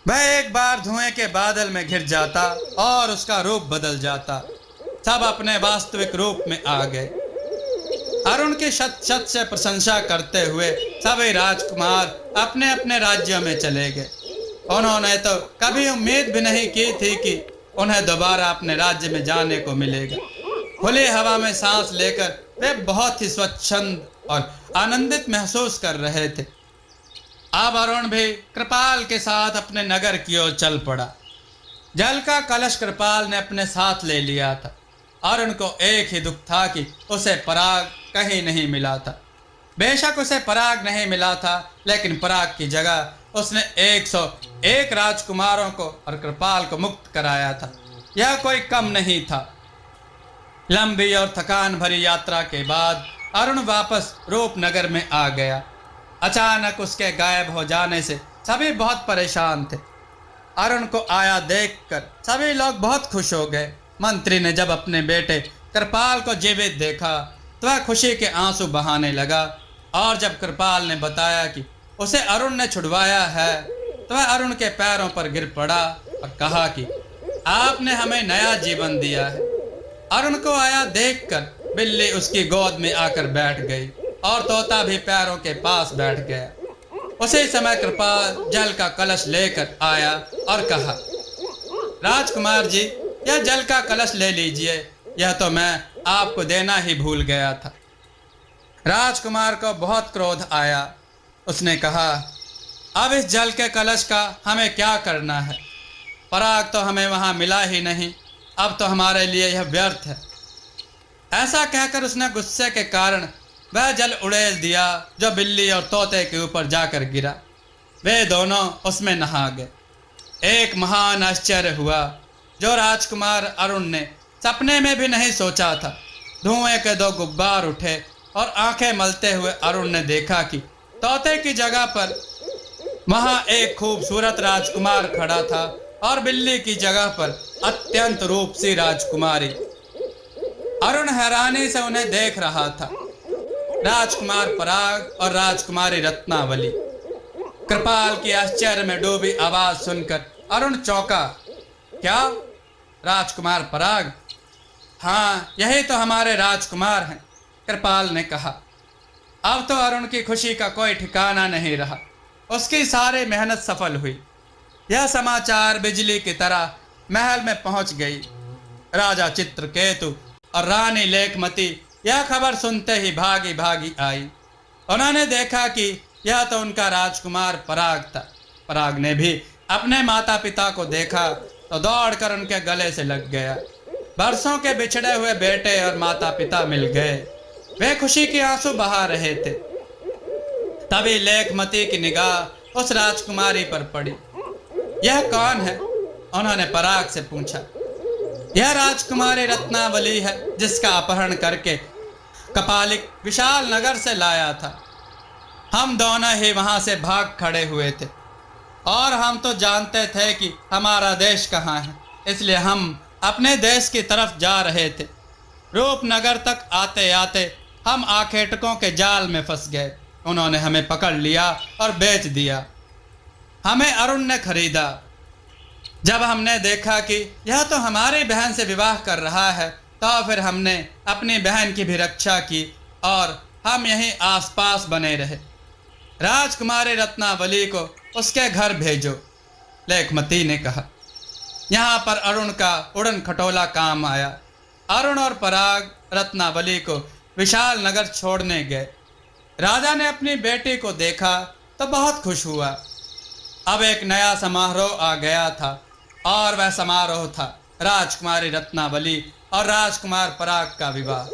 वह एक बार धुएं के बादल में घिर जाता और उसका रूप बदल जाता। सब अपने वास्तविक रूप में आ गए। अरुण की शत शत से प्रशंसा करते हुए सभी राजकुमार अपने अपने राज्यों में चले गए। उन्होंने तो कभी उम्मीद भी नहीं की थी कि उन्हें दोबारा अपने राज्य में जाने को मिलेगा। खुली हवा में सांस लेकर वे बहुत ही स्वच्छंद और आनंदित महसूस कर रहे थे। अब अरुण भी कृपाल के साथ अपने नगर की ओर चल पड़ा। जल का कलश कृपाल ने अपने साथ ले लिया था। अरुण को एक ही दुख था कि उसे पराग कहीं नहीं मिला था। बेशक उसे पराग नहीं मिला था, लेकिन पराग की जगह उसने 101 राजकुमारों को और कृपाल को मुक्त कराया था। यह कोई कम नहीं था। लंबी और थकान भरी यात्रा के बाद अरुण वापस रूपनगर में आ गया। अचानक उसके गायब हो जाने से सभी बहुत परेशान थे। अरुण को आया देखकर सभी लोग बहुत खुश हो गए। मंत्री ने जब अपने बेटे कृपाल को जीवित देखा तो वह खुशी के आंसू बहाने लगा, और जब कृपाल ने बताया कि उसे अरुण ने छुड़वाया है, तो वह अरुण के पैरों पर गिर पड़ा और कहा कि आपने हमें नया जीवन दिया है। अरुण को आया देखकर बिल्ली उसकी गोद में आकर बैठ गई और तोता भी पैरों के पास बैठ गया। उसी समय कृपाल जल का कलश लेकर आया और कहा, राजकुमार जी, यह जल का कलश ले लीजिए, यह तो मैं आपको देना ही भूल गया था। राजकुमार को बहुत क्रोध आया। उसने कहा, अब इस जल के कलश का हमें क्या करना है? पराग तो हमें वहां मिला ही नहीं, अब तो हमारे लिए यह व्यर्थ है। ऐसा कहकर उसने गुस्से के कारण वह जल उड़ेल दिया जो बिल्ली और तोते के ऊपर जाकर गिरा। वे दोनों उसमें नहा गए। एक महान आश्चर्य हुआ जो राजकुमार अरुण ने सपने में भी नहीं सोचा था। धुएं के दो गुब्बार उठे और आंखें मलते हुए अरुण ने देखा कि तोते की जगह पर वहां एक खूबसूरत राजकुमार खड़ा था और बिल्ली की जगह पर अत्यंत रूपसी राजकुमारी। अरुण हैरानी से उन्हें देख रहा था। राजकुमार पराग और राजकुमारी रत्नावली। कृपाल की आश्चर्य में डूबी आवाज सुनकर अरुण चौंका। क्या? राजकुमार पराग? हाँ, यही तो हमारे राजकुमार हैं, कृपाल ने कहा। अब तो अरुण की खुशी का कोई ठिकाना नहीं रहा। उसकी सारी मेहनत सफल हुई। यह समाचार बिजली की तरह महल में पहुंच गई। राजा चित्रकेतु और रानी लेखमती यह खबर सुनते ही भागी भागी आई। उन्होंने देखा कि यह तो उनका राजकुमार पराग था। पराग ने भी अपने माता पिता को देखा तो दौड़कर उनके गले से लग गया। बरसों के बिछड़े हुए बेटे और माता पिता मिल गए। वे खुशी के आंसू बहा रहे थे। तभी लेखमती की निगाह उस राजकुमारी पर पड़ी। यह कौन है? उन्होंने पराग से पूछा। यह राजकुमारी रत्नावली है, जिसका अपहरण करके कपालिक विशाल नगर से लाया था। हम दोनों ही वहां से भाग खड़े हुए थे और हम तो जानते थे कि हमारा देश कहाँ है, इसलिए हम अपने देश की तरफ जा रहे थे। रूपनगर तक आते आते हम आखेटकों के जाल में फंस गए। उन्होंने हमें पकड़ लिया और बेच दिया। हमें अरुण ने खरीदा। जब हमने देखा कि यह तो हमारी बहन से विवाह कर रहा है, तो फिर हमने अपनी बहन की भी रक्षा की और हम यहीं आसपास बने रहे। राजकुमारी रत्नावली को उसके घर भेजो, लेखमती ने कहा। यहाँ पर अरुण का उड़न खटोला काम आया। अरुण और पराग रत्नावली को विशाल नगर छोड़ने गए। राजा ने अपनी बेटी को देखा तो बहुत खुश हुआ। अब एक नया समारोह आ गया था और वह समारोह था राजकुमारी रत्नावली और राजकुमार पराग का विवाह।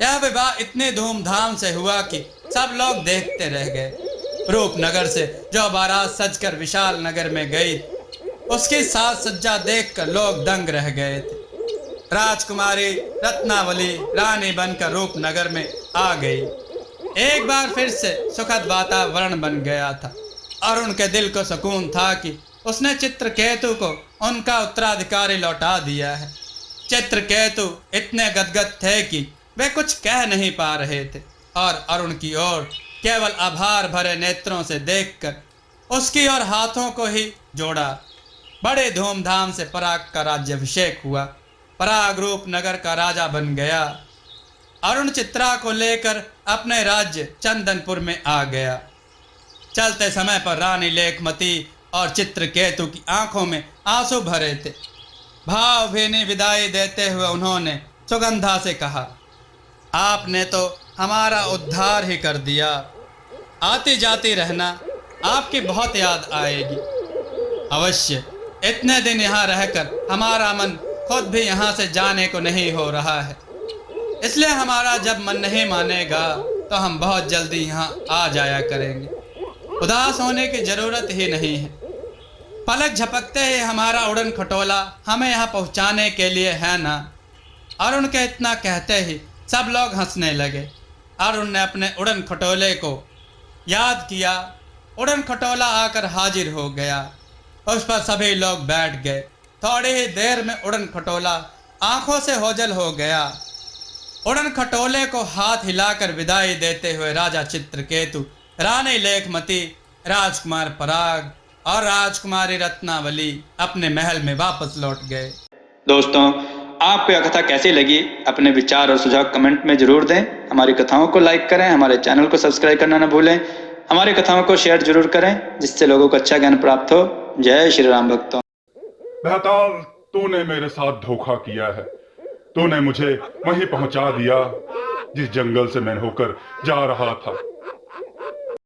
यह विवाह इतने धूमधाम से हुआ कि सब लोग देखते रह गए। रूपनगर से जो बारात सजकर विशाल नगर में गई, उसकी साज सज्जा देखकर लोग दंग रह गए थे। राजकुमारी रत्नावली रानी बनकर रूपनगर में आ गई। एक बार फिर से सुखद वातावरण बन गया था। अरुण के दिल को सुकून था कि उसने चित्रकेतु को उनका उत्तराधिकारी लौटा दिया है। चित्रकेतु इतने गदगद थे कि वे कुछ कह नहीं पा रहे थे और अरुण की ओर केवल आभार भरे नेत्रों से देखकर उसकी ओर हाथों को ही जोड़ा। बड़े धूमधाम से पराग का राज्याभिषेक हुआ। पराग रूपनगर का राजा बन गया। अरुण चित्रा को लेकर अपने राज्य चंदनपुर में आ गया। चलते समय पर रानी लेखमती और चित्रकेतु की आंखों में आंसू भरे थे। भावभीनी विदाई देते हुए उन्होंने सुगंधा से कहा, आपने तो हमारा उद्धार ही कर दिया। आती जाती रहना, आपकी बहुत याद आएगी। अवश्य, इतने दिन यहाँ रहकर हमारा मन खुद भी यहाँ से जाने को नहीं हो रहा है, इसलिए हमारा जब मन नहीं मानेगा तो हम बहुत जल्दी यहाँ आ जाया करेंगे। उदास होने की जरूरत ही नहीं है। पलक झपकते ही हमारा उड़न खटोला हमें यहाँ पहुँचाने के लिए है ना। अरुण के इतना कहते ही सब लोग हंसने लगे। अरुण ने अपने उड़न खटोले को याद किया। उड़न खटोला आकर हाजिर हो गया। उस पर सभी लोग बैठ गए। थोड़ी ही देर में उड़न खटोला आंखों से ओझल हो गया। उड़न खटोले को हाथ हिलाकर विदाई देते हुए राजा चित्रकेतु, रानी लेखमती राजकुमार पराग और राजकुमारी रत्नावली अपने महल में वापस लौट गए। दोस्तों, आपको यह कथा कैसी लगी? अपने विचार और सुझाव कमेंट में जरूर दें। हमारी कथाओं को लाइक करें, हमारे चैनल को सब्सक्राइब करना न भूलें। हमारी कथाओं को शेयर जरूर करें जिससे लोगों को अच्छा ज्ञान प्राप्त हो। जय श्री राम भक्तों। बेहताल, तूने मेरे साथ धोखा किया है। तूने मुझे वहीं पहुंचा दिया जिस जंगल से मैं होकर जा रहा था।